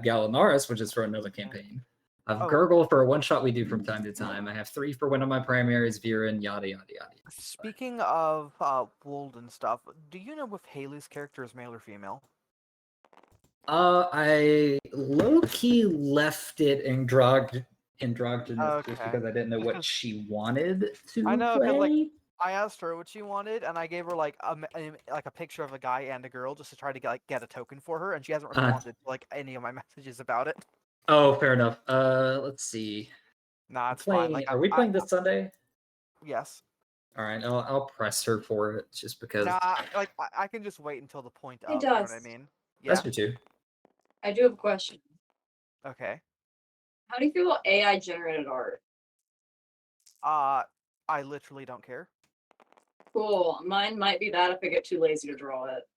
Gallinaris, which is for another campaign. I have Oh. Gurgle for a one-shot we do from time to time. I have 3 for one of my primaries, Viren, yada, yada, yada. Speaking of Wold and stuff, do you know if Haley's character is male or female? I low-key left it androgynous just because I didn't know what she wanted to I know, because play. I asked her what she wanted, and I gave her like a picture of a guy and a girl just to try to get a token for her, and she hasn't responded to like any of my messages about it. Oh, fair enough. Let's see. Nah, it's fine. Like, are we playing this Sunday? Yes. All right, I'll press her for it just because. Nah, like I can just wait until the point of. It You know does. what I mean? That's Yeah. for two. I do have a question. Okay. How do you feel about AI generated art? I literally don't care. Cool. Mine might be that if I get too lazy to draw it.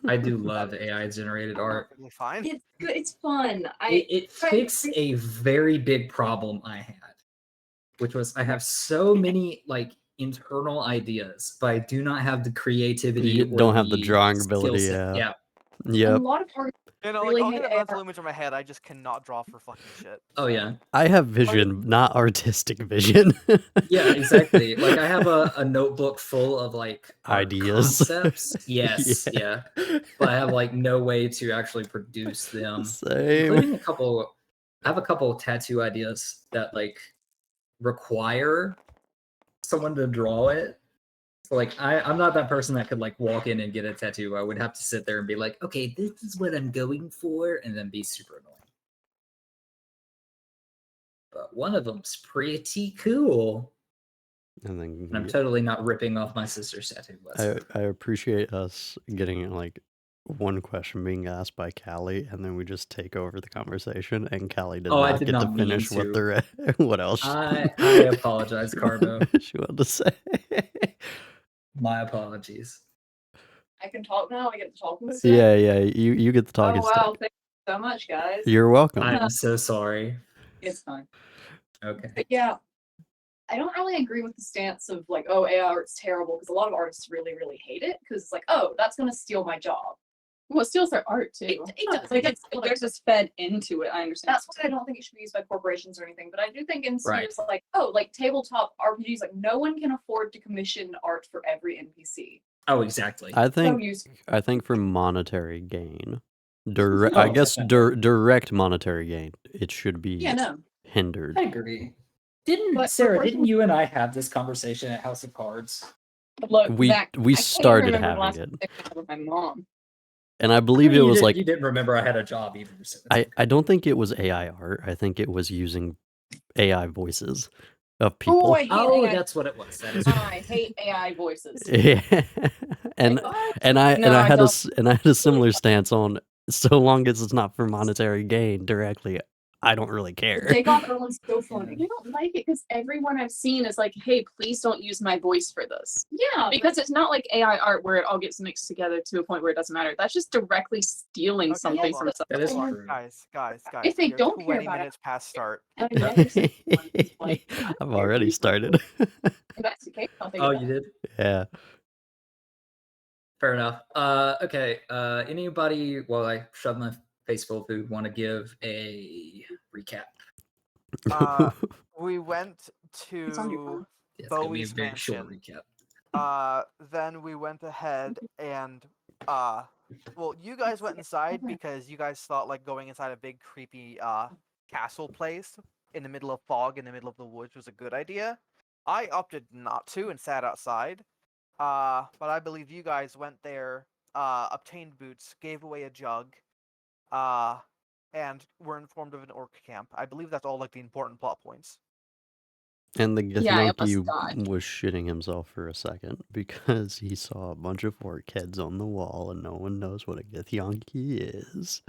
I do love AI generated art. Perfectly fine. It's good. It's fun. It fixed a very big problem I had, which was I have so many like internal ideas, but I do not have the creativity. You don't have the drawing ability. Yeah. Yep. A lot of artists You know, really like, I'll hate get a AI. mental image in my head. I just cannot draw for fucking shit. Oh yeah. I have vision, not artistic vision. Yeah, exactly. Like I have a notebook full of like ideas. concepts. Yes, yeah. But I have like no way to actually produce them. Same. Including I have a couple of tattoo ideas that like require someone to draw it. So like I'm not that person that could like walk in and get a tattoo. I would have to sit there and be like, okay, this is what I'm going for, and then be super annoying. But one of them's pretty cool. And then I'm totally not ripping off my sister's tattoo. I appreciate us getting like one question being asked by Callie, and then we just take over the conversation, and Callie did not get to finish what the what else. I apologize, Carbo. She wanted to say. My apologies. I can talk now. I get to talk. Yeah, you get the talking. Oh wow! Thank you so much, guys. You're welcome. I'm so sorry. It's fine. Okay. But yeah, I don't really agree with the stance of like, oh, AI art's terrible, because a lot of artists really, really hate it because it's like, oh, that's gonna steal my job. Well, it steals their art too. It does. Like they're just fed into it. I understand. That's why I don't think it should be used by corporations or anything. But I do think instead it's like, oh, like tabletop RPGs, like no one can afford to commission art for every NPC. Oh, exactly. I think for monetary gain, direct monetary gain, it should be hindered. I agree. Didn't you and I have this conversation at House of Cards? Look, we started having it with my mom. And I believe it was like you didn't remember I had a job either. So I don't think it was AI art. I think it was using AI voices of people. That's what it was. That is I hate AI voices. Yeah, and I had a similar stance on so long as it's not for monetary gain directly. I don't really care. Take off everyone's so funny. I don't like it because everyone I've seen is like, hey, please don't use my voice for this. Yeah. Because it's not like AI art where it all gets mixed together to a point where it doesn't matter. That's just directly stealing something from someone. That is true. Guys. If they don't care 20 about minutes past start. I've already started. That's okay. Oh, you did? Yeah. Fair enough. Okay. Anybody, while I shove my face full of food, want to give a recap? We went to Bowie's very short mansion. recap. Then we went ahead and well, you guys went inside because you guys thought like going inside a big creepy castle place in the middle of fog in the middle of the woods was a good idea. I opted not to and sat outside. But I believe you guys went there, obtained boots, gave away a jug, and were informed of an orc camp. I believe that's all like the important plot points. And the Githyanki was shitting himself for a second because he saw a bunch of orc heads on the wall and no one knows what a Githyanki is.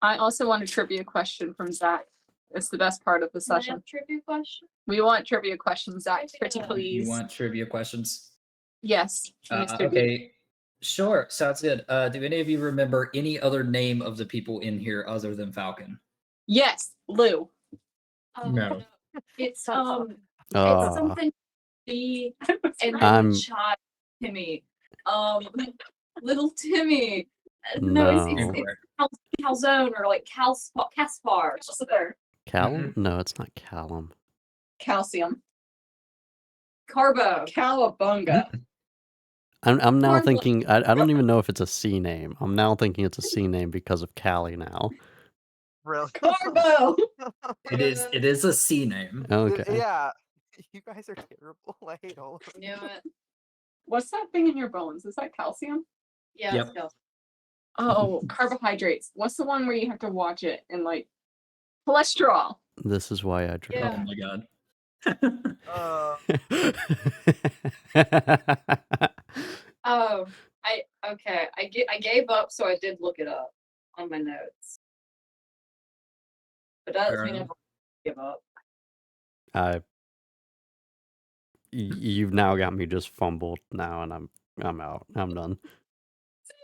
I also want a trivia question from Zach. It's the best part of the session. Trivia question? We want trivia questions, Zach. Pretty please. You want trivia questions? Yes. Okay. Sure. Sounds good. Do any of you remember any other name of the people in here other than Falcon? Yes. Lou. No. It's something B and child Timmy. Little Timmy. No, it's No. calzone or like Caspar. What's there? Callum? No, it's not Callum. Calcium. Carbo. Cowabunga. I'm now Corn- thinking, I don't even know if it's a C name. I'm now thinking it's a C name because of Callie now. Really? Carbo. It is a C name. Okay. Yeah. You guys are terrible. I hate all of you. Knew it. What's that thing in your bones? Is that calcium? Yeah. Yep. it's calcium. Oh, carbohydrates. What's the one where you have to watch it and like cholesterol? This is why I Oh drink. my god. Oh, I gave up, so I did look it up on my notes. But that doesn't mean I enough. give up. You've now got me just fumbled now, and I'm out. I'm done.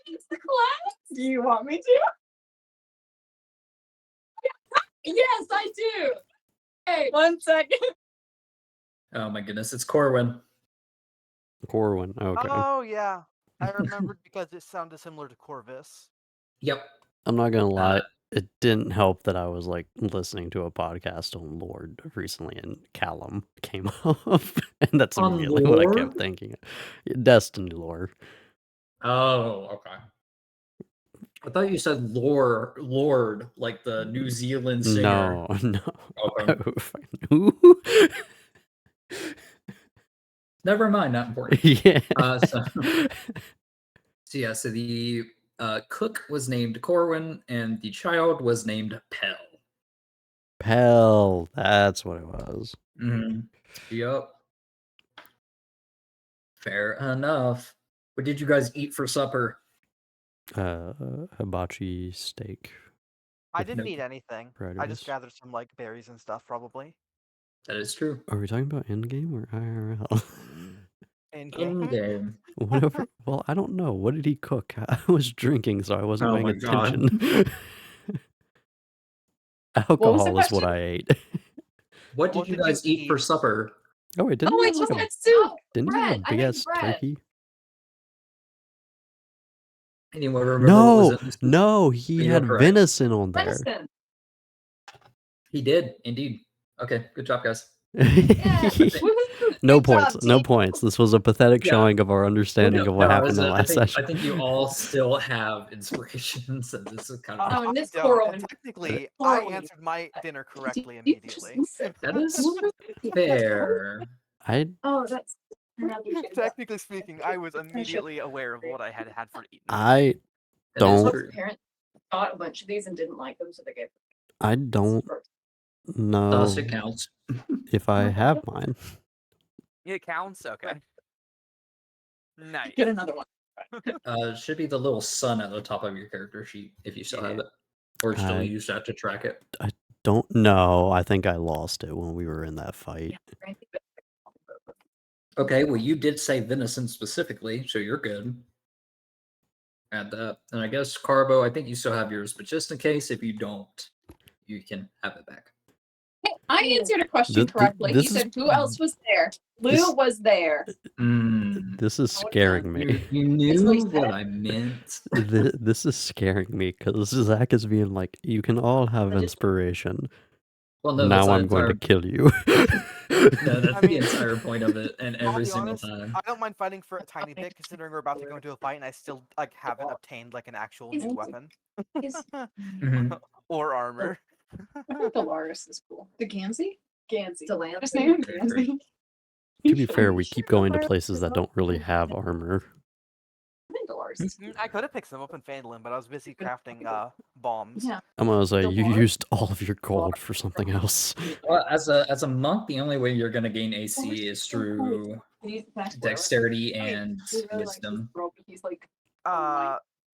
It's the class. Do you want me to? Yes, I do. Hey, 1 second. Oh my goodness, it's Corwin. Corwin. Okay. Oh yeah, I remembered because it sounded similar to Corvus. Yep. I'm not gonna lie. It didn't help that I was like listening to a podcast on Lord recently, and Callum came up, and that's On immediately what I kept Lord? thinking. Destiny lore. Oh, okay. I thought you said Lord, like the New Zealand singer. No. Okay. Who? Never mind, not important. Yeah. So the cook was named Corwin, and the child was named Pell. Pell. That's what it was. Mm-hmm. Yep. Fair enough. What did you guys eat for supper? Hibachi steak. I With didn't no eat anything. fried I just rice. gathered some like berries and stuff, probably. That is true. Are we talking about Endgame or IRL? And In-game. Whatever. Well, I don't know. What did he cook? I was drinking, so I wasn't Oh paying my God. attention. Alcohol is what question? I ate. What did What you did you guys eat for eat? supper? Oh, wait, didn't Oh, he I have just like a had soup. didn't he have a bread. I big made ass bread. turkey? Anyone remember what was in this? No, he You are had correct. venison on there. Venison. He did, indeed. Okay, good job, guys. Woohoo! No Good points. job, No team. points. This was a pathetic Yeah. showing of our understanding of what happened in the I last session. think you all still have inspirations, and this is kind of Oh, and this I poor don't. one. And technically, Poor I one. answered my dinner correctly You just- immediately. that is fair. Oh, that's another shade. Technically speaking, I was immediately aware of what I had had for eating. I That is Don't- true. Parents got a bunch of these and didn't like them, so they gave I don't know Thus, it counts. if I have mine. It counts. Okay. Nice. Get another one. It should be the little sun at the top of your character sheet if you still have Yeah. it, or still I- use that to track it. Don't know. I think I lost it when we were in that fight. Okay, well, you did say venison specifically, so you're good. Add that, and I guess Carbo. I think you still have yours, but just in case, if you don't, you can have it back. I answered a question Th- th- correctly. He this is- said, "Who else was there?" Lou this- was there. This is I would've scaring me. You That's what he knew what said. I meant. This is scaring me because Zach is being like, you can all have I just- inspiration. Well, no, Now that's I'm going to kill you. No, that's I the mean- entire point of it, and I'll every be single honest, time. I don't mind fighting for a tiny bit, considering we're about to go into a fight and I still like haven't obtained like an actual new weapon Mhm. or armor. I think the Laris is cool. The Gansey? Gansey. Delancy. His name? Very Gansey. To be fair, we keep going to places that don't really have armor. I think Dolores is I could have picked some up in Phandalin, but I was busy crafting bombs. Yeah. I'm gonna say you Dolores? used all of your gold for something else. Well, as a monk, the only way you're gonna gain AC is through dexterity and wisdom. He's like,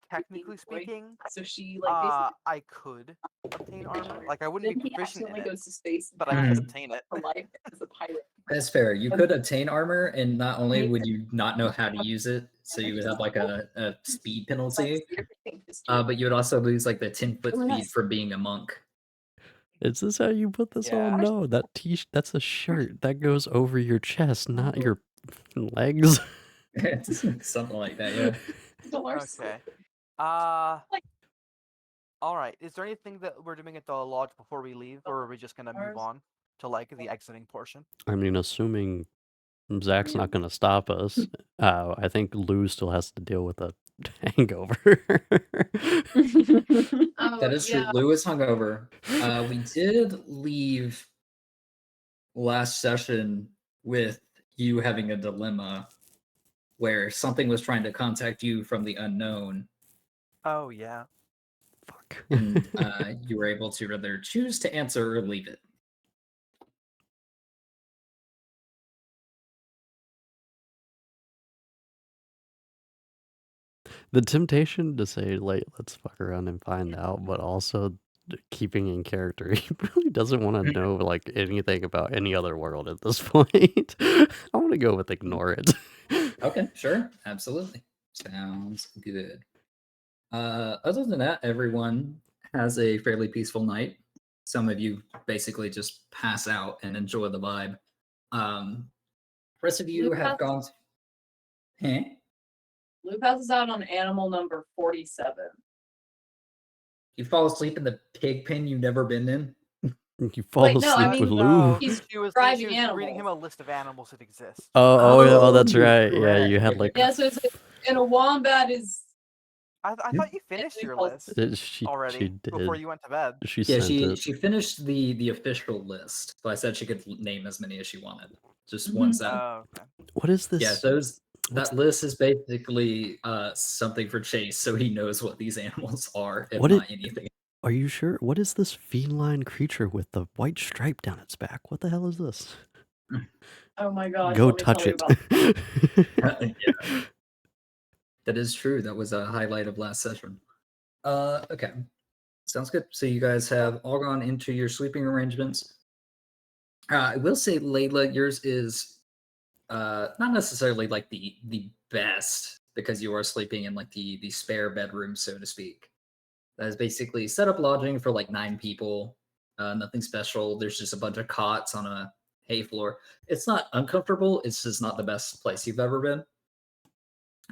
Technically speaking, so she like I could obtain armor. Like I wouldn't then be he proficient in accidentally it, goes to space, but I Mhm. could obtain it. for life as a pirate. That's fair. You could obtain armor, and not only would you not know how to use it, so you would have like a speed penalty, but you would also lose like the 10-foot speed for being a monk. Is this how you put this on? Yeah. No, that's a shirt that goes over your chest, not your legs. Something like that, yeah. Dolores. Okay. All right. Is there anything that we're doing at the lodge before we leave, or are we just gonna move on to like the exiting portion? I mean, assuming Zach's not going to stop us, I think Lou still has to deal with a hangover. That is true. Lou is hungover. We did leave last session with you having a dilemma where something was trying to contact you from the unknown, Oh yeah. Fuck. and you were able to either choose to answer or leave it. The temptation to say, like, let's fuck around and find out, but also keeping in character. He really doesn't want to know, like, anything about any other world at this point. I want to go with ignore it. Okay, sure. Absolutely. Sounds good. Other than that, everyone has a fairly peaceful night. Some of you basically just pass out and enjoy the vibe. Rest of you Lou have gone. Huh? Lou passes out on animal number 47. You fall asleep in the pig pen you've never been in. You fall Wait, no, I asleep mean, with No, Lou. he's she was driving reading him animals. a list of animals that exist. Oh, that's you're right. Yeah, you had correct. like. Yeah, so it's like, and a wombat is. I thought you finished your list She already did. before you went to bed. She Yeah, sent it. she finished the official list, so I said she could name as many as she wanted. Just Mhm. one set. Oh, okay. What is this? Yeah, that list is basically something for Chase, so he knows what these animals are, if What not anything. Are you sure? What is this feline creature with the white stripe down its back? What the hell is this? Oh my gosh. Go let me touch tell you it. about Yeah. That is true. That was a highlight of last session. Okay. Sounds good. So you guys have all gone into your sleeping arrangements. I will say, Layla, yours is not necessarily like the best because you are sleeping in like the spare bedroom, so to speak. That is basically set up lodging for like 9 people. Nothing special. There's just a bunch of cots on a hay floor. It's not uncomfortable. It's just not the best place you've ever been.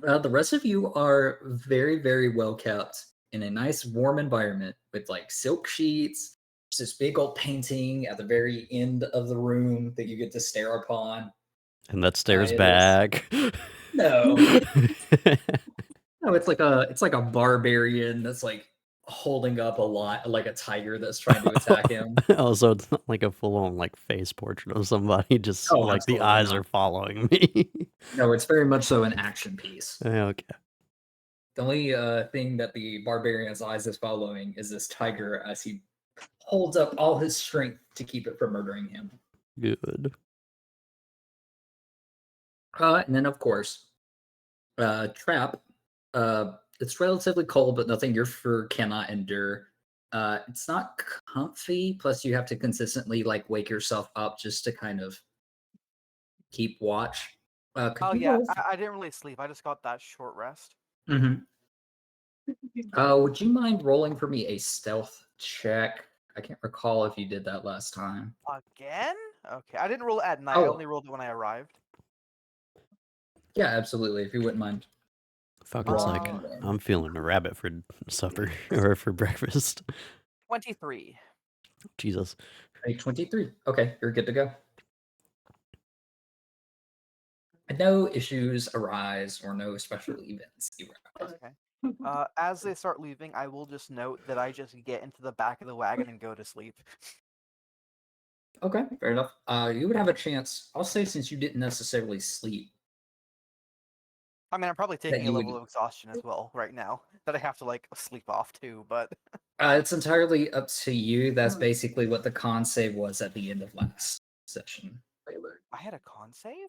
The rest of you are very, very well kept in a nice, warm environment with like silk sheets. There's this big old painting at the very end of the room that you get to stare upon. And that stares it is- back. No, no, it's like a barbarian that's like holding up a lot, like a tiger that's trying to attack him. Also, it's not like a full-on like face portrait of somebody. Just Oh, like the absolutely eyes not. are following me. No, it's very much so an action piece. Okay. The only thing that the barbarian's eyes is following is this tiger as he holds up all his strength to keep it from murdering him. Good. And then, of course, Trap. It's relatively cold, but nothing your fur cannot endure. It's not comfy. Plus, you have to consistently like wake yourself up just to kind of keep watch. Oh yeah, I didn't really sleep. I just got that short rest. Mm-hmm. Would you mind rolling for me a stealth check? I can't recall if you did that last time. Again? Okay, I didn't roll it at night. Oh. I only rolled it when I arrived. Yeah, absolutely. If you wouldn't mind. Fucking like Wow. I'm feeling a rabbit for supper or for breakfast. 23. Jesus. A 23. Okay, you're good to go. And no issues arise or no special events arise. Okay. As they start leaving, I will just note that I just get into the back of the wagon and go to sleep. Okay, fair enough. You would have a chance. I'll say since you didn't necessarily sleep. I mean, I'm probably taking a you level would- of exhaustion as well right now that I have to like sleep off too. But It's entirely up to you. That's basically what the con save was at the end of last session. I had a con save.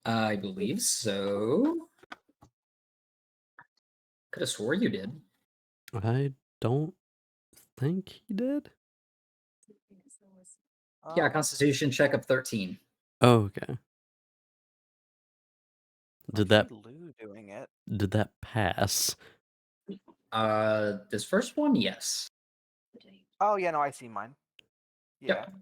I believe so. Could have swore you did. I don't think he did. Yeah, Constitution check of 13. Oh, okay. Did that Lou doing it? Did that pass? This first one, yes. Oh yeah, no, I see mine. Yeah. Yep.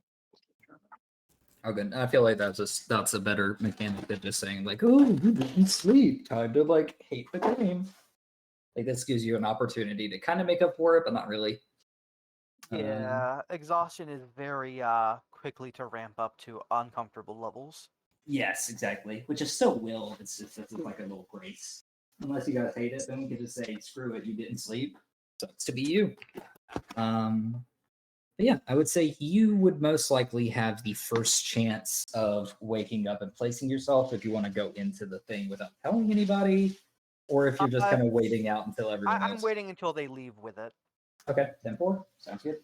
Oh, good. I feel like that's a better mechanic than just saying like, "Oh, you didn't sleep. Time to like hate the game." Like this gives you an opportunity to kind of make up for it, but not really. Yeah, exhaustion is very quickly to ramp up to uncomfortable levels. Yes, exactly. Which is still will. It's just like a little grace. Unless you guys hate it, then we can just say, screw it, you didn't sleep. Sucks to be you. But yeah, I would say you would most likely have the first chance of waking up and placing yourself if you want to go into the thing without telling anybody, or if you're just kind of waiting out until everyone I'm else. waiting until they leave with it. Okay, 10-4. Sounds good.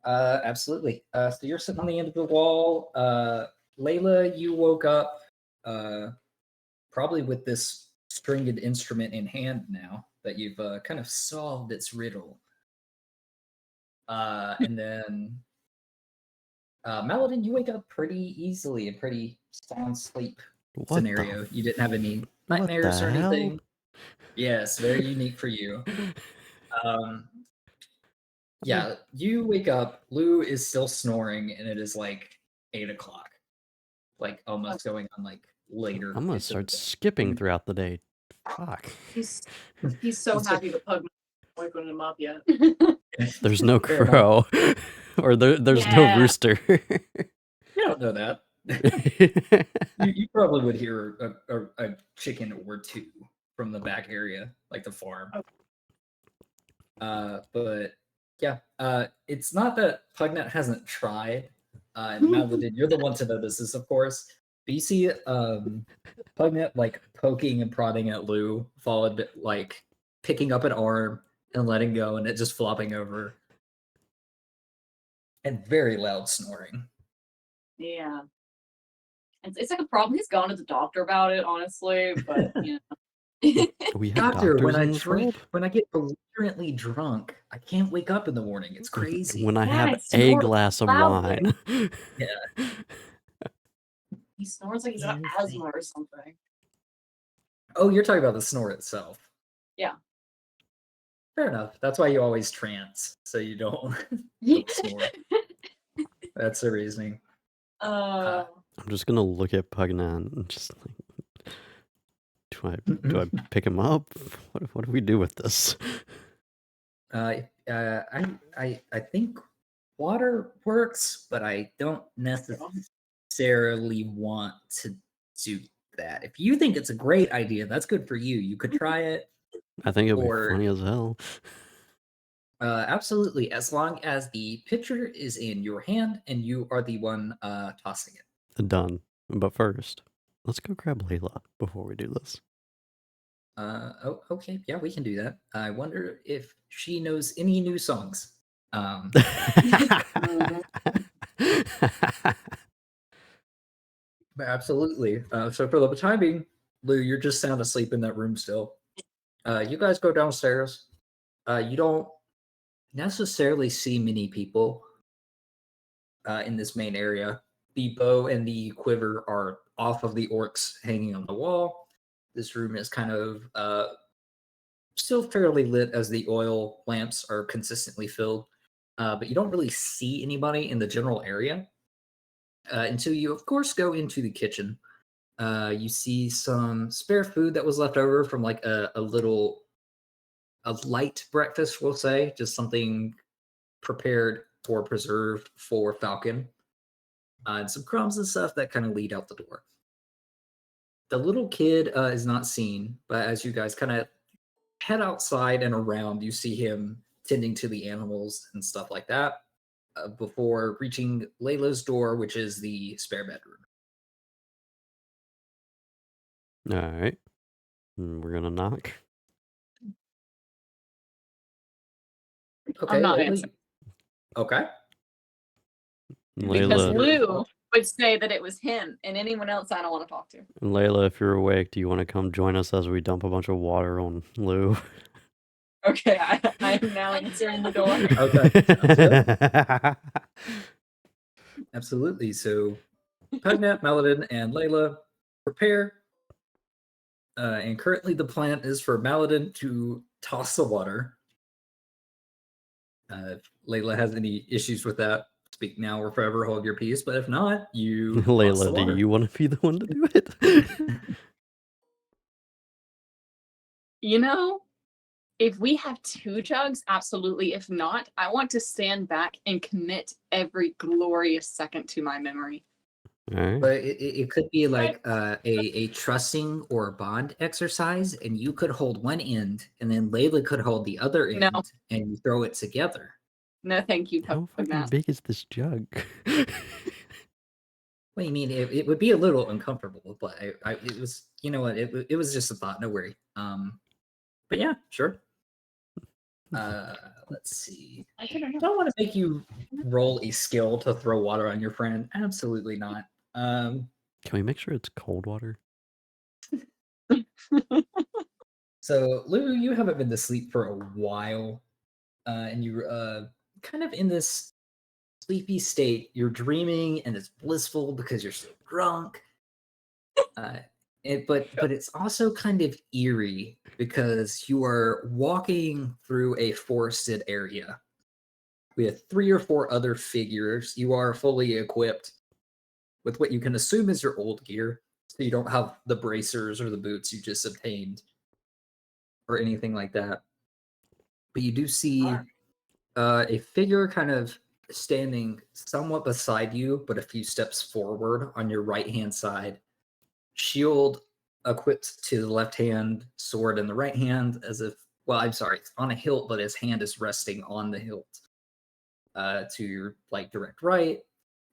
Absolutely. So you're sitting on the end of the wall. Layla, you woke up probably with this stringed instrument in hand now that you've kind of solved its riddle. And then Maladin, you wake up pretty easily, a pretty sound sleep scenario. You didn't have any nightmares or anything. Yes, very unique for you. Yeah, you wake up, Lou is still snoring, and it is like 8 o'clock. Like almost going on like later. I'm gonna start skipping throughout the day. Fuck. He's so happy the pug waking him up yet. There's no crow. Or there's no rooster. You don't know that. you probably would hear a chicken or two from the back area, like the farm. Okay. But yeah, it's not that Pugnut hasn't tried. Maladin, you're the one to notice this, of course. But you see Pugnut like poking and prodding at Lou, followed like picking up an arm and letting go, and it just flopping over. And very loud snoring. Yeah. It's like a problem. He's gone to the doctor about it, honestly, but you know. We have Doctor, when doctors I in this drink, world? when I get belligerently drunk, I can't wake up in the morning. It's crazy. When I Yeah, have it's a more glass of loudly. wine. Yeah. He snores like he's got asthma or something. Oh, you're talking about the snore itself. Yeah. Fair enough. That's why you always trance, so you don't snore. That's the reasoning. I'm just gonna look at Pugnut and just like, do I pick him up? What do we do with this? I think water works, but I don't necessarily want to do that. If you think it's a great idea, that's good for you. You could try it. I think it'll be funny as hell. Absolutely, as long as the pitcher is in your hand and you are the one tossing it. Done. But first, let's go grab Layla before we do this. Oh, okay. Yeah, we can do that. I wonder if she knows any new songs. Absolutely. So for the time being, Lou, you're just sound asleep in that room still. You guys go downstairs. You don't necessarily see many people in this main area. The bow and the quiver are off of the orcs hanging on the wall. This room is kind of still fairly lit as the oil lamps are consistently filled, but you don't really see anybody in the general area until you, of course, go into the kitchen. You see some spare food that was left over from like a light breakfast, we'll say, just something prepared or preserved for Falcon, and some crumbs and stuff that kind of lead out the door. The little kid is not seen, but as you guys kind of head outside and around, you see him tending to the animals and stuff like that before reaching Layla's door, which is the spare bedroom. All right. We're going to knock. Okay, I'm not Layla, answering. Okay. Because Layla, Lou would say that it was him, and anyone else I don't want to talk to. Layla, if you're awake, do you want to come join us as we dump a bunch of water on Lou? Okay, I am now answering the door. Okay. Absolutely. So Pugnut, Maladin, and Layla prepare. And currently the plan is for Maladin to toss the water. If Layla has any issues with that, speak now or forever hold your peace. But if not, you toss the Layla, water. do you want to be the one to do it? You know, If we have 2 jugs, absolutely. If not, I want to stand back and commit every glorious second to my memory. Alright. But it could be like a trusting or bond exercise, and you could hold one end, and then Layla could hold the other No. end, and you throw it together. No, thank you, How fucking Matt. big is this jug? What do you mean? It would be a little uncomfortable, but it was, you know what? It was just a thought. No worry. But yeah, sure. Let's see. I don't know. Don't want to make you roll a skill to throw water on your friend. Absolutely not. Can we make sure it's cold water? So Lou, you haven't been to sleep for a while, and you're kind of in this sleepy state. You're dreaming, and it's blissful because you're so drunk. But it's also kind of eerie because you are walking through a forested area with 3 or 4 other figures. You are fully equipped with what you can assume is your old gear, so you don't have the bracers or the boots you just obtained or anything like that. But you do see a figure kind of standing somewhat beside you, but a few steps forward on your right-hand side. Shield equipped to the left hand, sword in the right hand, as if, well, I'm sorry, it's on a hilt, but his hand is resting on the hilt. To your direct right,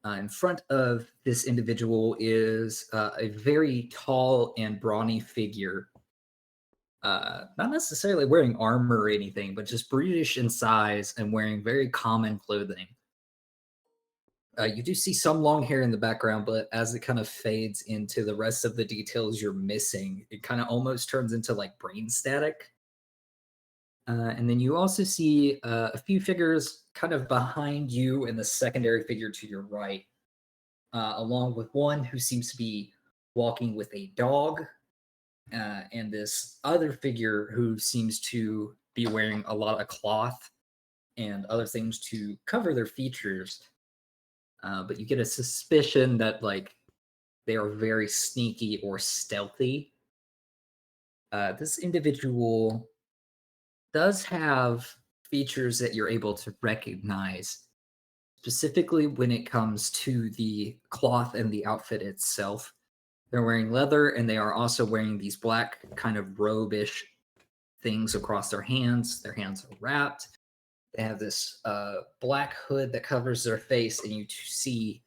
in front of this individual is a very tall and brawny figure. Not necessarily wearing armor or anything, but just brutish in size and wearing very common clothing. You do see some long hair in the background, but as it kind of fades into the rest of the details you're missing, it kind of almost turns into brain static. And then you also see a few figures kind of behind you and the secondary figure to your right, along with one who seems to be walking with a dog, and this other figure who seems to be wearing a lot of cloth and other things to cover their features. But you get a suspicion that they are very sneaky or stealthy. This individual does have features that you're able to recognize, specifically when it comes to the cloth and the outfit itself. They're wearing leather, and they are also wearing these black kind of robe-ish things across their hands. Their hands are wrapped. They have this black hood that covers their face, and you see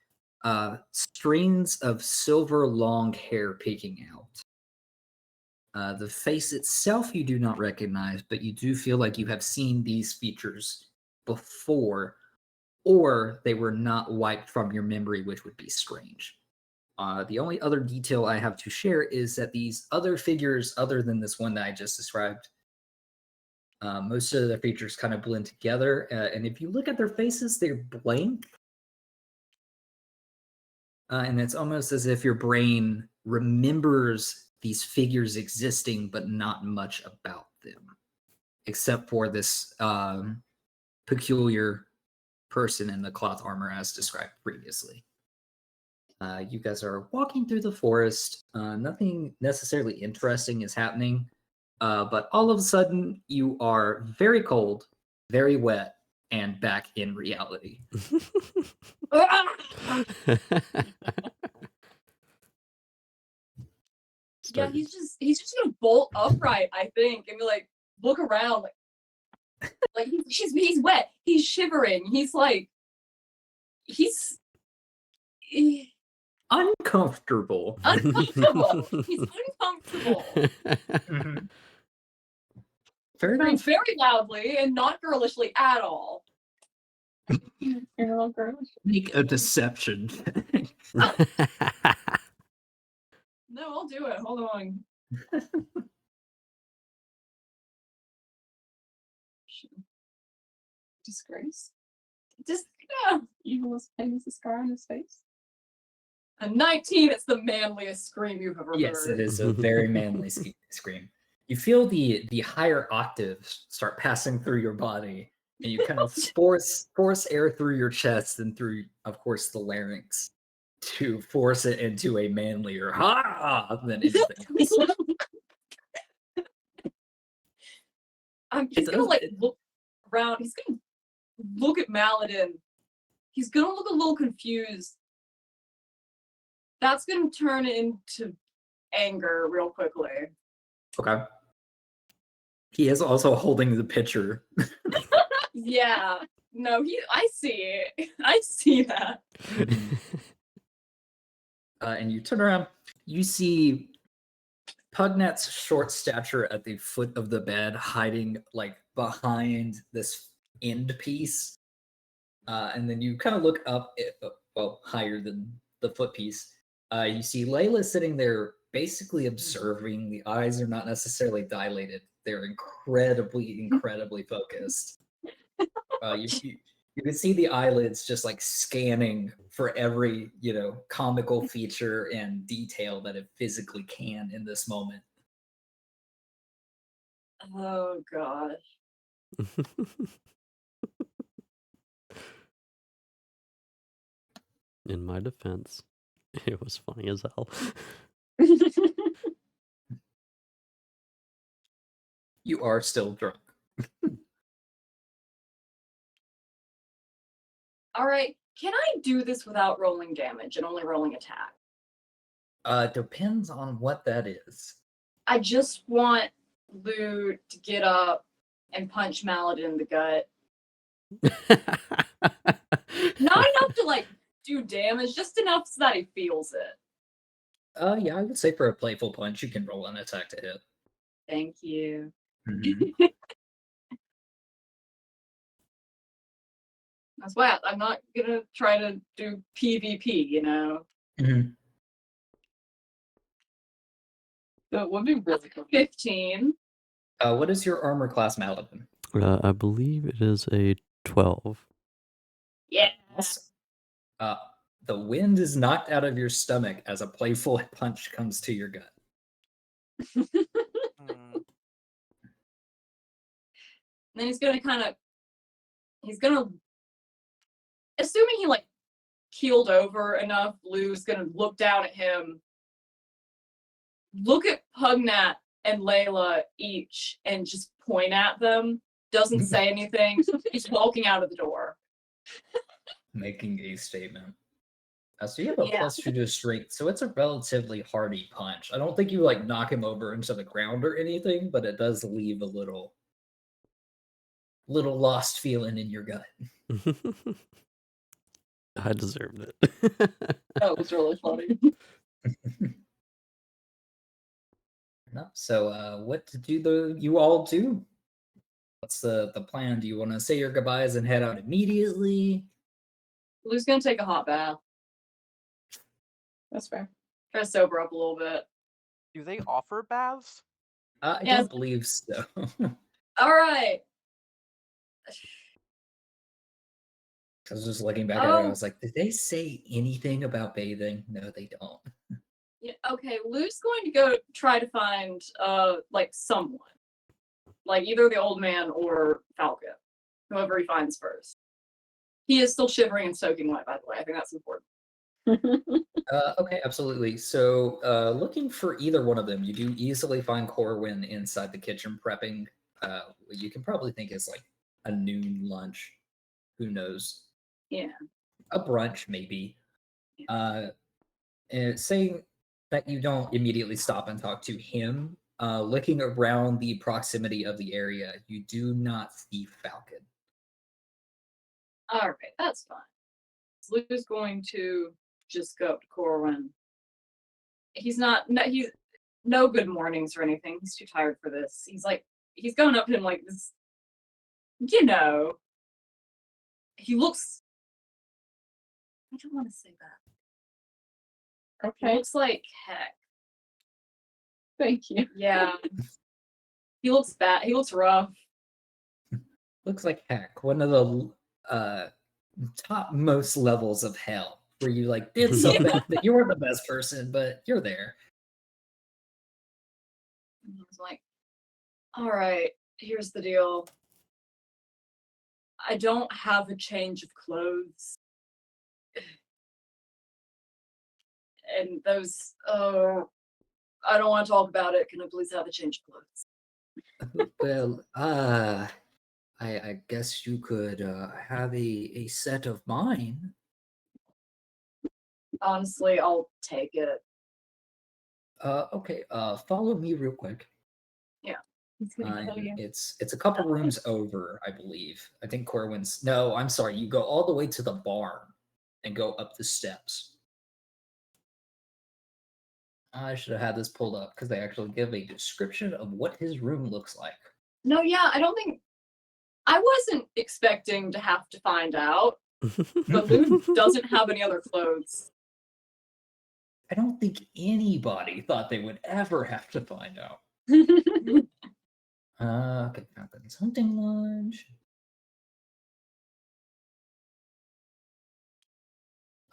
strings of silver long hair peeking out. The face itself you do not recognize, but you do feel like you have seen these features before, or they were not wiped from your memory, which would be strange. The only other detail I have to share is that these other figures, other than this one that I just described, most of the features kind of blend together. And if you look at their faces, they're blank. And it's almost as if your brain remembers these figures existing, but not much about them, except for this peculiar person in the cloth armor as described previously. You guys are walking through the forest. Nothing necessarily interesting is happening, but all of a sudden you are very cold, very wet, and back in reality. Yeah, he's just gonna bolt upright, I think, and be look around, he's wet, he's shivering, he's uncomfortable. Uncomfortable. He's uncomfortable. Mm-hmm. Fair Very, enough. very loudly and not girlishly at all. You're all girlish. Make a deception. No, I'll do it. Hold on. Disgrace. Just Evilest pains the scar on his face. a 19. It's the manliest scream you've ever Yes, heard. it is a very manly scream. You feel the higher octaves start passing through your body, and you kind of force air through your chest and through, of course, the larynx to force it into a manlier ha than anything else. He's gonna like look around. He's gonna look at Maladin. He's gonna look a little confused. That's gonna turn into anger real quickly. Okay. He is also holding the pitcher. Yeah. No, I see it. I see that. And you turn around, you see Pugnet's short stature at the foot of the bed, hiding like behind this end piece. And then you kind of look up, well, higher than the foot piece. You see Layla sitting there, basically observing. The eyes are not necessarily dilated; they're incredibly focused. You can see the eyelids just like scanning for every comical feature and detail that it physically can in this moment. Oh gosh. In my defense, it was funny as hell. You are still drunk. All right. Can I do this without rolling damage and only rolling attack? Depends on what that is. I just want Lou to get up and punch Maladin in the gut. Not enough to like do damage, just enough so that he feels it. Yeah, I would say for a playful punch, you can roll an attack to hit. Thank you. That's why I'm not gonna try to do PvP, you know. That would be really cool. 15. What is your armor class, Maladin? I believe it is a 12. Yeah. The wind is knocked out of your stomach as a playful punch comes to your gut. Then he's gonna assuming he like keeled over enough, Lou's gonna look down at him, look at Pugnat and Layla each and just point at them. Doesn't say anything. He's walking out of the door. Making a statement. So you have a +2 to strength, so it's a relatively hardy punch. I don't think you like knock him over into the ground or anything, but it does leave a little lost feeling in your gut. I deserved it. That was really funny. So what do you all do? What's the plan? Do you want to say your goodbyes and head out immediately? Lou's gonna take a hot bath. That's fair. Try to sober up a little bit. Do they offer baths? I Yes. don't believe so. All right. I was just looking back at it. I was like, did they say anything about bathing? No, they don't. Yeah, okay, Lou's going to go try to find like someone. Like either the old man or Falcon. Whoever he finds first. He is still shivering and soaking wet, by the way. I think that's important. Okay, absolutely. So looking for either one of them, you do easily find Corwin inside the kitchen prepping. What you can probably think is like a noon lunch. Who knows? Yeah. A brunch, maybe. And saying that you don't immediately stop and talk to him, looking around the proximity of the area, you do not see Falcon. All right, that's fine. Lou's going to just go up to Corwin. He's no good mornings or anything. He's too tired for this. He's going up to him like this, he looks, I don't want to say that. Okay. He looks like heck. Thank you. Yeah. He looks bad. He looks rough. Looks like heck. One of the topmost levels of hell, where you like did something that you weren't the best person, but you're there. And he was like, all right, here's the deal. I don't have a change of clothes. And those, I don't want to talk about it. Can I please have a change of clothes? Well, I guess you could have a set of mine. Honestly, I'll take it. Okay. Follow me real quick. He's gonna kill you. It's a couple rooms over, I believe. I think Corwin's. No, I'm sorry. You go all the way to the barn and go up the steps. I should have had this pulled up because they actually give a description of what his room looks like. No, yeah, I don't think I wasn't expecting to have to find out, but Lou doesn't have any other clothes. I don't think anybody thought they would ever have to find out. Okay, Captain's hunting lodge.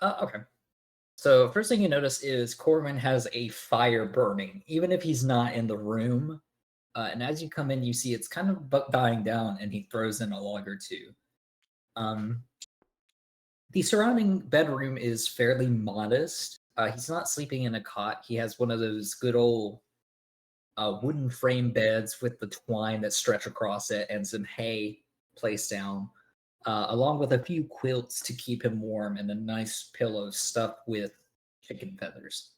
Okay. So first thing you notice is Corwin has a fire burning, even if he's not in the room. And as you come in, you see it's kind of dying down, and he throws in a log or two. The surrounding bedroom is fairly modest. He's not sleeping in a cot. He has one of those good old wooden frame beds with the twine that stretch across it and some hay placed down, along with a few quilts to keep him warm and a nice pillow stuffed with chicken feathers.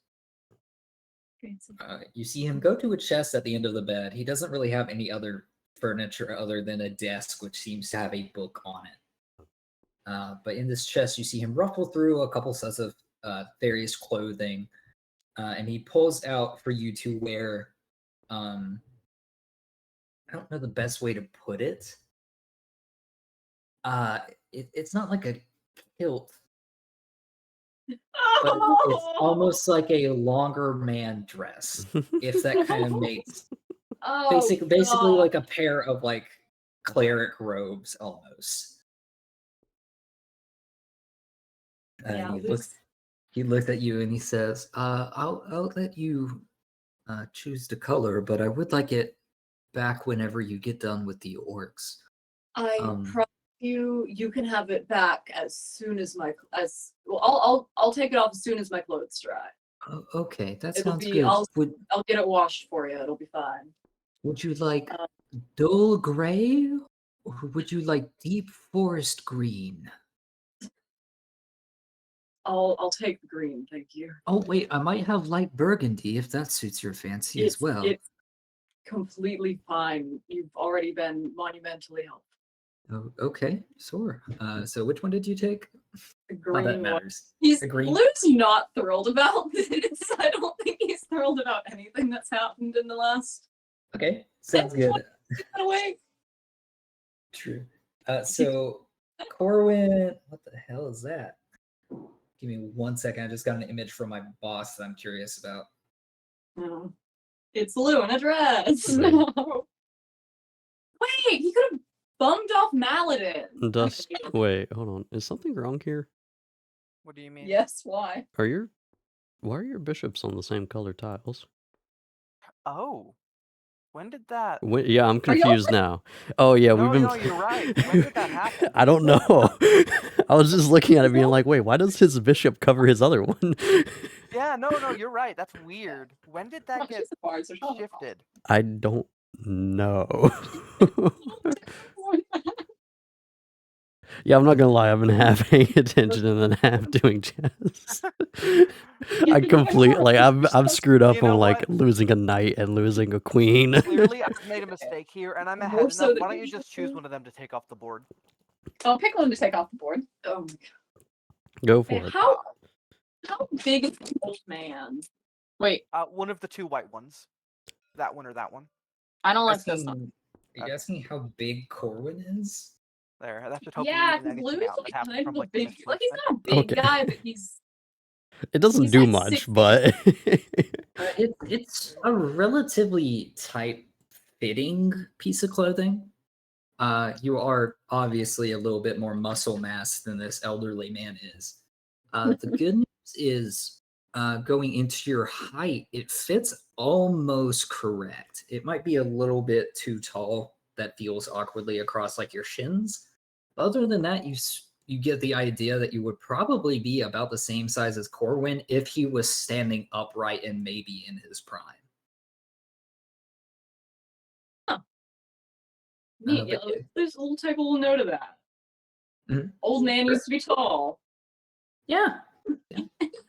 You see him go to a chest at the end of the bed. He doesn't really have any other furniture other than a desk, which seems to have a book on it. But in this chest, you see him ruffle through a couple sets of various clothing, and he pulls out for you to wear. I don't know the best way to put it. It's not like a kilt, but it's almost like a longer man dress, if that kind of makes basically like a pair of like cleric robes almost. Yeah, he looks at you and he says, I'll let you choose the color, but I would like it back whenever you get done with the orcs. I promise you can have it back as soon as I'll take it off as soon as my clothes dry. Oh, okay, that It'll sounds be good. I'll get it washed for you. It'll be fine. Would you like dull gray, or would you like deep forest green? I'll take the green, thank you. Oh wait, I might have light burgundy if that suits your fancy as well. It's completely fine. You've already been monumentally helpful. Oh, okay, sure. So which one did you take? The Not green that one. matters. Lou's The green. not thrilled about this. I don't think he's thrilled about anything that's happened in the last. Okay, sounds good. Away. True. So Corwin, what the hell is that? Give me 1 second. I just got an image from my boss that I'm curious about. Oh. It's Lou in a dress. Right. No. Wait, he could have bummed off Maladin. Dust. Wait, hold on. Is something wrong here? What do you mean? Yes, why? Why are your bishops on the same color tiles? Oh, when did that? Yeah, I'm confused now. Oh yeah, No, we've been. no, you're right. When did that happen? I don't know. I was just looking at it, being like, "Wait, why does his bishop cover his other one?" Yeah, no, you're right. That's weird. When did that get shifted? I don't know. Yeah, I'm not gonna lie. I've been half paying attention and then half doing chess. I completely I've screwed up You know on like what? losing a knight and losing a queen. Clearly, I've made a mistake here, and I'm More ahead so enough. than Why don't you usual. just choose one of them to take off the board? I'll pick one to take off the board. Oh, Go for man. it. How big is the old man? Wait, One of the two white ones. That one or that one. I don't like this one. Are you asking how big Corwin is? There, that should help Yeah, you even because Lou's anything out that like happens kind from of a like the big. mystery Like he's event. not a big Okay. guy, but he's. It doesn't He's do like much, 60. but It's a relatively tight-fitting piece of clothing. You are obviously a little bit more muscle mass than this elderly man is. The good news is, going into your height, it fits almost correct. It might be a little bit too tall that feels awkwardly across like your shins. Other than that, you get the idea that you would probably be about the same size as Corwin if he was standing upright and maybe in his prime. Huh. Neat. but Yeah, we'll take a little note of that. Mhm. Old man Sure. used to be tall. Yeah.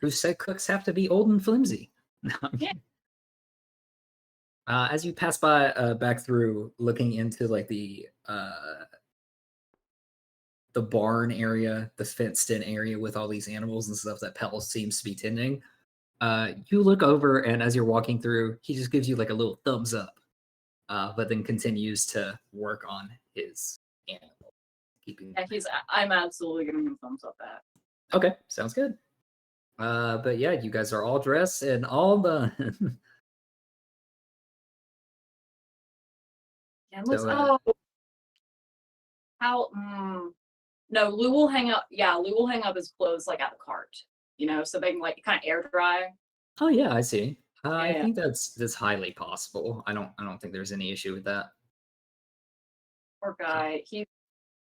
Who said cooks have to be old and flimsy? Yeah. As you pass by, back through, looking into like the barn area, the fenced-in area with all these animals and stuff that Pell seems to be tending, you look over, and as you're walking through, he just gives you like a little thumbs up, but then continues to work on his animal. Keeping Yeah, I'm absolutely giving him thumbs up back. okay, sounds good. But yeah, you guys are all dressed and all done. Yeah, let's. So, How? No, Lou will hang up. Yeah, Lou will hang up his clothes like at the cart. So they can like kind of air dry. oh yeah, I see. I Yeah. think that's highly possible. I don't think there's any issue with that. Poor guy.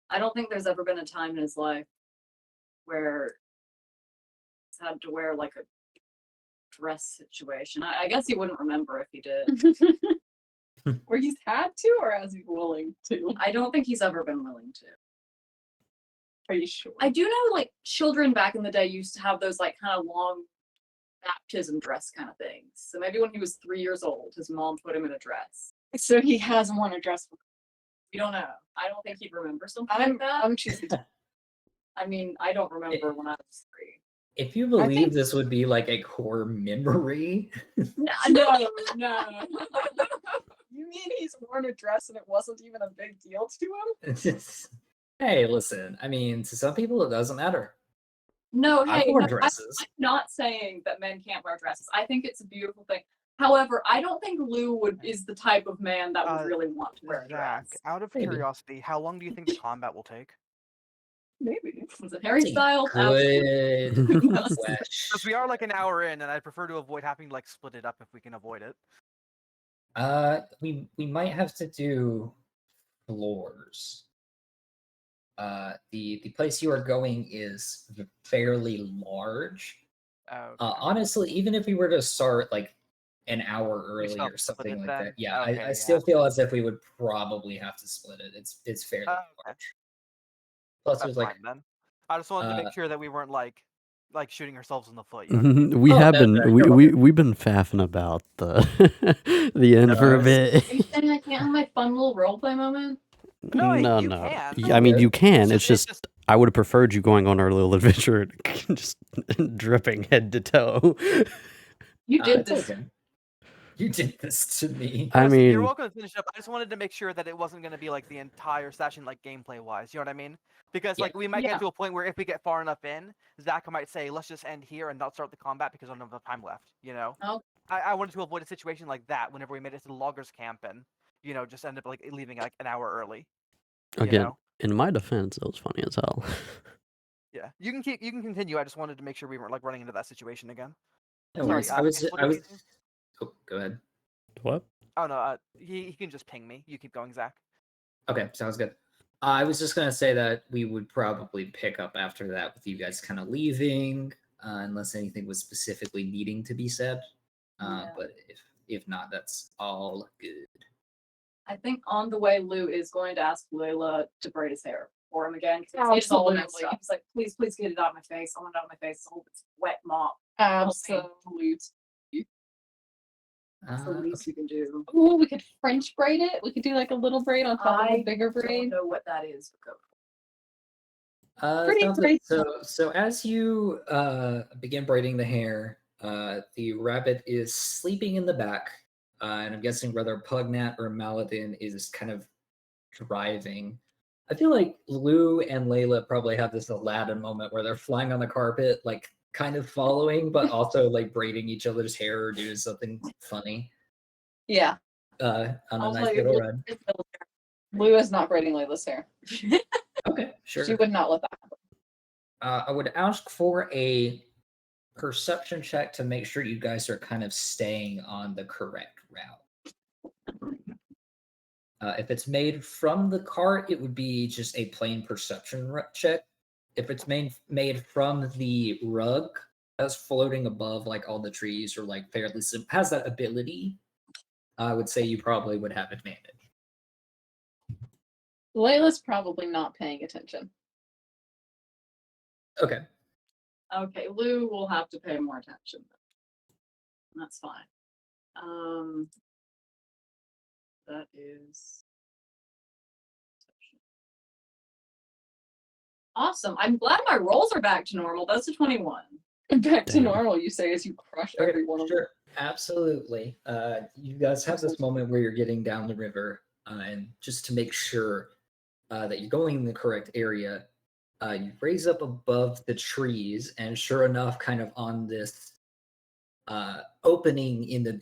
I don't think there's ever been a time in his life where he's had to wear like a dress situation. I guess he wouldn't remember if he did. Or he's had to, or is he willing to? I don't think he's ever been willing to. Are you sure? I do know like children back in the day used to have those like kind of long baptism dress kind of things. So maybe when he was 3 years old, his mom put him in a dress. So he hasn't worn a dress before. We don't know. I don't think he'd remember something like that. I'm choosing. I mean, I don't remember when I was 3. If you believe think- this would be like a core memory, No. You mean he's worn a dress and it wasn't even a big deal to him? hey, listen. I mean, to some people it doesn't matter. No, I've hey, worn no, dresses. I'm not saying that men can't wear dresses. I think it's a beautiful thing. However, I don't think Lou is the type of man that would really want to wear a Zach, dress. out of Maybe. curiosity, how long do you think the combat will take? Maybe. Was it Harry That's a Styles? good Absolutely. question. Because we are like an hour in, and I'd prefer to avoid having to like split it up if we can avoid it. We might have to do floors. The place you are going is fairly large. Okay. Honestly, even if we were to start like an hour early still or have to split something it like then? that, yeah, Okay, I yeah. still feel as if we would probably have to split it. It's fairly Okay. large. Plus, That's there's like fine then. I just wanted to uh, make sure that we weren't like shooting ourselves in the foot. Mm-hmm. You know what I mean? We Oh, have no, been no, we, you're all we good. we've been faffing about the end for a No, bit. Are you saying I can't have my fun little roleplay moment? No, no, you no. can. I mean, you can. It's It's just I would have preferred you going on our little adventure, just dripping head to toe. You did it's this. okay. You did this to me. I Chris, you're mean, welcome to finish up. I just wanted to make sure that it wasn't going to be like the entire session, like gameplay wise. You know what I mean? Because Yeah. like we might Yeah. get to a point where if we get far enough in, Zach might say, "Let's just end here and not start the combat because I don't have enough time left." You know? Oh. I wanted to avoid a situation like that whenever we made it to the loggers camp and just end up like leaving like an hour early. You again, know? in my defense, it was funny as hell. Yeah, you can continue. I just wanted to make sure we weren't like running into that situation again. No Sorry, worries. Chris, what I did was. you think? Oh, go ahead. What? Oh no, he can just ping me. You keep going, Zach. Okay, sounds good. I was just gonna say that we would probably pick up after that with you guys kind of leaving, unless anything was specifically needing to be said. Yeah. But if not, that's all good. I think on the way, Lou is going to ask Layla to braid his hair for him again. 'Cause it's all messed Absolutely. up. He's like, please get it out of my face. I want it out of my face. I hope it's wet mop. Absolutely. That's the least you can do. Ooh, we could French braid it. We could do like a little braid on top of I a bigger don't braid. know what that is. But Pretty Sounds great. good. So as you begin braiding the hair, the rabbit is sleeping in the back, and I'm guessing whether Pugnat or Maladin is kind of driving. I feel like Lou and Layla probably have this Aladdin moment where they're flying on the carpet, like kind of following, but also like braiding each other's hair or doing something funny. Yeah. On a Also, nice little ride. Lou is not braiding Layla's hair. Okay, sure. She would not let that happen. I would ask for a perception check to make sure you guys are kind of staying on the correct route. If it's made from the cart, it would be just a plain perception check. If it's made from the rug that's floating above like all the trees or like fairly has that ability, I would say you probably would have advantage. Layla's probably not paying attention. Okay. Okay, Lou will have to pay more attention. That's fine. That is awesome. I'm glad my rolls are back to normal. That's a 21. Back to Damn. normal, you say, as you crush Okay, every one of them. sure. Absolutely. You guys have this moment where you're getting down the river, and just to make sure that you're going in the correct area, you raise up above the trees, and sure enough, kind of on this opening in the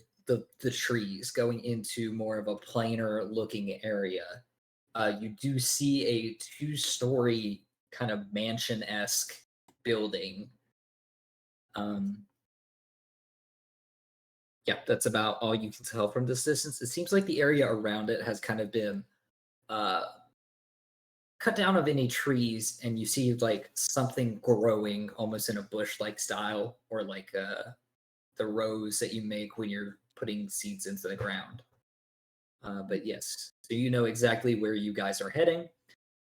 trees, going into more of a plainer looking area, you do see a 2-story kind of mansion-esque building. Yeah, that's about all you can tell from this distance. It seems like the area around it has kind of been cut down of any trees, and you see like something growing almost in a bush-like style, or like the rows that you make when you're putting seeds into the ground. But yes, so you know exactly where you guys are heading.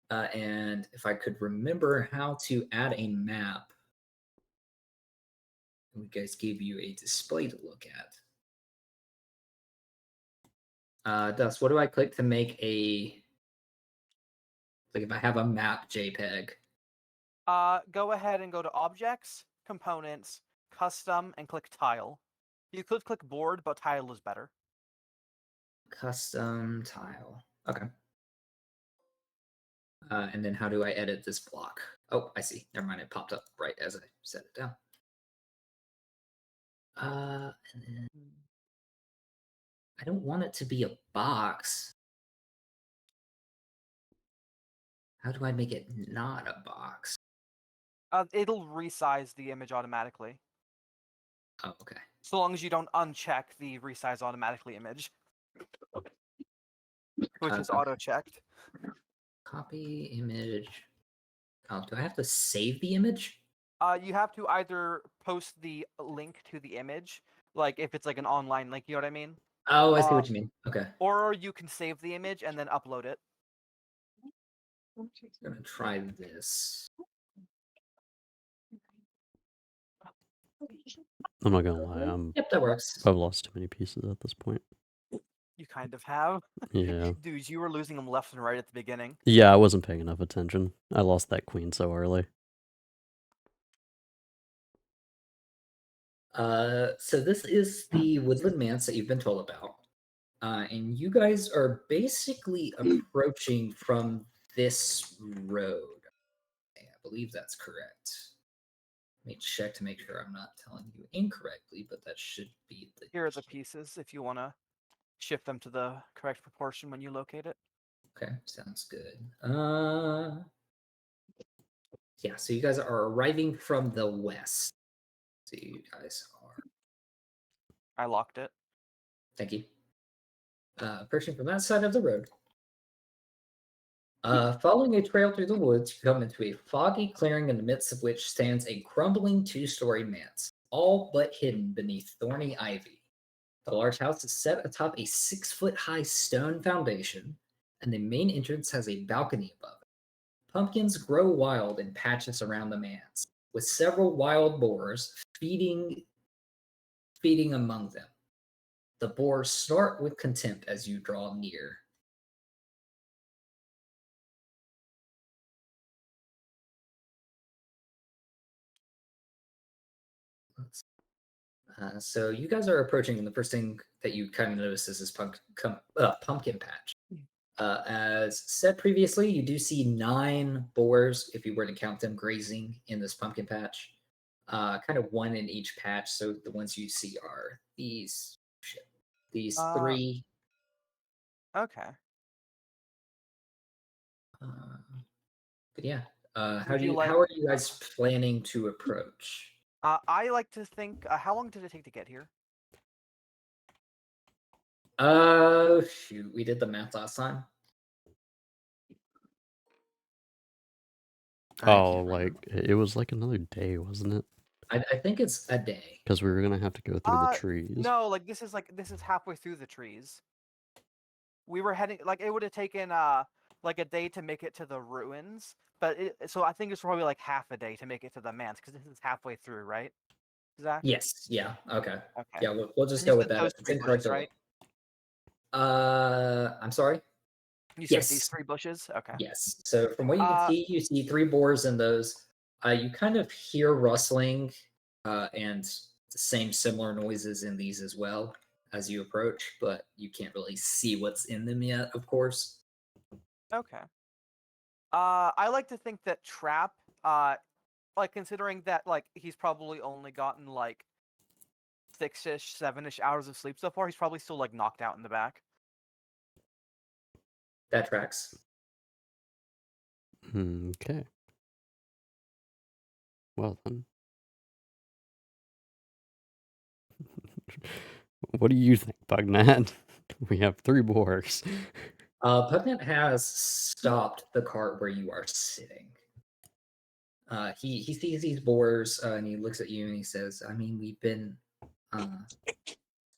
And if I could remember how to add a map, we guys gave you a display to look at. Thus, what do I click to make a, like if I have a map JPEG? Go ahead and go to Objects, Components, Custom, and click Tile. You could click Board, but Tile is better. Custom tile. Okay. And then how do I edit this block? Oh, I see. Never mind. It popped up right as I set it down. And then I don't want it to be a box. How do I make it not a box? It'll resize the image automatically. Oh, okay. So long as you don't uncheck the resize automatically image, which is Okay. auto-checked. Copy image. Oh, do I have to save the image? You have to either post the link to the image, like if it's like an online link, you know what I mean? Oh, I see what you mean. Okay. Or you can save the image and then upload it. I'm gonna try this. I'm not gonna lie, Yep, that works. I've lost too many pieces at this point. You kind of have. Yeah. Dude, you were losing them left and right at the beginning. Yeah, I wasn't paying enough attention. I lost that queen so early. So this is the woodland manse that you've been told about. And you guys are basically approaching from this road. I believe that's correct. Let me check to make sure I'm not telling you incorrectly, but that should be the Here are the pieces if you want to shift them to the correct proportion when you locate it. Okay, sounds good. Yeah, so you guys are arriving from the west. So you guys are. I locked it. Thank you. Approaching from that side of the road. Following a trail through the woods, you come into a foggy clearing in the midst of which stands a crumbling 2-story manse, all but hidden beneath thorny ivy. The large house is set atop a 6-foot-high stone foundation, and the main entrance has a balcony above it. Pumpkins grow wild in patches around the manse, with several wild boars feeding among them. The boars snort with contempt as you draw near. So you guys are approaching, and the first thing that you kind of notice is this pumpkin patch. As said previously, you do see 9 boars, if you were to count them, grazing in this pumpkin patch. Kind of one in each patch. So the ones you see are these 3. Okay. But yeah, how Would you like- are you guys planning to approach? I like to think. How long did it take to get here? Shoot, we did the math last time. I Oh, can't remember. like it was like another day, wasn't it? I think it's a day. Because we were gonna have to go through the trees. No, this is halfway through the trees. We were heading. It would have taken like a day to make it to the ruins, but so I think it's probably like half a day to make it to the manse because this is halfway through, right? Zach? Yes. Yeah. Okay. Okay. Yeah, we'll just And you go with said that. those If it's 3 incorrect, bushes, right? I'm sorry. You said these Yes. 3 bushes. Okay. Yes. So from what you see 3 boars in those. You kind of hear rustling and the same similar noises in these as well as you approach, but you can't really see what's in them yet, of course. Okay. I like to think that Trap, like considering that like he's probably only gotten like 6-ish, 7-ish hours of sleep so far, he's probably still like knocked out in the back. That tracks. Okay. Well then. What do you think, Pugnat? We have 3 boars. Pugnant has stopped the cart where you are sitting. He sees these boars and he looks at you and he says, "I mean, we've been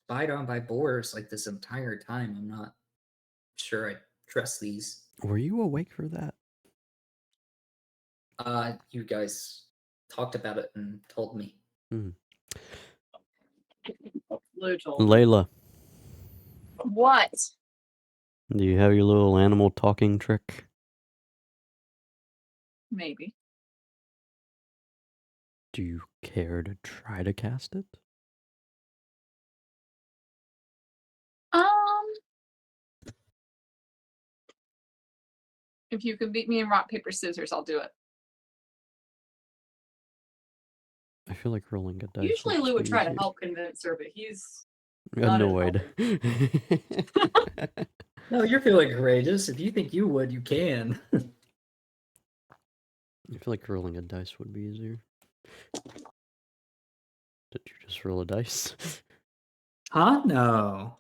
spied on by boars like this entire time. I'm not sure I trust these." Were you awake for that? You guys talked about it and told me. Lou told me. Layla, What? do you have your little animal talking trick? Maybe. Do you care to try to cast it? If you can beat me in rock, paper, scissors, I'll do it. I feel like rolling a dice. Usually Lou would be try to easier. help convince her, but he's not as Annoyed. No, you're feeling courageous. If you think you would, you can. I feel like rolling a dice would be easier. Did you just roll a dice? Huh? No.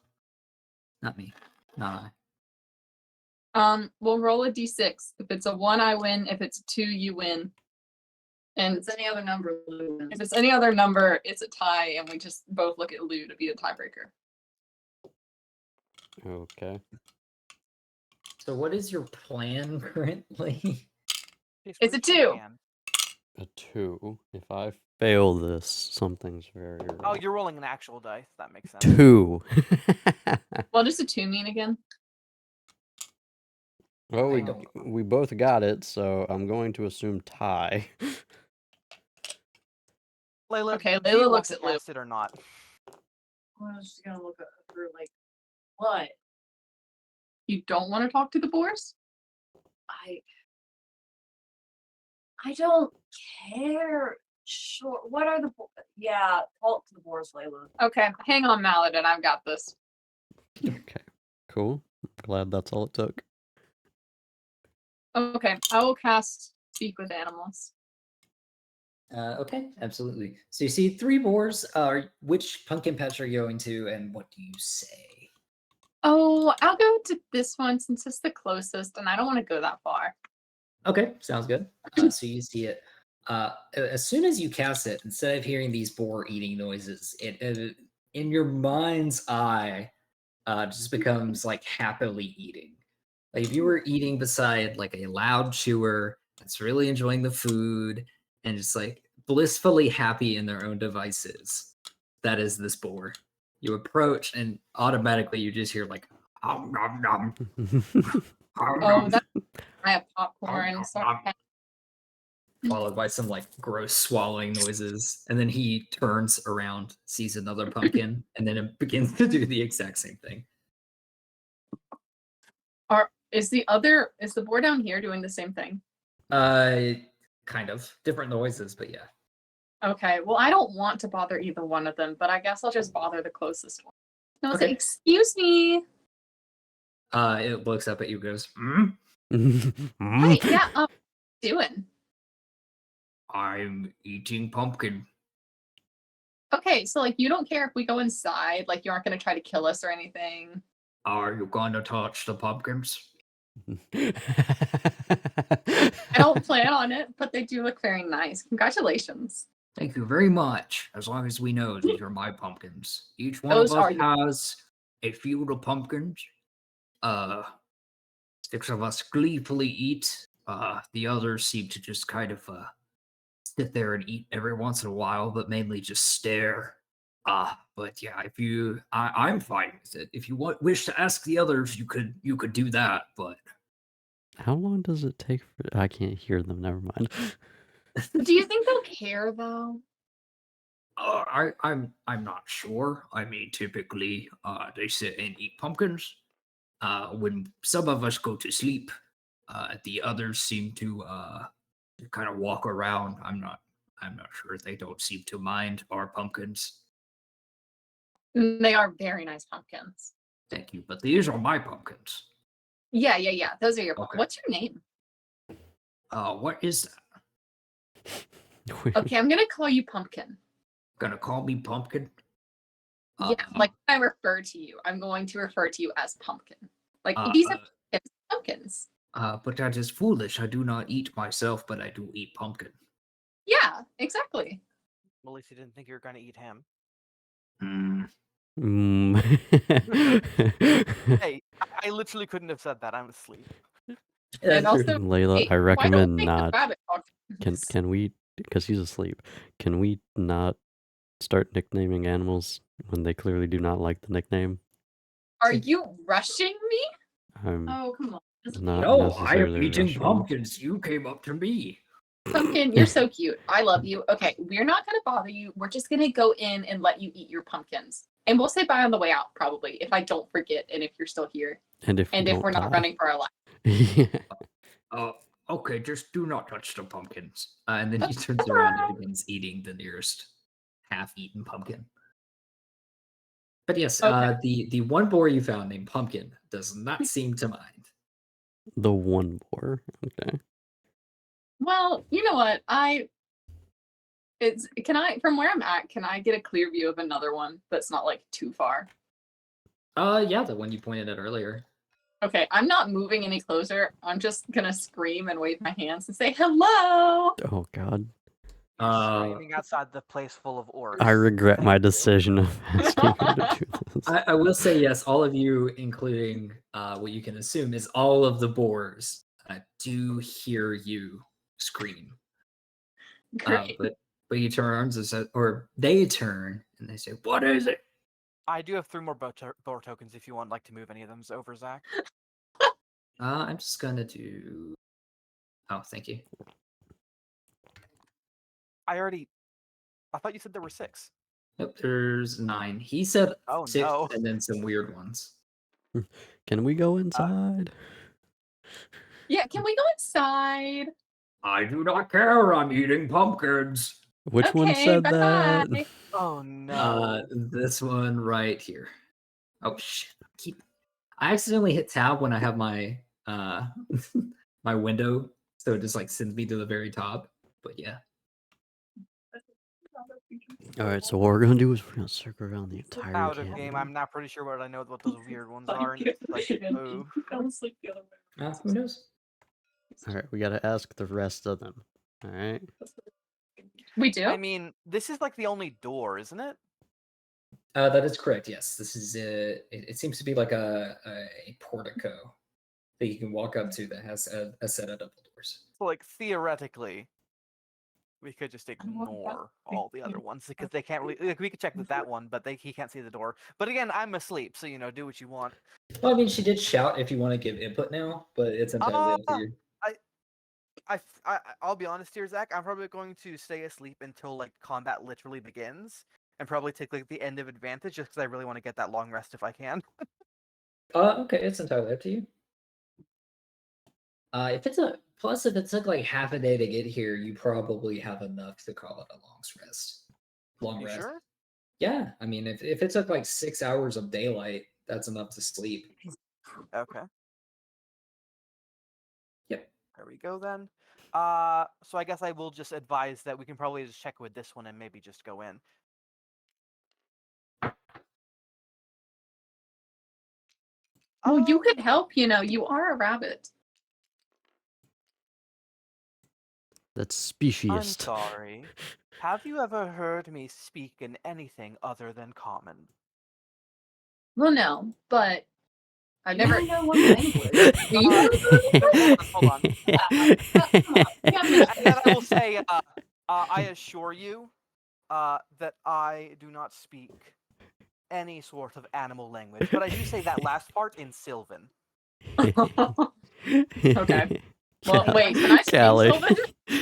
Not me. Not I. We'll roll a d6. If it's a 1, I win. If it's a 2, you win. And If it's any other number, Lou wins. if it's any other number, it's a tie, and we just both look at Lou to be the tiebreaker. Okay. So what is your plan currently? Jeez, It's what a is your 2. hand? A 2. If I fail this, something's very wrong. Oh, you're rolling an actual dice. That makes sense. 2. What does a 2 mean again? Well, I don't. we both got it, so I'm going to assume tie. Layla, Okay, do you Layla want looks to at Lou. cast it or not? I was just gonna look at her like, what? You don't want to talk to the boars? I don't care. Sure. What are the yeah, talk to the boars, Layla. Okay, hang on, Maladin. I've got this. Okay. Cool. Glad that's all it took. Okay, I will cast Speak with Animals. Okay, absolutely. So you see 3 boars. Which pumpkin patch are you going to, and what do you say? Oh, I'll go to this one since it's the closest, and I don't want to go that far. Okay, sounds good. So you see it. As soon as you cast it, instead of hearing these boar eating noises, it in your mind's eye just becomes like happily eating. Like if you were eating beside like a loud chewer that's really enjoying the food and just like blissfully happy in their own devices, that is this boar. You approach and automatically you just hear like nom nom nom. Oh, that I have popcorn. Sorry. Followed by some like gross swallowing noises, and then he turns around, sees another pumpkin, and then it begins to do the exact same thing. Is the boar down here doing the same thing? Kind of different noises, but yeah. Okay, well, I don't want to bother either one of them, but I guess I'll just bother the closest one. No, Okay. say, excuse me. It looks up at you, goes, "Hmm? Hey, yeah, what are you doing? I'm eating pumpkin." Okay, so like you don't care if we go inside, like you aren't gonna try to kill us or anything. Are you gonna touch the pumpkins? I don't plan on it, but they do look very nice. Congratulations. Thank you very much. As long as we know these are my pumpkins. Each one Those of are us your- has a field of pumpkins. 6 of us gleefully eat. The others seem to just kind of sit there and eat every once in a while, but mainly just stare. But yeah, if you, I'm fine with it. If you wish to ask the others, you could do that. But How long does it take for... I can't hear them, never mind. Do you think they'll care though? I'm not sure. I mean, typically, they sit and eat pumpkins. When some of us go to sleep, the others seem to kind of walk around. I'm not sure. They don't seem to mind our pumpkins. They are very nice pumpkins. Thank you, but these are my pumpkins. Yeah. Those are your. Okay. What's your name? What is that? Okay, I'm gonna call you Pumpkin. Gonna call me pumpkin? Yeah, like when I refer to you, I'm going to refer to you as Pumpkin. Like these are pumpkins. But that is foolish. I do not eat myself, but I do eat pumpkin. Yeah, exactly. Melissa didn't think you were going to eat him. Mm. Hey, I literally couldn't have said that. I'm asleep. And also, Layla, hey, I why don't recommend we make the not. rabbit pumpkins? Can we? Because he's asleep. Can we not start nicknaming animals when they clearly do not like the nickname? Are you rushing me? I'm Oh, come on. not No, I am necessarily eating rushing. pumpkins. You came up to me. Pumpkin, you're so cute. I love you. Okay, we're not going to bother you. We're just going to go in and let you eat your pumpkins. And we'll say bye on the way out, probably, if I don't forget and if you're still here. And if We're not running for our life. Yeah. Okay, just do not touch the pumpkins. And then he turns around and begins eating the nearest half-eaten pumpkin. But yes, Okay. the one boar you found named Pumpkin does not seem to mind. The one boar. Okay. Well, you know what? From where I'm at, can I get a clear view of another one that's not like too far? Yeah, the one you pointed at earlier. Okay, I'm not moving any closer. I'm just gonna scream and wave my hands and say hello. Oh God. Screaming outside the place full of orcs. I regret my Thank you. decision of asking you to do this. I will say yes, all of you, including what you can assume is all of the boars, do hear you scream. Great. But he turns and says, or they turn and they say, "What is it?" I do have 3 more boar tokens if you want to move any of them over, Zach. I'm just gonna do. Oh, thank you. I thought you said there were 6. Nope, there's 9. He said Oh, 6 no. and then some weird ones. Can we go inside? Yeah, can we go inside? I do not care. I'm eating pumpkins. Which one Okay, said bye. that? Oh, no. This one right here. Oh shit! I accidentally hit tab when I have my my window, so it just like sends me to the very top. But yeah. All right, so what we're gonna do is we're gonna circle around the entire Out of camp. game, I'm not pretty sure what I know what those weird ones are. And like, move. Fell asleep the other way. Who knows? All right, we gotta ask the rest of them. All right. We do? I mean, this is like the only door, isn't it? That is correct. Yes, this is it seems to be like a portico that you can walk up to that has a set of double doors. So, like, theoretically, we could just ignore all the other ones because they can't really. Like, we could check with that one, but he can't see the door. But again, I'm asleep, so do what you want. Well, I mean, she did shout if you want to give input now, but it's entirely up to you. I'll be honest here, Zach. I'm probably going to stay asleep until like combat literally begins, and probably take like the end of advantage just because I really want to get that long rest if I can. Okay, it's entirely up to you. If it took like half a day to get here, you probably have enough to call it a long You rest. sure? Yeah, I mean, if it took like 6 hours of daylight, that's enough to sleep. Okay. Yep. There we go then. So I guess I will just advise that we can probably just check with this one and maybe just go in. Well, you could help, you are a rabbit. That's I'm speciest. sorry. Have you ever heard me speak in anything other than common? Well, no, but I've You never. don't know what language. Do you know Hold on. Come on. You have to- And then I will say, I assure you, that I do not speak any sort of animal language, but I do say that last part in Sylvan. Okay. Well, wait, can I speak Callie. Sylvan?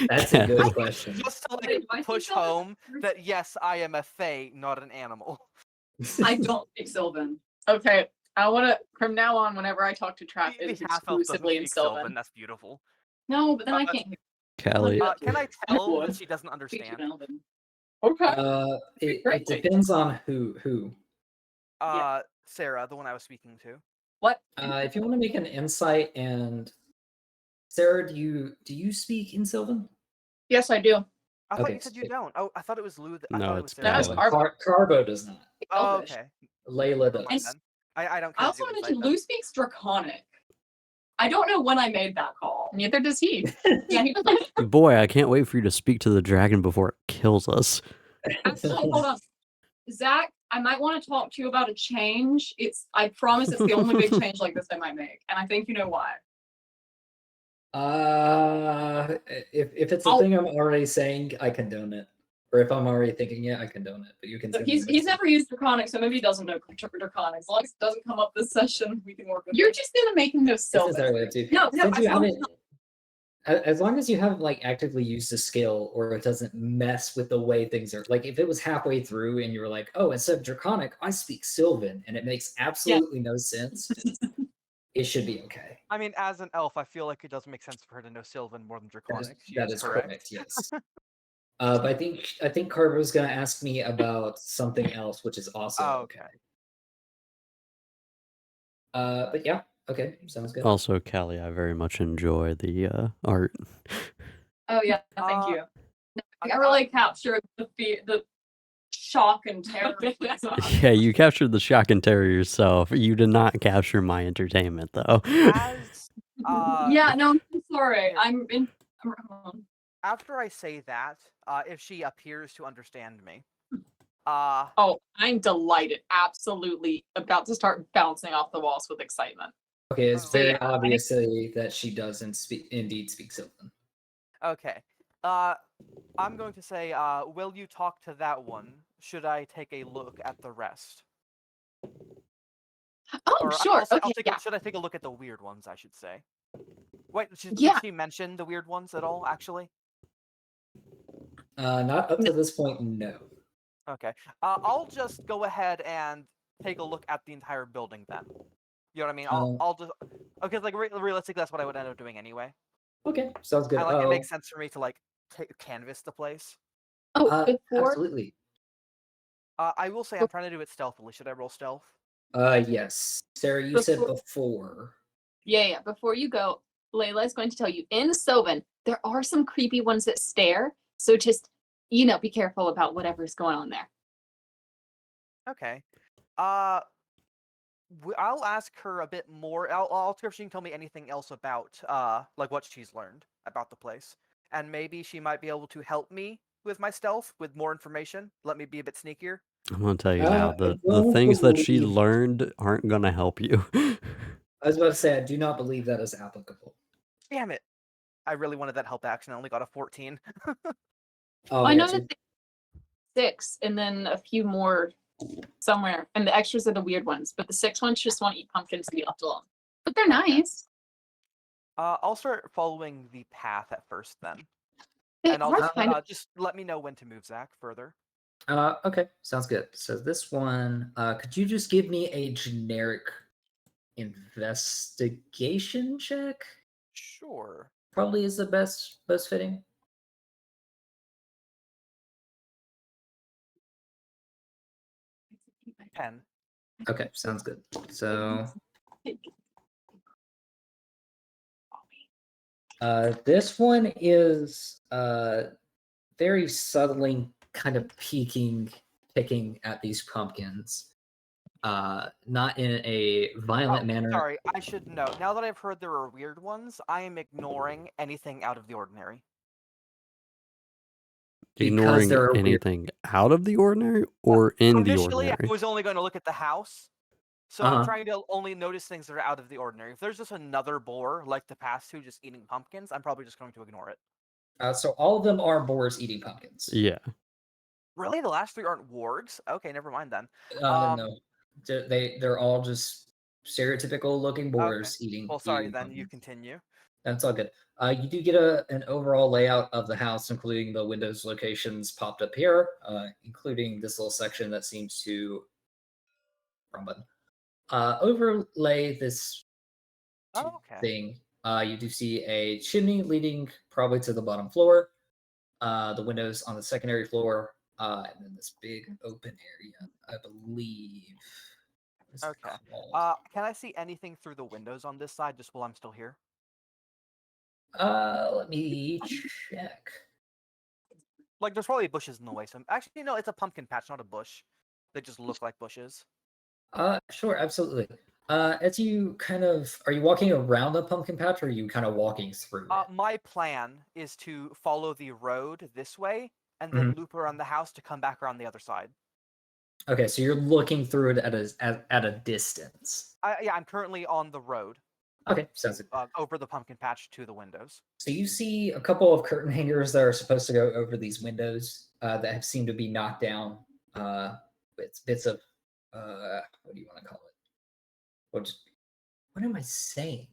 That's a good Callie. question. Just to Wait, do I like speak push Sylvan? home that yes, I am a fae, not an animal. I don't speak Sylvan. Okay, I want to, from now on, whenever I talk to Trap, The it is half elf doesn't exclusively in speak Sylvan. That's beautiful. No, but then I Uh, can't hear Callie. Can I tell would. that she doesn't speak to understand? an Elven. Okay. It Great. depends on who. Sarah, the one I was speaking to. What? If you want to make an insight, and Sarah, do you speak in Sylvan? Yes, I do. I thought Okay, you said you so- don't. Oh, I thought it was Lou. I No, thought it it's was No, Sarah. it's Callie. Carbo. Carbo does not. Oh, Elvish. okay. Layla Never does. mind then. I don't I care. also wanted to Lou speaks Draconic. I don't know when I made that call. Neither does he. Yeah, he Boy, I can't wait for you to speak to the dragon before it kills us. actually hold on. Zach, I might want to talk to you about a change. I promise it's the only big change like this I might make. And I think you know why. If it's a I'll- thing I'm already saying, I condone it. Or if I'm already thinking it, I condone it. But you can. So send me he's what's- never used Draconic, so maybe he doesn't know Draconic. As long as it doesn't come up this session, we can work with You're it. just gonna make him know It's Sylvan. entirely up to you. No, Since I you promise haven't, as long as you haven't like actively used a skill, or it doesn't mess with the way things are. Like if it was halfway through and you were like, "Oh, instead of Draconic, I speak Sylvan," and it makes absolutely no sense, it should be okay. I mean, as an elf, I feel like it does make sense for her to know Sylvan more than Draconic. That is correct. Yes. But I think Carver's gonna ask me about something else, which is also Oh, okay. okay. But yeah, okay, sounds good. Also, Callie, I very much enjoy the art. Oh yeah, thank Uh, you. I really captured the shock and terror. Yeah, you captured the shock and terror yourself. You did not capture my entertainment, though. As Yeah, no, I'm sorry. I'm in. after I say that, if she appears to understand me, Oh, I'm delighted. Absolutely about to start bouncing off the walls with excitement. Okay, it's Oh, very yeah, obviously that she doesn't indeed speak Sylvan. okay. I'm going to say, will you talk to that one? Should I take a look at the rest? Oh, Or sure. I'll say, Okay, yeah. should I take a look at the weird ones, I should say. Wait, did Yeah. she mention the weird ones at all, actually? Not up to this point, no. Okay. I'll just go ahead and take a look at the entire building then. You know what I mean? I'll just... Okay, like, realistically, that's what I would end up doing anyway. Okay, sounds good. And, like, it makes sense for me to, like, canvas the place. Oh, before absolutely. I will say I'm trying to do it stealthily. Should I roll stealth? Yes. Sarah, you said before. yeah, before you go, Layla is going to tell you in Sylvan there are some creepy ones that stare. So just be careful about whatever's going on there. Okay. I'll ask her a bit more. I'll ask her if she can tell me anything else about like what she's learned about the place, and maybe she might be able to help me with my stealth with more information. Let me be a bit sneakier. I'm gonna tell you now, I the don't things that she believe- learned aren't gonna help you. I was about to say, I do not believe that is applicable. Damn it! I really wanted that help action. I only got a 14. Oh, I yeah, know so- that 6 and then a few more somewhere, and the extras are the weird ones, but the 6 ones just want to eat pumpkins to be left alone. But they're nice. I'll start following the path at first then, They and I'll are just, kind of just let me know when to move, Zach, further. Okay, sounds good. So this one, could you just give me a generic investigation check? Sure. Probably is the best fitting. Pen. Okay, sounds good. So this one is very subtly kind of picking at these pumpkins. Not in a violent manner. Sorry, I should know. Now that I've heard there are weird ones, I am ignoring anything out of the ordinary. Ignoring there are weird- anything out of the ordinary or in the Initially, ordinary. I was only going to look at the house. So I'm Uh-huh. trying to only notice things that are out of the ordinary. If there's just another boar like the past two just eating pumpkins, I'm probably just going to ignore it. So all of them are boars eating pumpkins. Yeah. Really, the last three aren't wargs? Okay, never mind then. No, they're all just stereotypical looking boars eating. Well, sorry, eating then you pumpkins. continue. That's all good. You do get an overall layout of the house, including the windows locations popped up here, including this little section that seems to wrong button. Overlay this Oh, okay. thing. You do see a chimney leading probably to the bottom floor. The windows on the secondary floor, and then this big open area. I believe. what is it Okay. called? Can I see anything through the windows on this side just while I'm still here? Let me check. Like, there's probably bushes in the way. So actually, no, it's a pumpkin patch, not a bush. They just look like bushes. Sure, absolutely. As you are you walking around the pumpkin patch, or are you kind of walking through it? My plan is to follow the road this way and then loop around the house to come back around the other side. Okay, so you're looking through it at a distance. Yeah, I'm currently on the road Okay, sounds good. over the pumpkin patch to the windows. So you see a couple of curtain hangers that are supposed to go over these windows that have seemed to be knocked down with bits of what do you want to call it? What am I saying?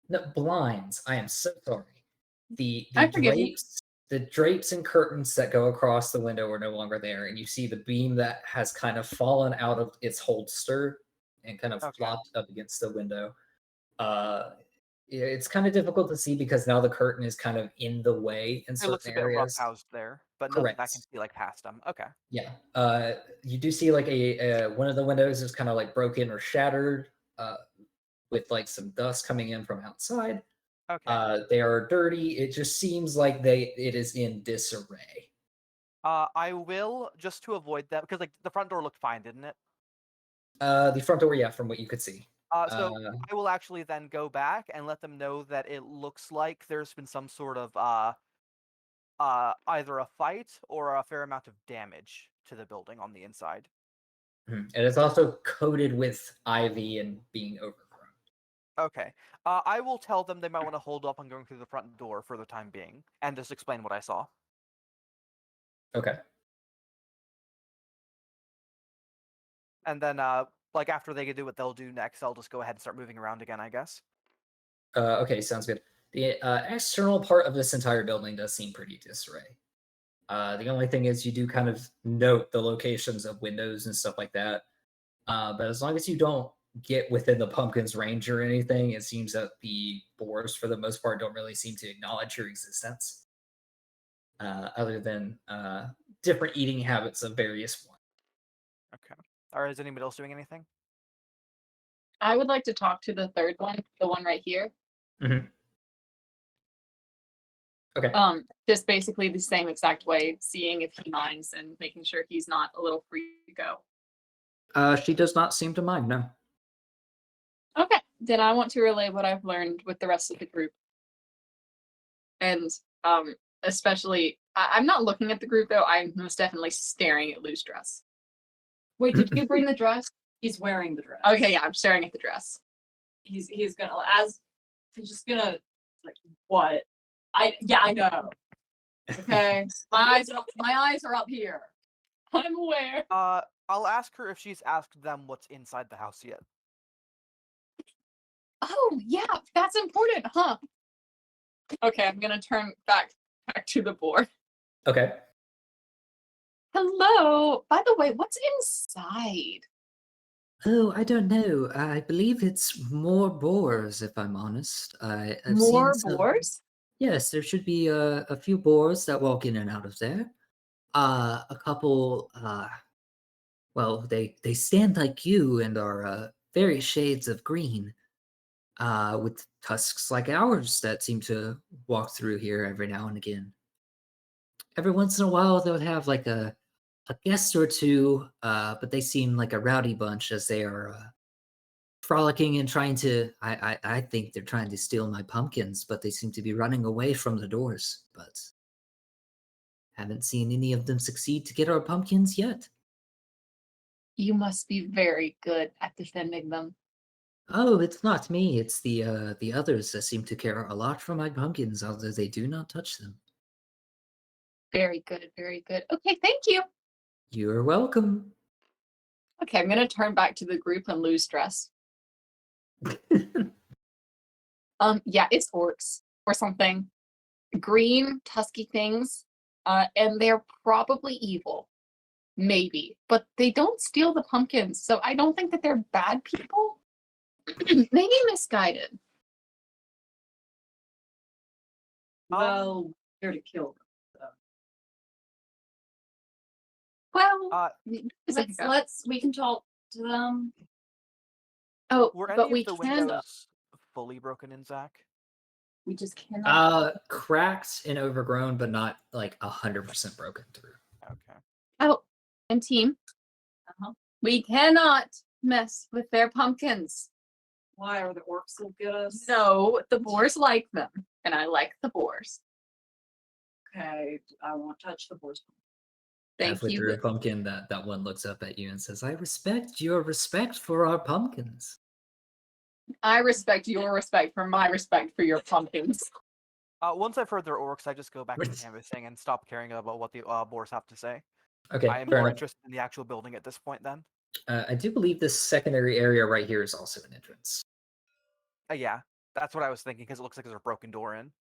No, blinds. I am so sorry. The I forgive you. drapes and curtains that go across the window are no longer there, and you see the beam that has kind of fallen out of its holster and kind of Okay. flopped up against the window. It's kind of difficult to see because now the curtain is kind of in the way in It looks a certain bit areas. roughhoused there, but nothing I Correct. can see like past them. Okay. Yeah. You do see like a one of the windows is kind of like broken or shattered, with like some dust coming in from outside. Okay. They are dirty. It just seems like it is in disarray. I will, just to avoid that, because like the front door looked fine, didn't it? The front door, yeah, from what you could see. So I will actually then go back and let them know that it looks like there's been some sort of either a fight or a fair amount of damage to the building on the inside. And it's also coated with ivy and being overgrown. Okay. I will tell them they might want to hold up on going through the front door for the time being, and just explain what I saw. Okay. And then, like after they do what they'll do next, I'll just go ahead and start moving around again, I guess. Okay, sounds good. The external part of this entire building does seem pretty disarray. The only thing is you do kind of note the locations of windows and stuff like that. But as long as you don't get within the pumpkin's range or anything, it seems that the boars, for the most part, don't really seem to acknowledge your existence. Other than different eating habits of various ones. Okay. Or is anybody else doing anything? I would like to talk to the third one, the one right here. Okay. Just basically the same exact way, seeing if he minds and making sure he's not a little free to go. She does not seem to mind, no. Okay, then I want to relay what I've learned with the rest of the group. And especially, I'm not looking at the group though, I'm most definitely staring at Lou's dress. Wait, did you bring the dress? He's wearing the dress. Okay, yeah, I'm staring at the dress. He's gonna he's just gonna like what? I know. Okay. my eyes are up here. I'm aware. I'll ask her if she's asked them what's inside the house yet. Oh, yeah, that's important, huh? Okay, I'm gonna turn back to the board. Okay. Hello. By the way, what's inside? Oh, I don't know. I believe it's more boars, if I'm honest. I've More seen some... boars? Yes, there should be a few boars that walk in and out of there. A couple, well, they stand like you and are various shades of green, with tusks like ours that seem to walk through here every now and again. Every once in a while, they'll have like a guest or two, but they seem like a rowdy bunch as they are frolicking and trying to. I think they're trying to steal my pumpkins, but they seem to be running away from the doors. But haven't seen any of them succeed to get our pumpkins yet. You must be very good at defending them. Oh, it's not me. It's the others that seem to care a lot for my pumpkins, although they do not touch them. Very good, very good. Okay, thank you. You're welcome. Okay, I'm gonna turn back to the group and lose stress. Yeah, it's orcs or something. Green, tusky things. And they're probably evil. Maybe. But they don't steal the pumpkins, so I don't think that they're bad people. Maybe misguided. Well, here to kill them. Well, We can talk to them. oh, Were but any we of the can. windows fully broken in, Zach? We just cannot. Cracked and overgrown, but not like 100% broken through. Okay. Oh, and team. We cannot mess with their pumpkins. Why are the orcs so good at us? No, the boars like them, and I like the boars. Okay, I won't touch the boar's. Thank Halfway you. through a pumpkin, that one looks up at you and says, "I respect your respect for our pumpkins." I respect your respect for my respect for your pumpkins. Once I've heard their orcs, I just go back to canvassing and stop caring about what the boars have to say. Okay, I am fair more enough. interested in the actual building at this point then. I do believe this secondary area right here is also an entrance. Yeah, that's what I was thinking because it looks like there's a broken door in.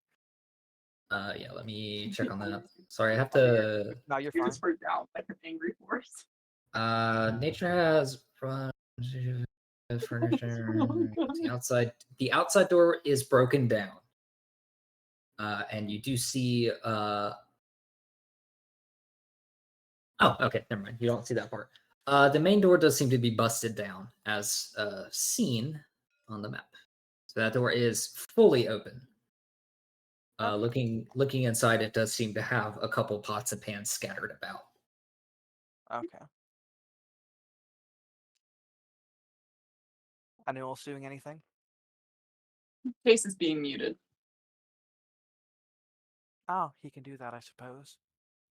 Yeah, let me check on that. Sorry, I have to. No, you're You're fine. just freaked out like an angry horse. Nature has furniture. The outside door is broken down. And you do see. Oh, okay, never mind. You don't see that part. The main door does seem to be busted down, as seen on the map. So that door is fully open. Looking inside, it does seem to have a couple pots and pans scattered about. Okay. Anyone else doing anything? Case is being muted. Oh, he can do that, I suppose.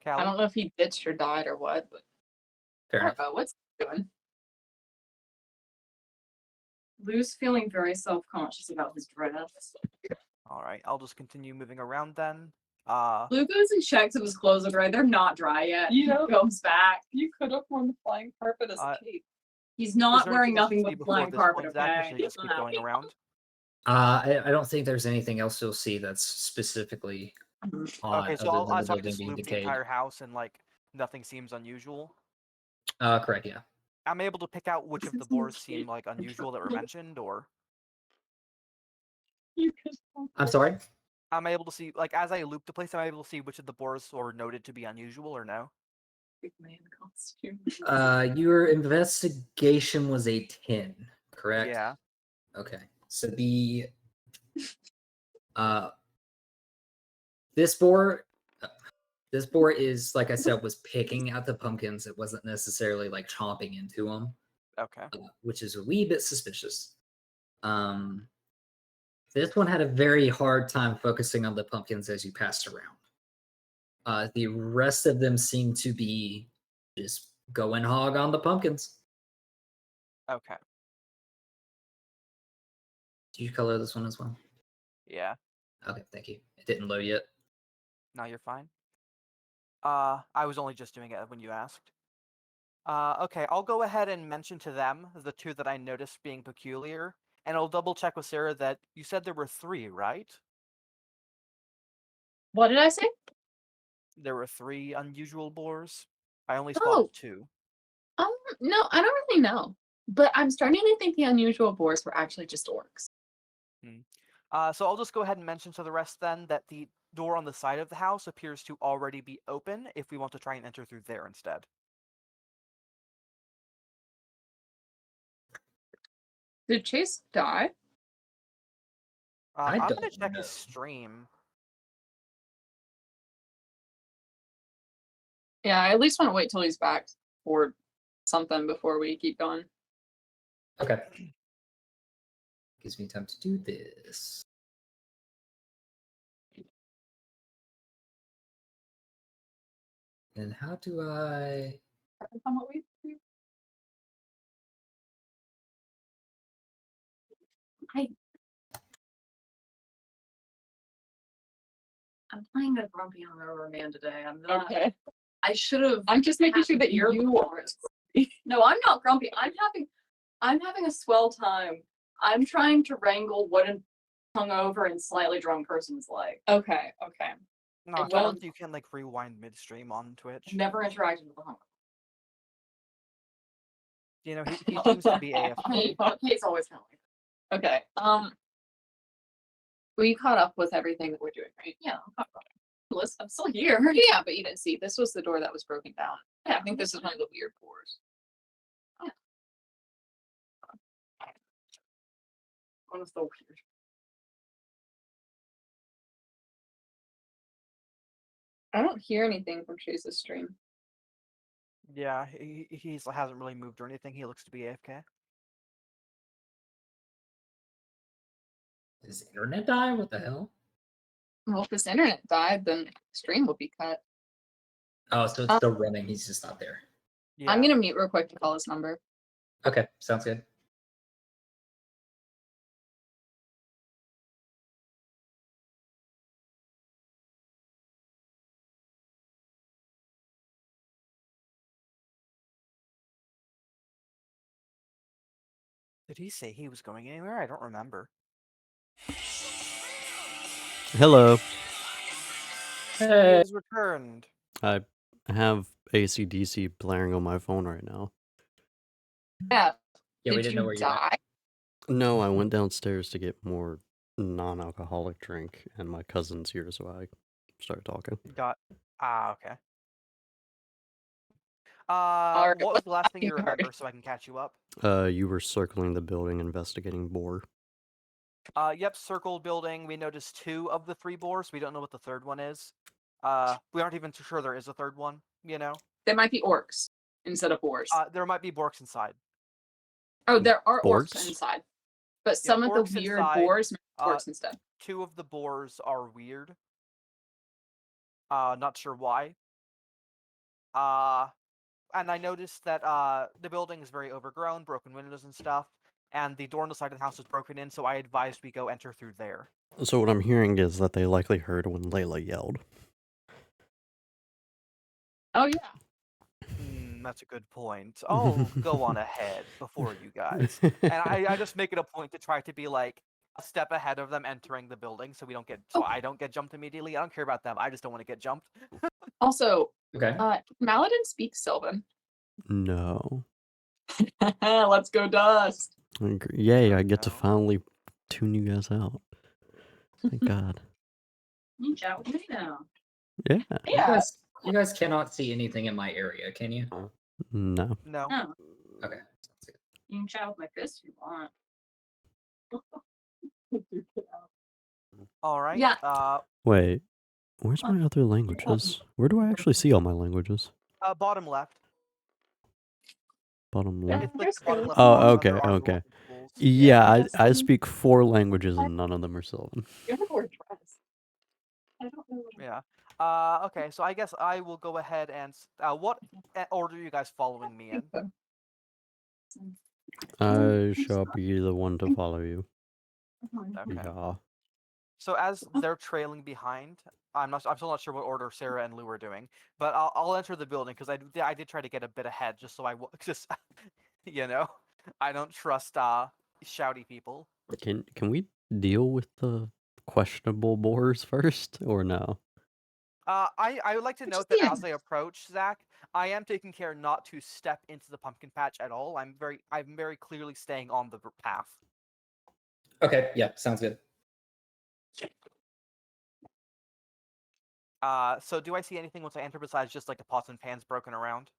I Callie? don't know if he ditched or died or what, but Fair enough. what's he doing? Lou's feeling very self-conscious about his dress. All right, I'll just continue moving around then. Lou goes and checks if his clothes are dry. They're not dry yet. He goes back. You could have worn the flying carpet as a cape. He's is not there wearing anything else nothing you see but before flying this carpet, point, Zach, or okay? should I just keep going around? I don't think there's anything else you'll see that's specifically odd Okay, so other than the so I building just being loop the decayed. entire house and like nothing seems unusual. Correct, yeah. I'm able to pick out which of the boars seem like unusual that were mentioned, or I'm sorry? I'm able to see like as I loop the place, I'm able to see which of the boars were noted to be unusual or no. Big man costume. Your investigation was a 10, correct? Yeah. Okay. So the this boar is, like I said, was picking at the pumpkins. It wasn't necessarily like chomping into them, Okay. which is a wee bit suspicious. This one had a very hard time focusing on the pumpkins as you passed around. The rest of them seem to be just going hog on the pumpkins. Okay. Do you color this one as well? Yeah. Okay, thank you. It didn't load yet. No, you're fine. I was only just doing it when you asked. Okay, I'll go ahead and mention to them the two that I noticed being peculiar, and I'll double check with Sarah that you said there were 3, right? What did I say? There were 3 unusual boars. I only Oh. spotted 2. No, I don't really know. But I'm starting to think the unusual boars were actually just orcs. So I'll just go ahead and mention to the rest then that the door on the side of the house appears to already be open if we want to try and enter through there instead. Did Chase die? I I'm don't gonna check know. his stream. Yeah, I at least want to wait till he's back or something before we keep going. Okay. Gives me time to do this. And how do I... I'm playing a grumpy hungover man today. I'm not. Okay. I should have. I'm just making sure that You're you are. No, I'm not grumpy. I'm having a swell time. I'm trying to wrangle what a hungover and slightly drunk person's like. Okay. Okay. No, I tell don't- us you can like rewind midstream on Twitch. I've never interacted with a hungover. You know, he seems to be AFK. Kate's always kind of like Okay. We caught up with everything that we're doing, right? that. Yeah, I'm still here. Yeah, but you didn't see. This was the door that was broken down. Yeah, I think this is one of the weird doors. One of the weird. I don't hear anything from Chase's stream. Yeah, he hasn't really moved or anything. He looks to be AFK. Does the internet die? What the hell? Well, if his internet died, then stream will be cut. Oh, so it's still running. He's just not there. Yeah. I'm gonna mute real quick to call his number. Okay, sounds good. Did he say he was going anywhere? I don't remember. Hello. He Hey. has returned. I have ACDC blaring on my phone right now. Yeah. Yeah, we Did didn't you know where you were. die? No, I went downstairs to get more non-alcoholic drink, and my cousin's here, so I started talking. Okay. Alright, What was the last thing you you heard. remember so I can catch you up? You were circling the building investigating boar. Yep, circled building. We noticed 2 of the 3 boars. We don't know what the third one is. We aren't even sure there is a third one, you know? There might be orcs instead of boars. There might be borks inside. Oh, there are orcs Borks? inside. But some of orcs the weird inside, boars make uh, orcs instead. 2 of the boars are weird. Not sure why. And I noticed that the building is very overgrown, broken windows and stuff, and the door on the side of the house is broken in, so I advised we go enter through there. So what I'm hearing is that they likely heard when Layla yelled. Oh yeah. That's a good point. I'll go on ahead before you guys. And I just make it a point to try to be like a step ahead of them entering the building so I don't get jumped immediately. I don't care about them. I just don't want to get jumped. Also, Okay. Maladin speaks Sylvan. No. Let's go, Dust. Yay, I get to No. finally tune you guys out. Thank God. You chat with me now. Yeah. Yeah. You guys cannot see anything in my area, can you? No. No. No, Okay. you can chat with my fist if you want. All right. Yeah. Wait. Where's my other languages? Where do I actually see all my languages? Bottom left. Bottom Yeah. left. It's like the bottom left Oh, corner okay, under our okay. local tools. Yeah, yes. I speak 4 languages and none of them are Sylvan. You have to wear a dress. I don't know. Yeah. Okay, so I guess I will go ahead and what order are you guys following me in? I shall be the one to follow you. Okay. Yeah. So as they're trailing behind, I'm still not sure what order Sarah and Lou are doing, but I'll enter the building because I did try to get a bit ahead just so just you know, I don't trust shouty people. Can we deal with the questionable boars first or no? I would like to Which note is that the as I approach Zach, I am taking care not to step into the pumpkin patch at all. I'm very clearly staying on the path. Okay. Yeah. Sounds good. So do I see anything once I enter besides just like the pots and pans broken around?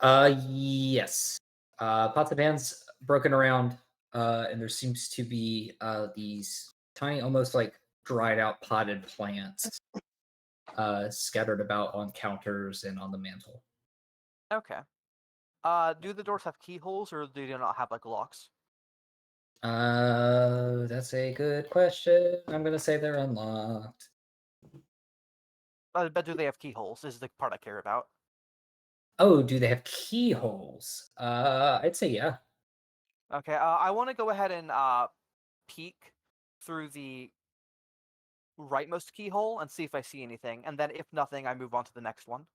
Yes. Pots and pans broken around, and there seems to be these tiny, almost like dried out potted plants scattered about on counters and on the mantle. Okay. Do the doors have keyholes or do they not have like locks? That's a good question. I'm gonna say they're unlocked. But do they have keyholes? This is the part I care about. Oh, do they have keyholes? I'd say yeah. Okay. I want to go ahead and peek through the rightmost keyhole and see if I see anything, and then if nothing, I move on to the next one.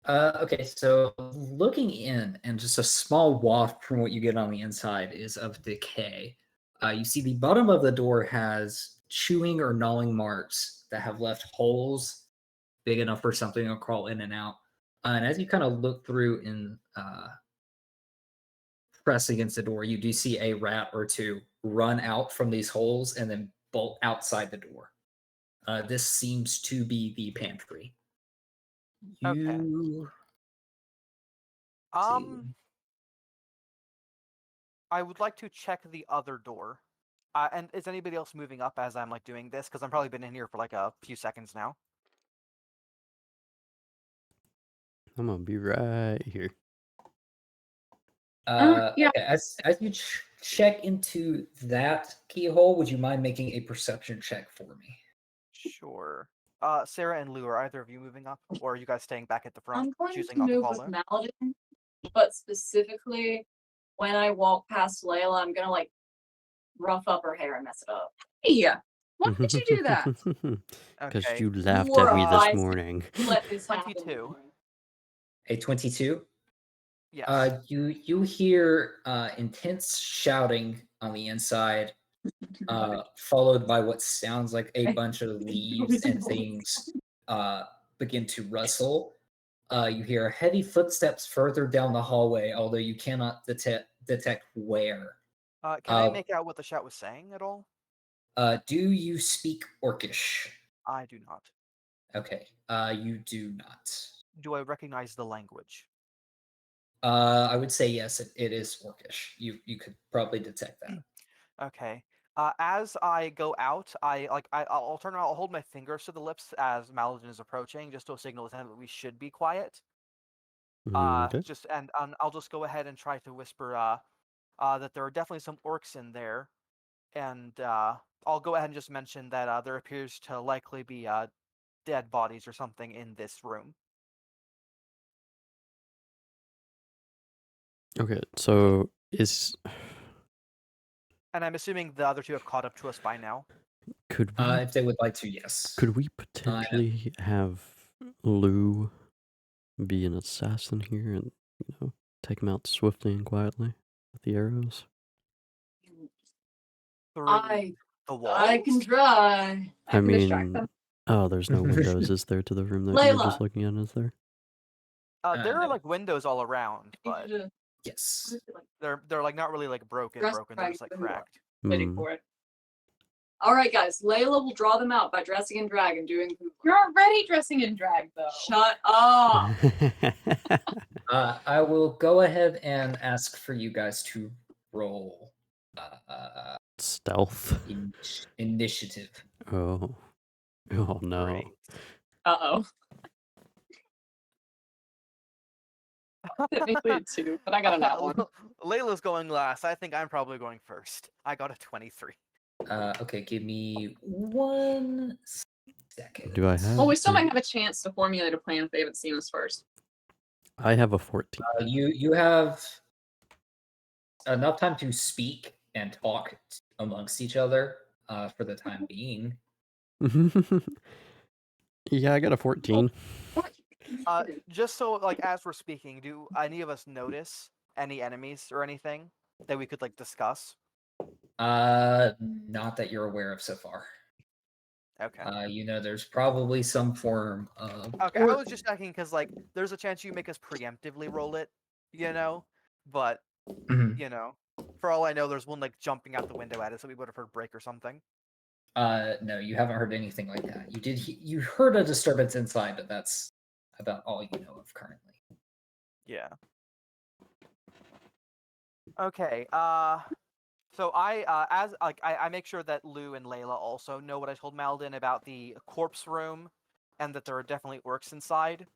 Okay, so looking in, and just a small waft from what you get on the inside is of decay. You see the bottom of the door has chewing or gnawing marks that have left holes big enough for something to crawl in and out. And as you kind of look through and press against the door, you do see a rat or two run out from these holes and then bolt outside the door. This seems to be the pantry. Okay. You Um, I would like to check the other door. And is anybody else moving up as I'm like doing this? Because I'm probably been in here for like a few seconds now. I'm gonna be right here. Yeah. Okay, as you check into that keyhole, would you mind making a perception check for me? Sure. Sarah and Lou, are either of you moving up, or are you guys staying back at the front, I'm going choosing to not to move follow? with Maladin, but specifically when I walk past Layla, I'm gonna like rough up her hair and mess it up. Hey, why did you do that? Because Okay. you laughed Or at me I this morning. Let this happen. 22. A 22? Yes. You hear intense shouting on the inside, followed by what sounds like a bunch of leaves and things begin to rustle. You hear heavy footsteps further down the hallway, although you cannot detect where. Can I make out what the shout was saying at all? Do you speak Orcish? I do not. Okay, you do not. Do I recognize the language? I would say yes, it is Orcish. You could probably detect that. Okay. As I go out, I'll turn around. I'll hold my fingers to the lips as Maladin is approaching, just to signal to him that we should be quiet. Okay. And I'll just go ahead and try to whisper that there are definitely some orcs in there, and I'll go ahead and just mention that there appears to likely be dead bodies or something in this room. Okay, so And I'm assuming the other two have caught up to us by now. could we If they would like to, yes. could we potentially have Lou be an assassin here and take him out swiftly and quietly with the arrows? Through I the walls. I can try. I can distract mean, them. oh, there's no windows, is there, to the room that you were just Layla. looking at? Is there? There are no. like windows all around, I need but you to- Yes. like, they're like not really like broken. dress They're just like drag them. cracked. waiting Hmm. for it. All right, guys. Layla will draw them out by dressing in drag and doing. You're already dressing in drag, though. Shut up. I will go ahead and ask for you guys to roll Stealth. initiative. Oh. Oh no. Great. Uh-oh. Technically a 2, but I got a nat 1. Layla's going last. I think I'm probably going first. I got a 23. Okay, give me 1 second. Do I have? Well, we still might have a chance to formulate a plan if they haven't seen us first. I have a 14. You have enough time to speak and talk amongst each other for the time being. Yeah, I got a 14. Just so like as we're speaking, do any of us notice any enemies or anything that we could like discuss? Not that you're aware of so far. Okay. There's probably some form of. Okay, I was just checking because like there's a chance you make us preemptively roll it, but Mhm. for all I know, there's one like jumping out the window at us that we would have heard break or something. No, you haven't heard anything like that. You heard a disturbance inside, but that's about all you know of currently. Yeah. Okay. So I make sure that Lou and Layla also know what I told Maladin about the corpse room, and that there are definitely orcs inside.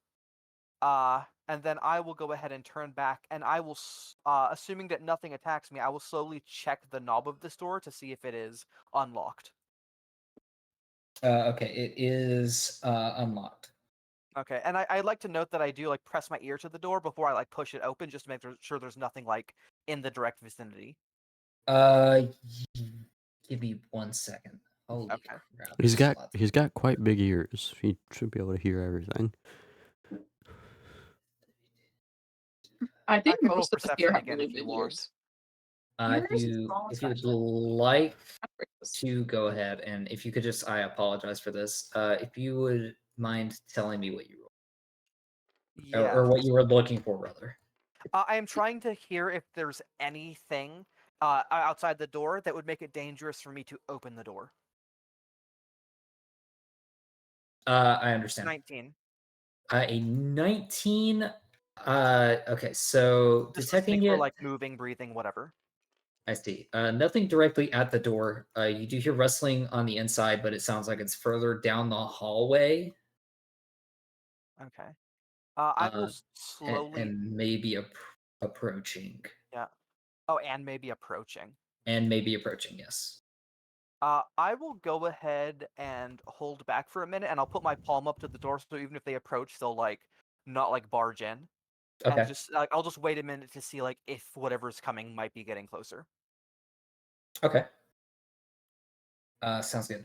And then I will go ahead and turn back, and I will, assuming that nothing attacks me, I will slowly check the knob of this door to see if it is unlocked. Okay, it is unlocked. Okay, and I'd like to note that I do like press my ear to the door before I like push it open, just to make sure there's nothing like in the direct vicinity. Uh, give me 1 second. Holy Okay. crap! He's there's a got lot. he's got quite big ears. He should be able to hear everything. I think can roll most of us here perception have again really if you big want. ears. If Yours is you small, if you would especially. like to go ahead, and if you could just, I apologize for this. If you would mind telling me what you rolled, Yes. or what you were looking for, rather. I am trying to hear if there's anything outside the door that would make it dangerous for me to open the door. I understand. 19. A 19. Okay, so Just detecting listening for it. like moving, breathing, whatever. I see. Nothing directly at the door. You do hear rustling on the inside, but it sounds like it's further down the hallway, Okay. I will and, slowly. and maybe approaching. Yeah. Oh, and maybe approaching. And maybe approaching, yes. I will go ahead and hold back for a minute, and I'll put my palm up to the door, so even if they approach, they'll like not like barge in, and Okay. just like I'll just wait a minute to see like if whatever's coming might be getting closer. Okay. Sounds good.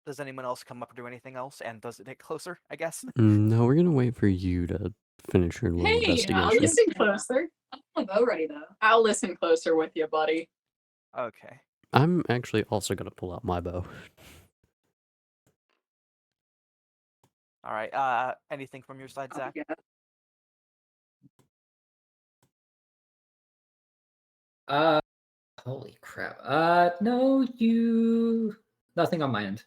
Does anyone else come up or do anything else? And does it get closer? I guess. No, we're gonna wait for you to finish your little Hey, I'll investigation. listen closer. I don't have a bow ready though. I'll listen closer with you, buddy. Okay. I'm actually also gonna pull out my bow. All right. Anything from your side, Zach? Yeah. Uh, Holy crap. No, nothing on my end.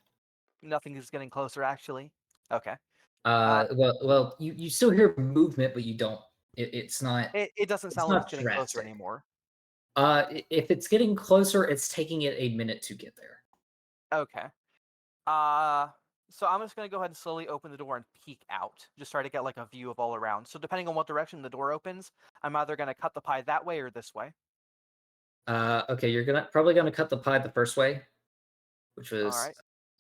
Nothing is getting closer, actually. Okay. Well, you still hear movement, but you don't. It's not. It doesn't It's sound like not it's getting closer drastic. anymore. If it's getting closer, it's taking it a minute to get there. Okay. So I'm just gonna go ahead and slowly open the door and peek out. Just try to get like a view of all around. So depending on what direction the door opens, I'm either gonna cut the pie that way or this way. Okay, you're probably gonna cut the pie the first way, which All was right.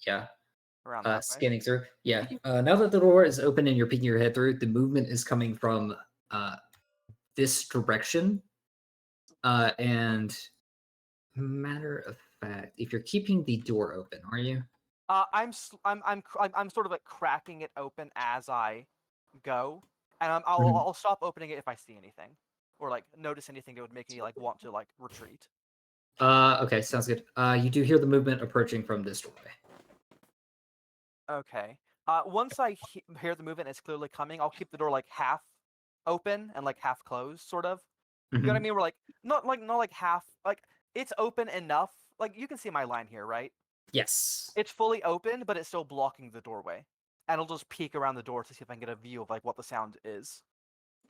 yeah, Around that way. scanning through. Yeah. Now that the door is open and you're peeking your head through, the movement is coming from this direction. And matter of fact, if you're keeping the door open, are you? I'm sort of like cracking it open as I go, and Mhm. I'll stop opening it if I see anything, or like notice anything that would make me like want to like retreat. Okay, sounds good. You do hear the movement approaching from this doorway. Okay. Once I hear the movement, it's clearly coming. I'll keep the door like half open and like half closed, sort of. You know what I Mhm. mean? We're like not like half, like it's open enough. Like you can see my line here, right? Yes. It's fully open, but it's still blocking the doorway. And I'll just peek around the door to see if I can get a view of like what the sound is.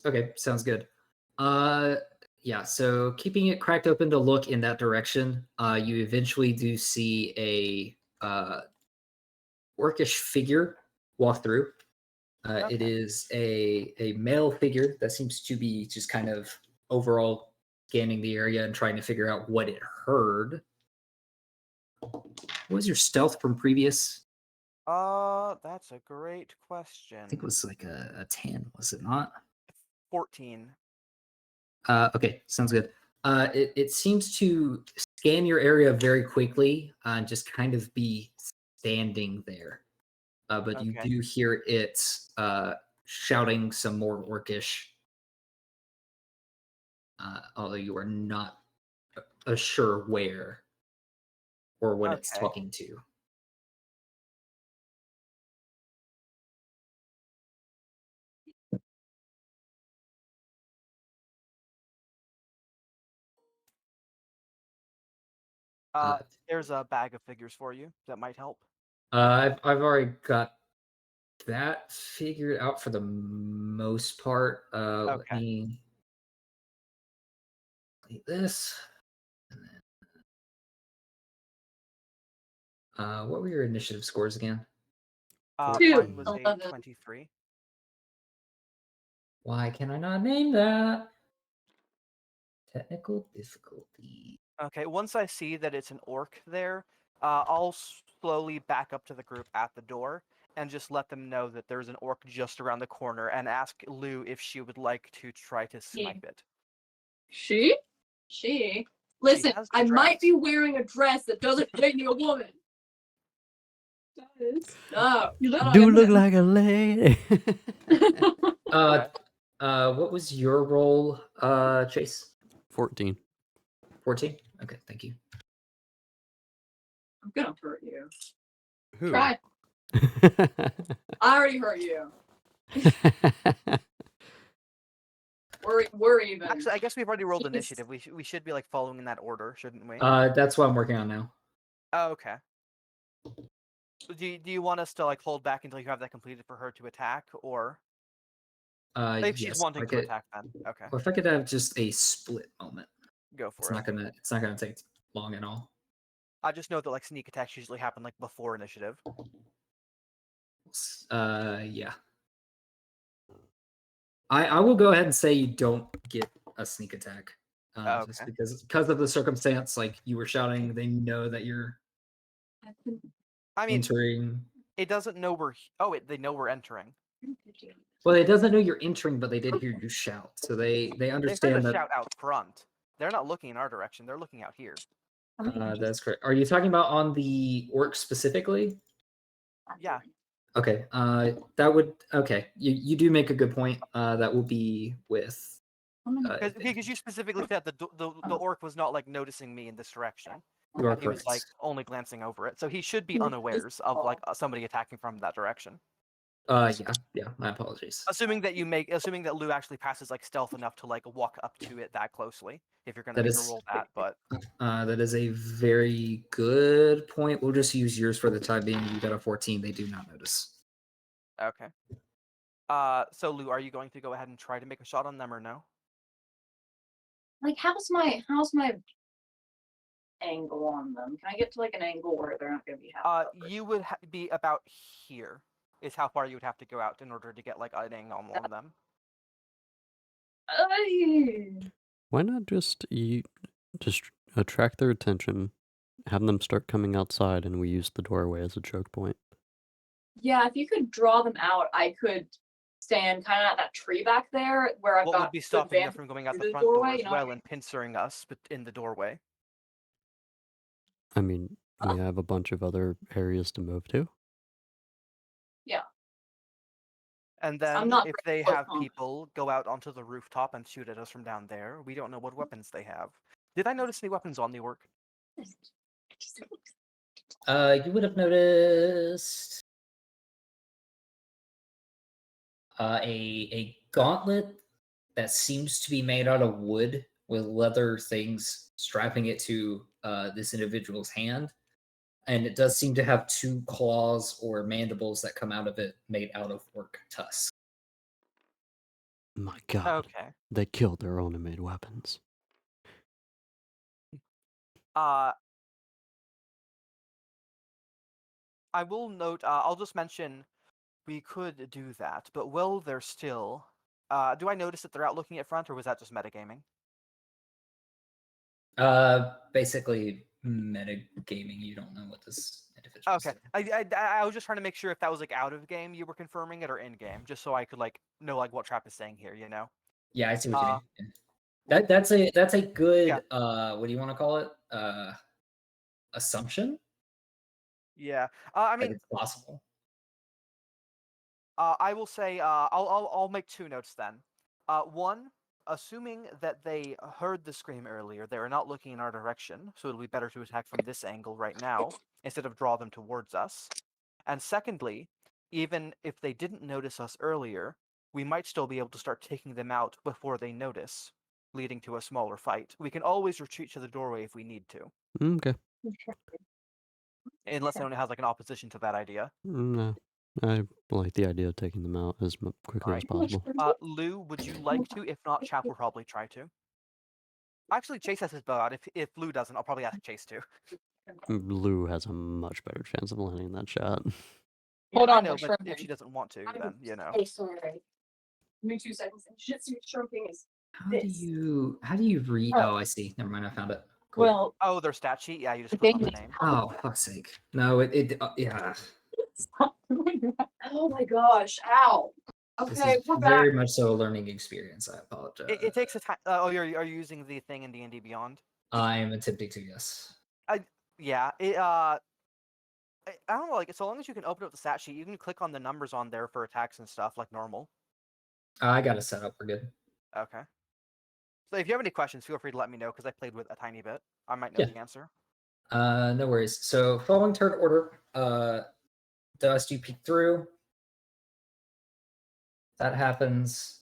Okay, sounds good. Yeah, so keeping it cracked open to look in that direction, you eventually do see a orcish figure walk through. It Okay. is a male figure that seems to be just kind of overall scanning the area and trying to figure out what it heard. What was your stealth from previous? That's a great question. I think it was like a 10, was it not? 14. Okay, sounds good. It seems to scan your area very quickly and just kind of be standing there. But you Okay. do hear it shouting some more orcish, although you are not sure where or what it's Okay. talking to. Uh, There's a bag of figures for you that might help. I've already got that figured out for the most part. Let Okay. me delete this. And then, what were your initiative scores again? Mine was 11. 23. Why can I not name that? Technical difficulty. Okay, once I see that it's an orc there, I'll slowly back up to the group at the door and just let them know that there's an orc just around the corner and ask Lou if she would like to try to snipe it. She? She. Listen, has I the might dress. be wearing a dress that doesn't make me a woman. No, You look shut up. Do look like a lady. Okay. What was your role, Chase? 14. 14? Okay, thank you. I'm gonna hurt you. Who? Try. I already hurt you. We're even. Actually, I guess we've already rolled Jeez. initiative. We should be like following in that order, shouldn't we? That's what I'm working on now. Oh, okay. Do you want us to like hold back until you have that completed for her to attack, or if she's Yes, wanting I to could, attack, then okay, or if I could have just a split moment. go It's for it. not gonna take long at all. I just know that like sneak attacks usually happen like before initiative. Yeah. I will go ahead and say you don't get a sneak attack. Just Okay. because of the circumstance, like you were shouting, they know that you're I mean, entering. it doesn't know we're. They know we're entering. Well, it doesn't know you're entering, but they did hear you shout, so they They heard understand a that. shout out front. They're not looking in our direction. They're looking out here. That's correct. Are you talking about on the orc specifically? Yeah. Okay. That would okay. You do make a good point. That will be with. Because you specifically said the orc was not like noticing me in this direction. You are He was correct. like only glancing over it, so he should be unawares of like somebody attacking from that direction. Yeah. My apologies. Assuming that Lou actually passes like stealth enough to like walk up to it that closely. If you're gonna That make her is- roll that, but That is a very good point. We'll just use yours for the time being. You got a 14. They do not notice. okay. So Lou, are you going to go ahead and try to make a shot on them or no? Like, how's my angle on them? Can I get to like an angle where they're not gonna be half covered? You would be about here. Is how far you would have to go out in order to get like an angle on them. Why not just attract their attention, have them start coming outside, and we use the doorway as a choke point? Yeah, if you could draw them out, I could stand kind of at that tree back there where I've What got would be good stopping them vantage from going out through the the front door doorway, as you know what I well mean? and pincering us in the doorway? I mean, we have a bunch of other areas to move to. Yeah. And I'm then not if very they close have home. people go out onto the rooftop and shoot at us from down there, we don't know what weapons they have. Did I notice any weapons on the orc? You would have noticed a gauntlet that seems to be made out of wood with leather things strapping it to this individual's hand. And it does seem to have 2 claws or mandibles that come out of it made out of orc tusk. My God, Okay. they killed their own and made weapons. I will note, I'll just mention we could do that, but will they're still... do I notice that they're out looking at front, or was that just metagaming? Basically metagaming. You don't know what this individual is Okay. doing. I was just trying to make sure if that was like out of game you were confirming it or in game, just so I could like know like what Trap is saying here, you know? Yeah, I see what you mean. Yeah. That's a good what do you want to call it? Assumption? Yeah. I Like mean, it's possible. I will say I'll make 2 notes then. One, assuming that they heard the scream earlier, they are not looking in our direction, so it'll be better to attack from this angle right now instead of draw them towards us. And secondly, even if they didn't notice us earlier, we might still be able to start taking them out before they notice, leading to a smaller fight. We can always retreat to the doorway if we need to, Okay. unless anyone has like an opposition to that idea. No. I like the idea of taking them out as quickly as Alright. possible. Lou, would you like to? If not, Chap will probably try to. Actually, Chase has his bow out. If Lou doesn't, I'll probably ask Chase to. Lou has a much better chance of landing that shot. Hold I on, know, we're but shrimping. if she doesn't want to, then you know. Oh, sorry. Give me 2 seconds. Jitsu shrimping is How do you read? Oh. Oh, I see. Never mind. I found it. Cool. well. Oh, their stat sheet. Yeah, you just The click on the thing- name. Oh, fuck's sake. No, yeah. Oh my gosh! Ow. This Okay, is we're back. very much so a learning experience. I apologize. It takes a time. Oh, are you using the thing in D&D Beyond? I am attempting to, yes. Yeah, I don't know, like, so long as you can open up the stat sheet, you can click on the numbers on there for attacks and stuff like normal. I got it set up. We're good. Okay. So if you have any questions, feel free to let me know because I played with a tiny bit. I might know Yeah. the answer. No worries. So following turn order, Dust, you peek through. That happens.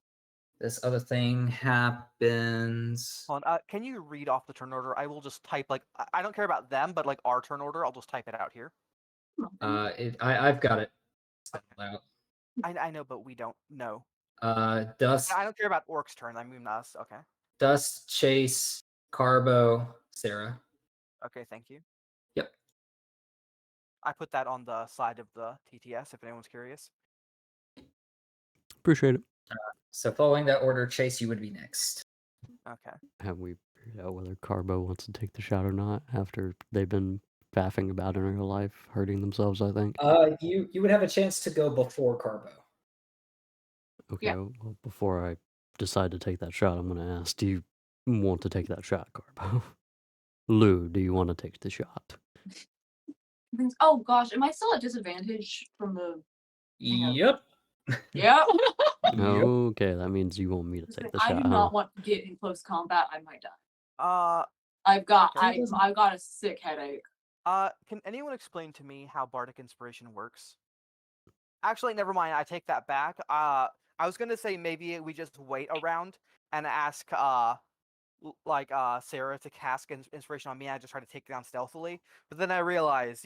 This other thing happens. Hold on, can you read off the turn order? I will just type like I don't care about them, but like our turn order, I'll just type it out here. I've got it. Out. I know, but we don't know. Dust, I don't care about Orc's turn. I mean us. Okay. Dust, Chase, Carbo, Sarah. Okay, thank you. Yep. I put that on the side of the TTS if anyone's curious. Appreciate it. So following that order, Chase, you would be next. Okay. Have we figured out whether Carbo wants to take the shot or not after they've been faffing about in real life, hurting themselves, I think? You would have a chance to go before Carbo. Okay, Yeah. well, before I decide to take that shot, I'm going to ask, do you want to take that shot, Carbo? Lou, do you want to take the shot? Oh gosh, am I still at disadvantage from the? Hang on. Yep. Yeah. Okay, that means you want me to take the I shot, do huh? not want to get in close combat. I might die. Okay. I've got Okay. I've got a sick headache. Can anyone explain to me how Bardic Inspiration works? Actually, never mind. I take that back. I was gonna say maybe we just wait around and ask Sarah to cast inspiration on me. I just try to take it down stealthily. But then I realize,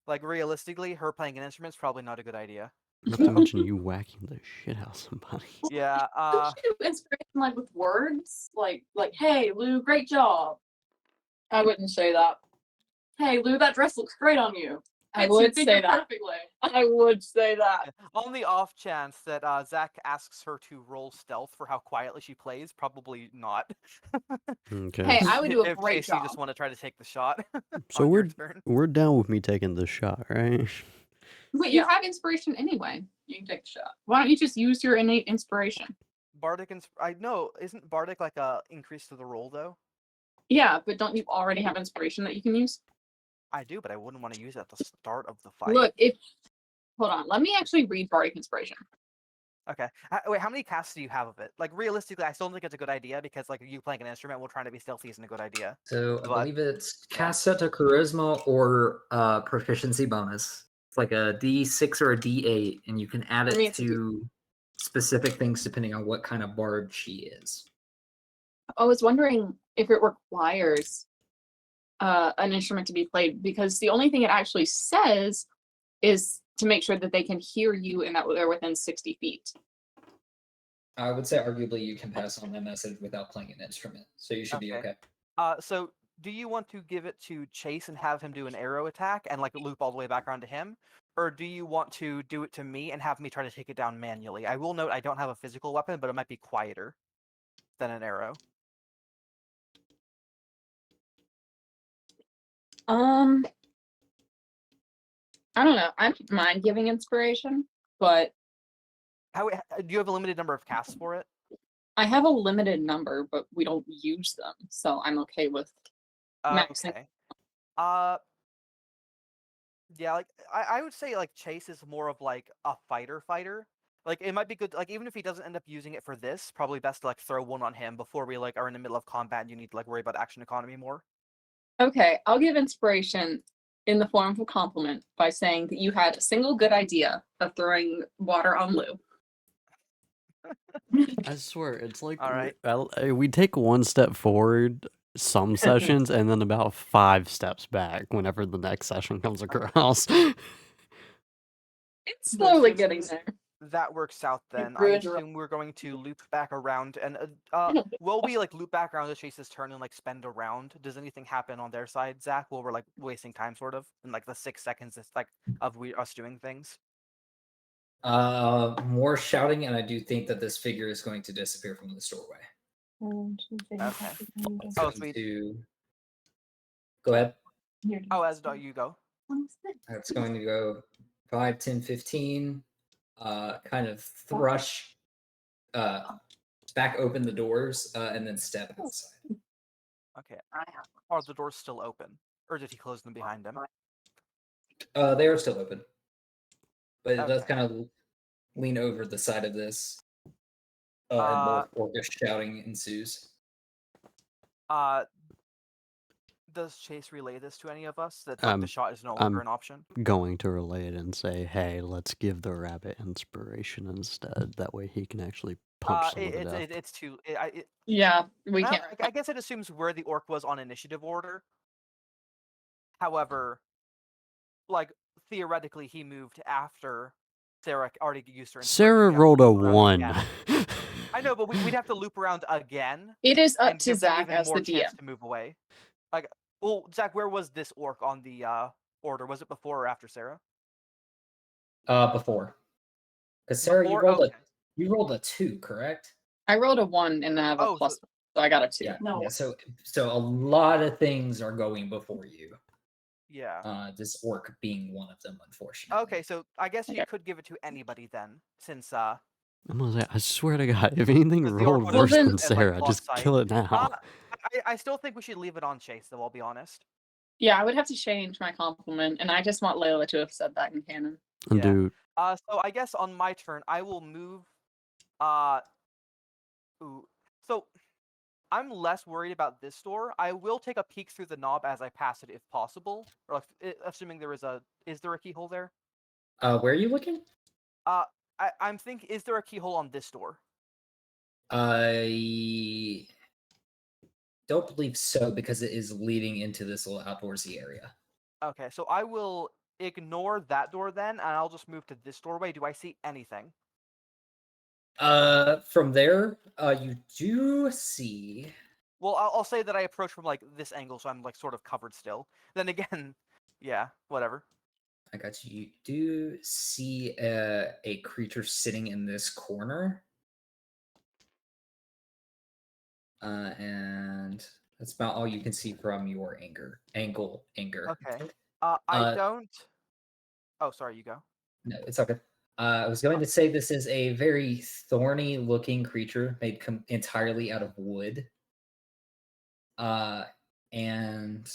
like realistically, her playing an instrument is probably not a good idea. Not to mention you whacking the shit out of somebody. Yeah. Don't you do inspiration like with words? Like, hey Lou, great job. I wouldn't say that. Hey Lou, that dress looks great on you. I Fits your would say figure that. perfectly. I would say that. On the off chance that Zach asks her to roll stealth for how quietly she plays, probably not. Okay. Hey, I would do a If great Casey job. just want to try to take the shot. So on your turn. we're down with me taking this shot, right? But you have inspiration anyway. You can take the shot. Why don't you just use your innate inspiration? Bardic I know, isn't Bardic like a increase to the roll though? Yeah, but don't you already have inspiration that you can use? I do, but I wouldn't want to use it at the start of the fight. Look, hold on, let me actually read Bardic Inspiration. Okay. Wait, how many casts do you have of it? Like realistically, I still don't think it's a good idea because like you playing an instrument while trying to be stealthy isn't a good idea. So I But- believe it's cast set to charisma or proficiency bonus. It's like a D6 or a D8, and you can add I mean, it it's a to specific things depending on what kind of bard she is. I was wondering if it requires an instrument to be played, because the only thing it actually says is to make sure that they can hear you and that they're within 60 feet. I would say arguably you can pass on that message without playing an instrument, so you should be Okay. okay. So do you want to give it to Chase and have him do an arrow attack and like loop all the way back around to him? Or do you want to do it to me and have me try to take it down manually? I will note I don't have a physical weapon, but it might be quieter than an arrow. I don't know. I don't mind giving inspiration, but Do you have a limited number of casts for it? I have a limited number, but we don't use them, so I'm okay with maxing. Okay. Yeah, like I would say like Chase is more of like a fighter. Like it might be good, like even if he doesn't end up using it for this, probably best to like throw one on him before we like are in the middle of combat and you need to like worry about action economy more. Okay, I'll give inspiration in the form of a compliment by saying that you had a single good idea of throwing water on Lou. I swear, it's like All right. we take one step forward some sessions and then about 5 steps back whenever the next session comes across. It's slowly since getting there. That works out then. I ruined your- assume we're going to loop back around and will we like loop back around to Chase's turn and like spend a round? Does anything happen on their side, Zach, while we're like wasting time sort of in like the 6 seconds it's like of us doing things? More shouting, and I do think that this figure is going to disappear from the doorway. Okay. It's Oh, going sweet. to... Go ahead. Oh, as you go. It's going to go 5, 10, 15. Kind of thrush, back open the doors, and then step outside. Okay. I have Are the doors still open, or did he close them behind him? They are still open, but it does Okay. kind of lean over the side of this, and Uh, more orcish shouting ensues. Does Chase relay this to any of us? That Um, the shot is no I'm- longer an option. Going to relay it and say, hey, let's give the rabbit inspiration instead. That way he can actually punch someone to death. It's too. Yeah, we Well, can't. I guess it assumes where the orc was on initiative order. However, like theoretically, he moved after Sarah already used her. Sarah inspiration. We have to rolled a loop around 1. again. I know, but we'd have to loop around again It is up and to give them Zach even as more the chance DM. to move away. Like, well, Zach, where was this orc on the order? Was it before or after Sarah? Before, because Sarah, Before? you rolled a 2, correct? I rolled a 1 and I have a Oh, plus, so I got a 2. Yeah. No. Yeah. So a lot of things are going before you. yeah. This orc being one of them, unfortunately. Okay, so I guess you Okay. could give it to anybody then, since I'm gonna say, I swear to God, if anything Because the orc rolled would worse have than been- and, like, Sarah, lost just sight. kill it now. I still think we should leave it on Chase, though. I'll be honest. Yeah, I would have to change my compliment, and I just want Layla to have said that in canon. Yeah. Dude, So I guess on my turn, I will move. Ooh. So I'm less worried about this door. I will take a peek through the knob as I pass it, if possible, or assuming there is a. Is there a keyhole there? Where are you looking? I'm thinking. Is there a keyhole on this door? I don't believe so, because it is leading into this little outdoorsy area. Okay, so I will ignore that door then, and I'll just move to this doorway. Do I see anything? From there, you do see. Well, I'll say that I approach from like this angle, so I'm like sort of covered still. Then again, yeah, whatever. I got you. You do see a creature sitting in this corner. And that's about all you can see from your angle. Okay. I Uh, don't. Oh, sorry. You go. No, it's okay. I was going to say this is a very thorny looking creature made entirely out of wood. And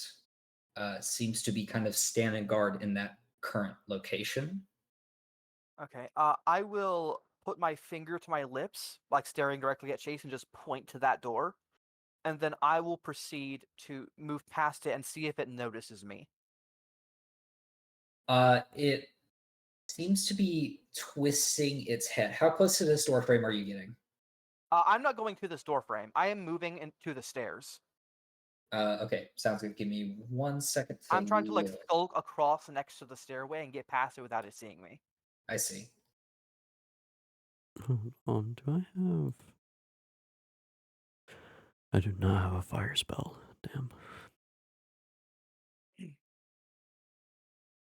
seems to be kind of standing guard in that current location. Okay. I will put my finger to my lips, like staring directly at Chase, and just point to that door, and then I will proceed to move past it and see if it notices me. It seems to be twisting its head. How close to this door frame are you getting? I'm not going through this door frame. I am moving into the stairs. Okay, sounds good. Give me 1 second. I'm trying to like look. skulk across next to the stairway and get past it without it seeing me. I see. hold on, do I have... I do not have a fire spell. Damn.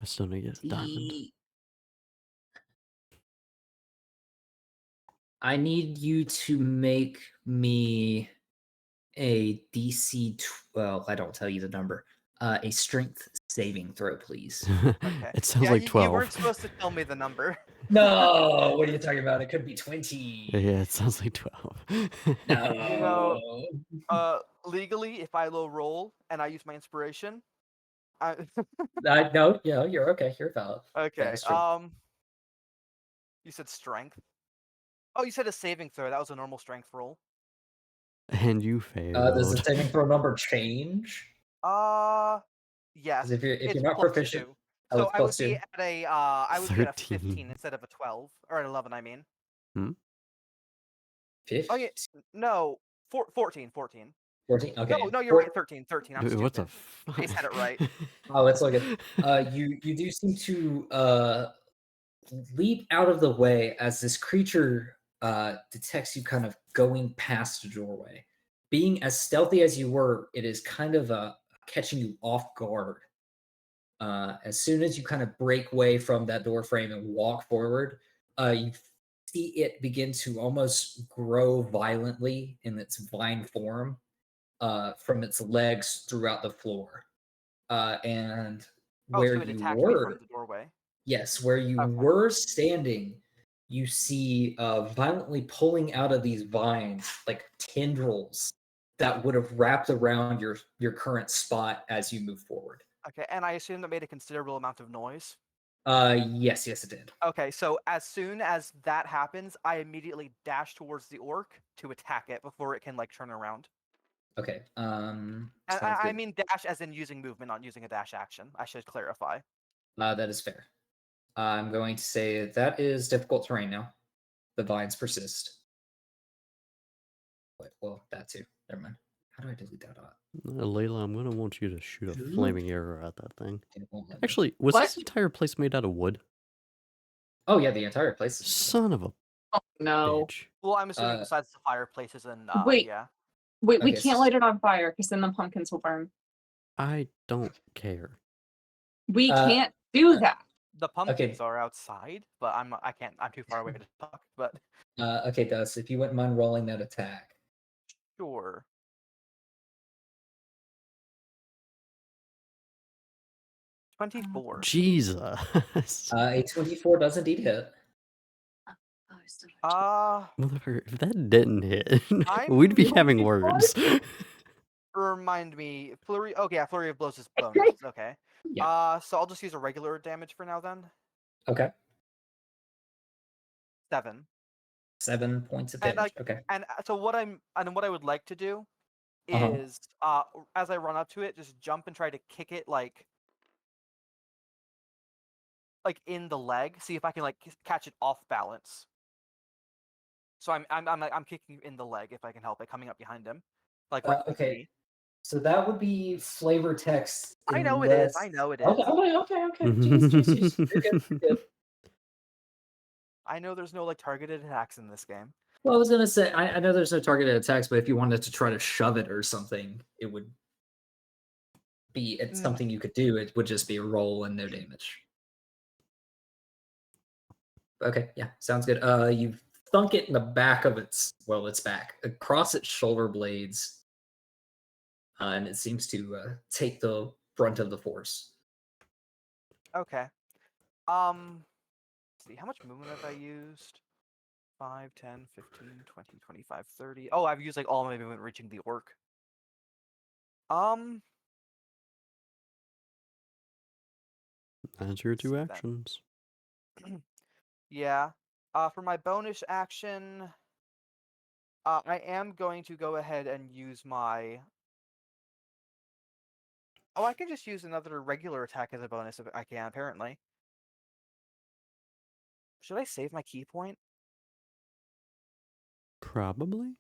I still need to get a diamond. I need you to make me a DC 12. I don't tell you the number. A strength saving throw, please. Okay. It sounds Yeah, like you 12. weren't supposed to tell me the number. No, what are you talking about? It could be 20. Yeah, it sounds like 12. No. Legally, if I low roll and I use my inspiration, I No, yeah, you're okay. You're valid. okay. Strength. You said strength. Oh, you said a saving throw. That was a normal strength roll. And you failed. Does the saving throw number change? Yes. If you're It's not plus proficient, 2. oh, So it's I would plus be 2. at a I would be at a 13. 15 instead of a 12 or an 11. I mean. Oh yeah, 15? no, 14. 14. Okay. No, you're right. 13. I'm Dude, stupid. what the Chase had it right. Oh, it's all good. You do seem to leap out of the way as this creature detects you kind of going past the doorway. Being as stealthy as you were, it is kind of catching you off guard. As soon as you kind of break away from that door frame and walk forward, you see it begin to almost grow violently in its vine form from its legs throughout the floor. And Oh, where so it you attacked me from were, the doorway. yes, where you Okay. were standing, you see violently pulling out of these vines like tendrils that would have wrapped around your current spot as you move forward. Okay, and I assume that made a considerable amount of noise. Yes, it did. Okay, so as soon as that happens, I immediately dash towards the orc to attack it before it can like turn around. Okay. And Sounds I good. mean dash as in using movement, not using a dash action. I should clarify. That is fair. I'm going to say that is difficult terrain now. The vines persist. Wait, well, that too. Never mind. How do I delete that? Layla, I'm gonna want you to shoot a Shoot. flaming arrow at that thing. It won't let me. Actually, was What? this entire place made out of wood? Oh yeah, the entire place. Is Son of a Oh no. bitch. Well, I'm assuming Uh, besides the fireplaces and Wait. yeah. Wait, we Okay, can't so- light it on fire because then the pumpkins will burn. I don't care. We Uh, can't do that. The pumpkins are outside, but I can't. I'm too far away to talk. But Okay, Dust, if you wouldn't mind rolling that attack. sure. 24. Jesus. A 24 does indeed hit. Oh, I still don't- Motherfucker, if that didn't hit, I'm we'd be having 24? words. Remind me, flurry. Okay, yeah, flurry of blows is bonus. Okay. Yeah. So I'll just use a regular damage for now then. Okay. 7. 7 points of And, damage. Okay. And so what I would like to do Uh-huh. is as I run up to it, just jump and try to kick it like in the leg. See if I can like catch it off balance. So I'm kicking in the leg if I can help it, coming up behind him, like right to the Okay. knee. So that would be flavor text. I know it is. unless- I know it is. Okay. Jeez. You're good. You're good. I know there's no like targeted attacks in this game. Well, I was gonna say I know there's no targeted attacks, but if you wanted to try to shove it or something, it would be it's something you could do. It would just be a roll and no damage. Okay, yeah, sounds good. You thunk it in the back of its back, across its shoulder blades, and it seems to take the brunt of the force. Okay. Let's see, how much movement have I used? 5, 10, 15, 20, 25, 30. Oh, I've used like all my movement reaching the orc. That's your two That- actions. Yeah. For my bonus action, I am going to go ahead and use my. Oh, I can just use another regular attack as a bonus if I can, apparently. Should I save my key point? Probably.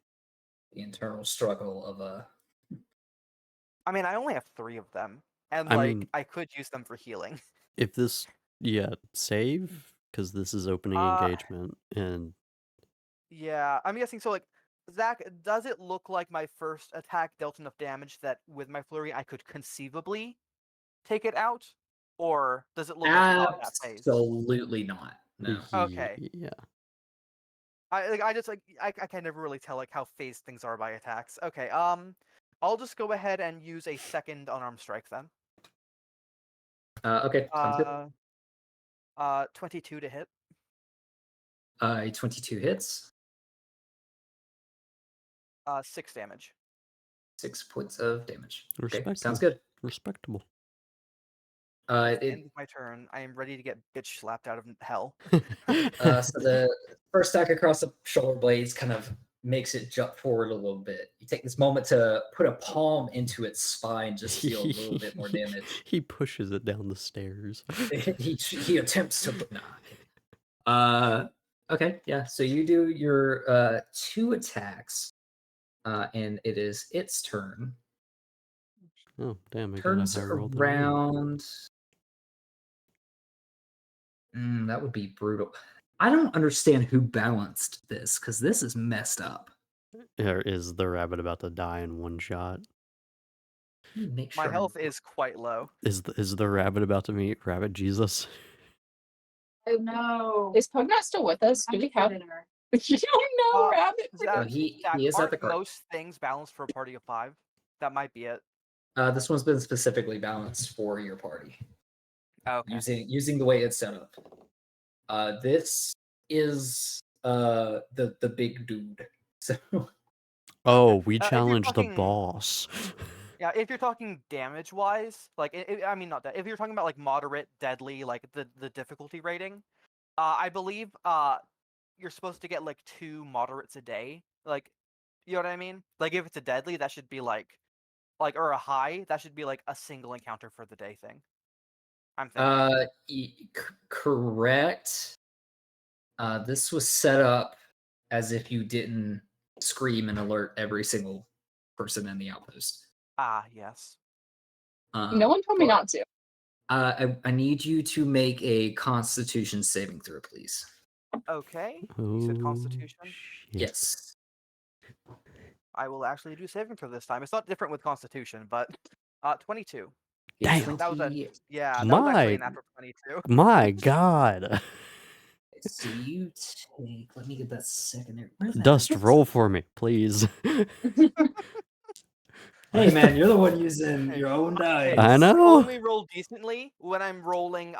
The internal struggle of I mean, I only have 3 of them, and I like mean- I could use them for healing. If this, yeah, save, because this is opening engagement, and Yeah, I'm guessing so. Like, Zach, does it look like my first attack dealt enough damage that with my flurry I could conceivably take it out, or does it look like it's not that phase? absolutely not. No. Okay. Yeah. I just like I can never really tell like how phased things are by attacks. Okay, I'll just go ahead and use a second unarmed strike then. Okay, sounds good. 22 to hit. A 22 hits, 6 damage. 6 points of damage. Okay, Respectable. sounds good. At Respectable. the It end of my turn, I am ready to get bitch slapped out of hell. So the first attack across the shoulder blades kind of makes it jump forward a little bit. You take this moment to put a palm into its spine, just deal a little bit more damage. He pushes it down the stairs. he attempts to knock. Okay, yeah. So you do your 2 attacks, and it is its turn. Oh, damn, I Turns got a higher roll than you. around. That would be brutal. I don't understand who balanced this because this is messed up. Or is the rabbit about to die in one shot? Let me make My sure health is quite low. Is the rabbit about to meet Rabbit Jesus? Oh no. Is Pugnat still with us? Do we have? dinner? You don't know, Rabbit. Zach, he Zach, is at aren't the cart. most things balanced for a party of 5? That might be it. This one's been specifically balanced for your party Okay. using the way it's set up. This is the big dude. So Oh, we If you're challenged the talking- boss. Yeah, if you're talking damage wise, like I mean not that. If you're talking about like moderate, deadly, like the difficulty rating, I believe you're supposed to get like 2 moderates a day. Like, you know what I mean? Like if it's a deadly, that should be like or a high, that should be like a single encounter for the day thing. I'm thinking. Correct. This was set up as if you didn't scream and alert every single person in the outpost. Ah, yes. No one told me but, not to. I need you to make a Constitution saving throw, please. Okay. You said Oh, Constitution. shit. Yes. I will actually do saving for this time. It's not different with Constitution, but 22. Damn. That was a 20. Yeah, that was actually a My, natural 22. my God. So you take. Let me get that secondary. Where the Dust, heck is roll it? for me, please. Hey man, you're the one using Hey, your own dice. I I know. only roll decently when I'm rolling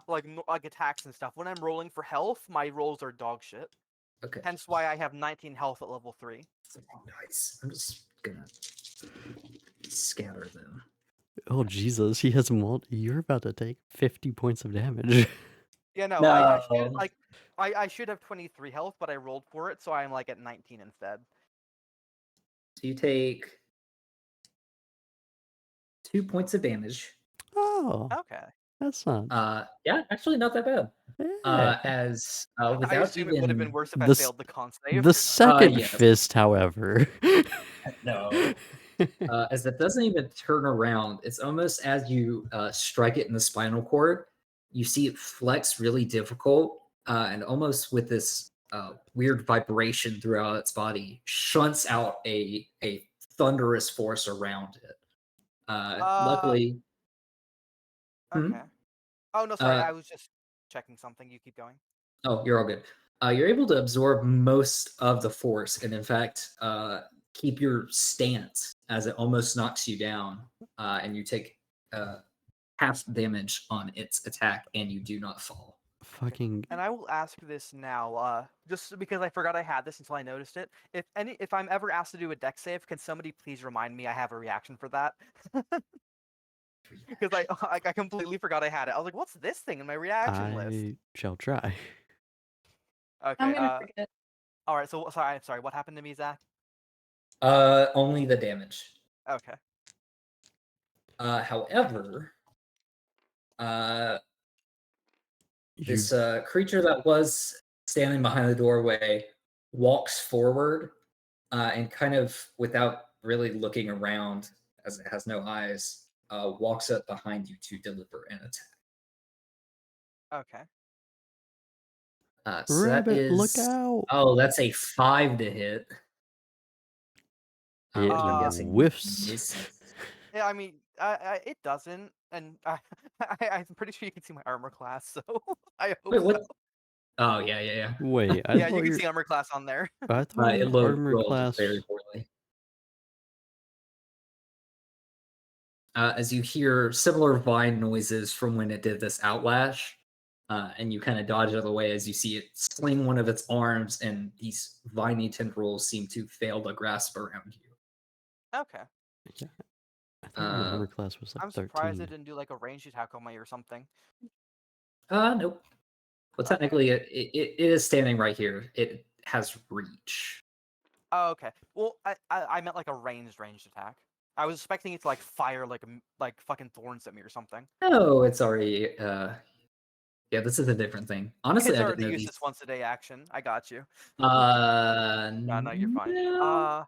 like attacks and stuff. When I'm rolling for health, my rolls are dog shit. Okay. Hence why I have 19 health at level 3. It's the wrong dice. I'm just gonna scatter them. Oh, Jesus. He has You're about to take 50 points of damage. Yeah, no, No. I should have 23 health, but I rolled for it, so I'm like at 19 instead. So you take 2 points of damage. Oh, Okay. that's not. Yeah, actually not that bad. Yeah. As I without assume it would have been even worse if I This- failed the con save. The second yes. fist, however. no. As it doesn't even turn around, it's almost as you strike it in the spinal cord, you see it flex really difficult, and almost with this weird vibration throughout its body, shunts out a thunderous force around it. Luckily, Okay. Oh no, sorry. Uh, I was just checking something. You keep going. oh, you're all good. You're able to absorb most of the force, and in fact, keep your stance as it almost knocks you down, and you take half damage on its attack, and you do not fall. Fucking. And I will ask this now, just because I forgot I had this until I noticed it. If I'm ever asked to do a deck save, can somebody please remind me I have a reaction for that? Because I completely forgot I had it. I was like, "What's this thing in my reaction list?" I shall try. Okay. I'm gonna forget. All right. So sorry. What happened to me, Zach? Only the damage. Okay. However, You, this creature that was standing behind the doorway walks forward, and kind of without really looking around, as it has no eyes, walks up behind you to deliver an attack. Okay. So that Rabbit, look is. out! Oh, that's a 5 to hit. It I'm guessing whiffs. misses. Yeah. I mean, it doesn't, and I'm pretty sure you can see my armor class, so I hope Wait, what? so. Oh, yeah. Wait, I Yeah, thought you can your see armor class on there. I thought It your rolled armor class. very poorly. As you hear similar vine noises from when it did this outlash, and you kind of dodge out of the way as you see it sling one of its arms, and these viney tendrils seem to fail to grasp around you. Okay. Yeah, I thought your armor class was like I'm surprised 13. it didn't do like a ranged attack on me or something. Nope. Well, Okay. technically, it is standing right here. It has reach. Oh, okay. Well, I meant like a ranged attack. I was expecting it to like fire like fucking thorns at me or something. No, it's already. Yeah, this is a different thing. Honestly, It's I didn't already know used these. its once a day action. I got you. No, you're fine. No.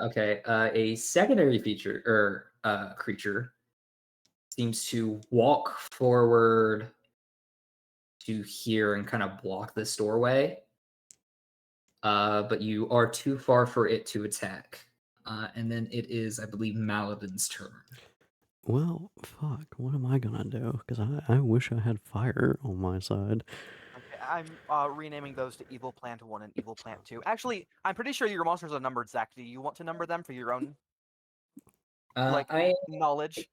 Okay. A secondary feature or creature seems to walk forward to here and kind of block this doorway. But you are too far for it to attack. And then it is, I believe, Maladin's turn. Well, fuck. What am I gonna do? Because I wish I had fire on my side. Okay, I'm renaming those to Evil Plant 1 and Evil Plant 2. Actually, I'm pretty sure your monsters are numbered, Zach. Do you want to number them for your own knowledge?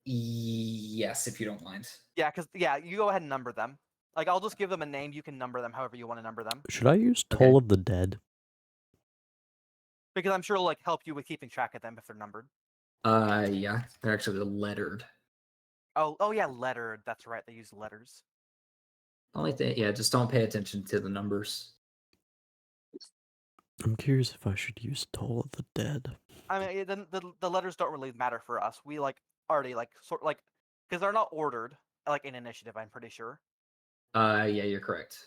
Yes, if you don't mind. Yeah, you go ahead and number them. Like, I'll just give them a name. You can number them however you want to number them. Should I use Okay. Toll of the Dead? Because I'm sure it'll like help you with keeping track of them if they're numbered. Yeah, they're actually lettered. Oh yeah, lettered. That's right. They use letters. Only thing, yeah, just don't pay attention to the numbers. I'm curious if I should use Toll of the Dead. I mean, the letters don't really matter for us. We like already like sort like because they're not ordered like in initiative. I'm pretty sure. Yeah, you're correct.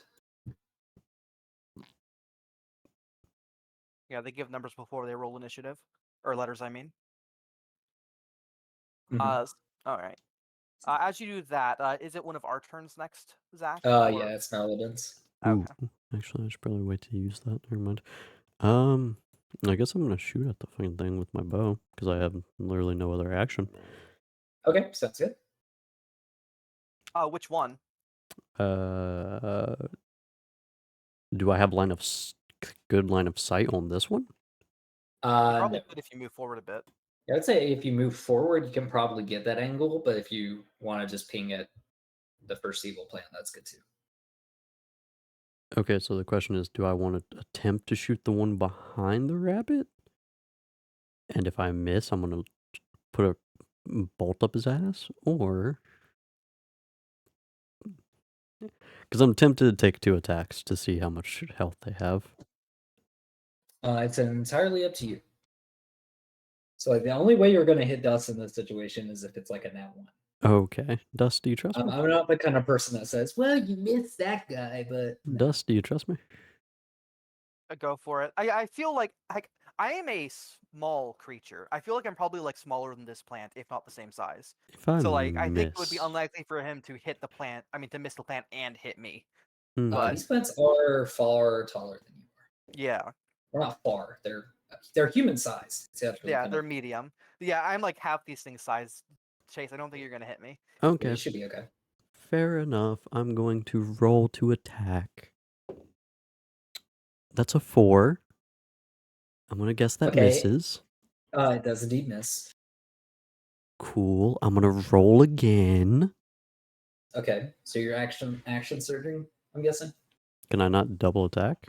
Yeah, they give numbers before they roll initiative or letters. I mean. Mhm. All right. As you do that, is it one of our turns next, Zach? Yeah, it's Paladins. Ooh, Okay. actually, I should probably wait to use that. Never mind. I guess I'm gonna shoot at the fucking thing with my bow because I have literally no other action. Okay, sounds good. Which one? Do I have good line of sight on this one? You probably No. could if you move forward a bit. I would say if you move forward, you can probably get that angle, but if you want to just ping at the first evil plant, that's good too. Okay, so the question is, do I want to attempt to shoot the one behind the rabbit? And if I miss, I'm gonna put a bolt up his ass, or because I'm tempted to take 2 attacks to see how much health they have. It's entirely up to you. So like the only way you're going to hit Dust in this situation is if it's like a nat 1. Okay, Dust, do you trust me? I'm not the kind of person that says, "Well, you missed that guy," but no. Dust, do you trust me? Go for it. I feel like I am a small creature. I feel like I'm probably like smaller than this plant, if not the same size. If I So like I think it would be miss, unlikely for him to hit the plant. I mean, to miss the plant and hit me. okay. These plants are far taller than you are. Yeah. Well, not far. They're human sized. Yeah, they're medium. Yeah, I'm like half these things size. Chase, I don't think you're gonna hit me. Okay, You should be okay. fair enough. I'm going to roll to attack. That's a 4. I'm gonna guess that Okay. misses. It does indeed miss. Cool. I'm gonna roll again. Okay, so your action surging, I'm guessing. Can I not double attack?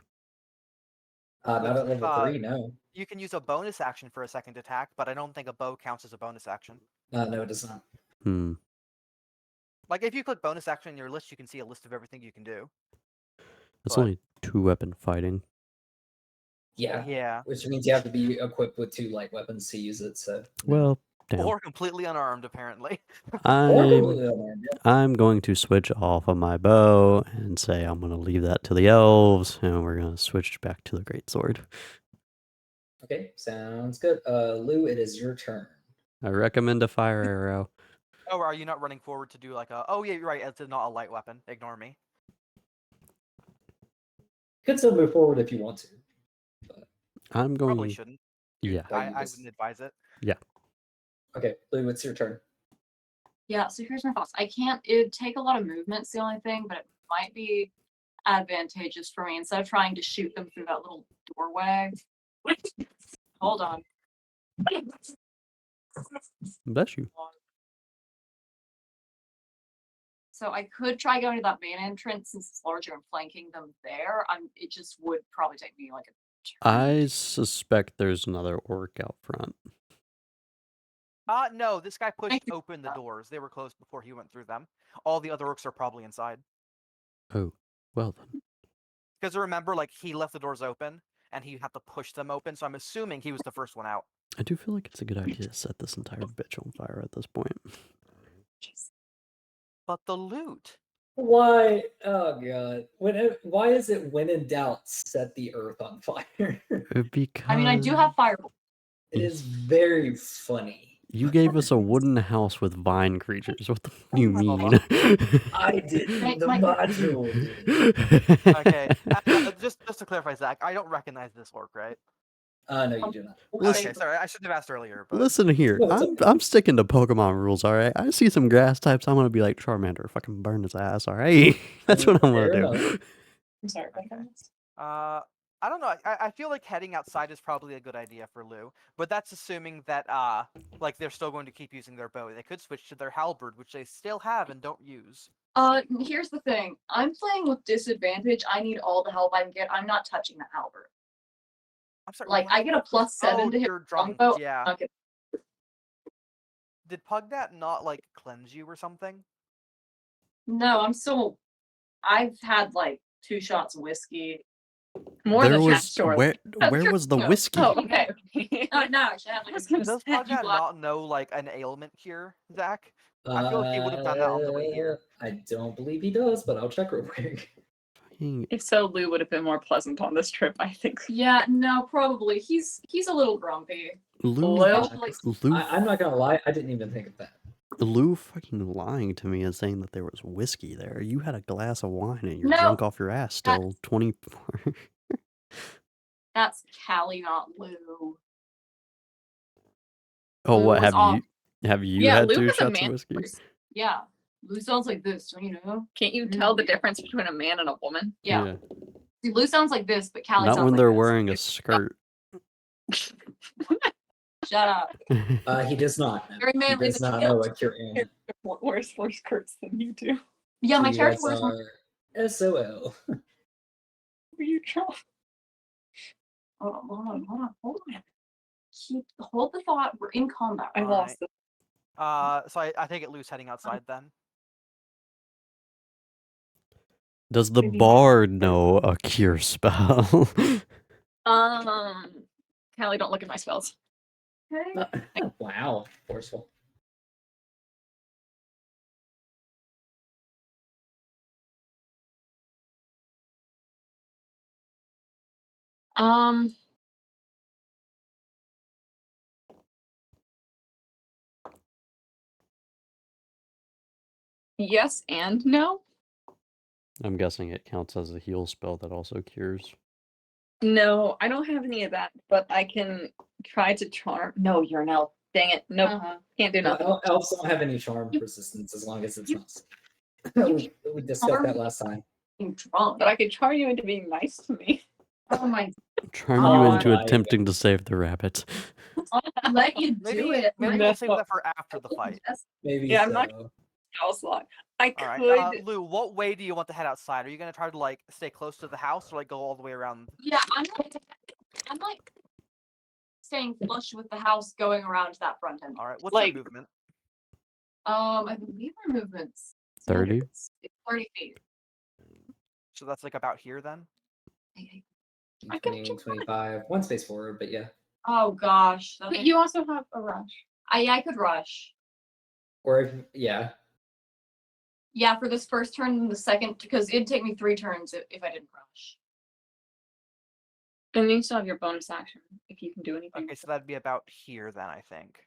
Not at level 3, no. You can use a bonus action for a second attack, but I don't think a bow counts as a bonus action. No, it does not. Like if you click bonus action in your list, you can see a list of everything you can do. It's But- only 2-weapon fighting. Yeah, which means you have to be equipped with 2 light weapons to use it. So Well, damn. Or completely unarmed, apparently. I'm going to switch off of my bow and say I'm going to leave that to the elves, and we're going to switch back to the greatsword. Okay, sounds good. Lou, it is your turn. I recommend a fire arrow. Oh, are you not running forward to do like a? Oh yeah, you're right. It's not a light weapon. Ignore me. You could still move forward if you want to. I'm going. Probably shouldn't. Yeah. I wouldn't advise it. Yeah. Okay, Lou, it's your turn. Yeah, so here's my thoughts. It'd take a lot of movement, it's the only thing, but it might be advantageous for me instead of trying to shoot them through that little doorway. Hold on. Bless you. So I could try going to that main entrance since it's larger and flanking them there. It just would probably take me like a turn. I suspect there's another orc out front. No, this guy pushed open the doors. They were closed before he went through them. All the other orcs are probably inside. Oh, well then. Because remember, like, he left the doors open, and he had to push them open, so I'm assuming he was the first one out. I do feel like it's a good idea to set this entire bitch on fire at this point. But the loot. Why? Oh god. Why is it when in doubt, set the earth on fire? Because I mean, I do have fireball. It is very funny. You gave us a wooden house with vine creatures. What the f do you mean? I didn't. The module did. Okay. Just to clarify, Zach, I don't recognize this orc, right? No, you do not. Okay, sorry, I should have asked earlier. But... Listen here, No, it's okay. I'm sticking to Pokemon rules, all right? I see some grass types, I'm gonna be like Charmander, fucking burn his ass, all right? That's what I'm gonna Fair do. enough. I'm sorry. Okay. I don't know. I feel like heading outside is probably a good idea for Lou, but that's assuming that like they're still going to keep using their bow. They could switch to their halberd, which they still have and don't use. Here's the thing. I'm playing with disadvantage. I need all the help I can get. I'm not touching the halberd. I'm sorry. Like what? I get a +7 Oh, to hit you're drunk. longbow. Yeah. Okay. Did Pugnat not like cleanse you or something? No, I'm still. I've had like 2 shots of whiskey. More There than that, was surely. where was the whiskey? Oh, okay. No, actually, I had like I was a gonna Does say, Pugnat you lied. not know like an ailment cure, Zach? I feel like he would have done that on the way here. I don't believe he does, but I'll check real quick. Fucking If so, Lou would have been more pleasant on this trip, I think. Yeah, no, probably. He's a little grumpy. Lou, Well, Like, Lou, I'm not gonna lie, I didn't even think of that. Lou fucking lying to me and saying that there was whiskey there. You had a glass of wine and you're No, drunk off your ass still 24. that's Callie, not Lou. Oh, Lou what was off. have you Yeah, had Lou 2 was a shots of man whiskey? voice. Yeah, Lou sounds like this, don't you know? Can't you tell the difference between a man and a woman? Yeah. See, Lou sounds like this, but Callie Not sounds when like they're this. wearing a skirt. Shut up. He does not. Very He manly, does but not you know don't. what you're in. Wears more skirts than you do. Yeah, my You character guys wears more. are SOL. Were you drunk? Hold on. Hold the thought. We're in combat. I lost it. So I take it Lou's heading outside then. Does the Maybe- bard know a cure spell? Callie, don't look at my spells. Okay. Wow, forceful. Yes and no. I'm guessing it counts as a heal spell that also cures. No, I don't have any of that, but I can try to charm. No, you're an elf. Dang it. Nope. Uh-huh. Can't do nothing. Well, elves don't have any charm resistance as long as it's not. We discussed that last time. I'm drunk. But I could charm you into being nice to me. Oh my! Charm Oh you into my attempting to save the rabbit. I'll let you do it. Maybe No. we'll save that for after the fight. Maybe Yeah, so. I'm not- Spell slot. I All right, could. Lou. What way do you want to head outside? Are you gonna try to like stay close to the house or like go all the way around? Yeah, I'm like staying flush with the house, going around to that front end. All right. What's Like- your movement? I believe our movements 30? 30 feet. So that's like about here then. I can 20, 25, one space forward, but yeah. Oh gosh. But you also have a rush. I could rush. Or if, yeah. Yeah, for this first turn and the second, because it'd take me 3 turns if I didn't rush. And you still have your bonus action if you can do anything. Okay, so that'd be about here then, I think.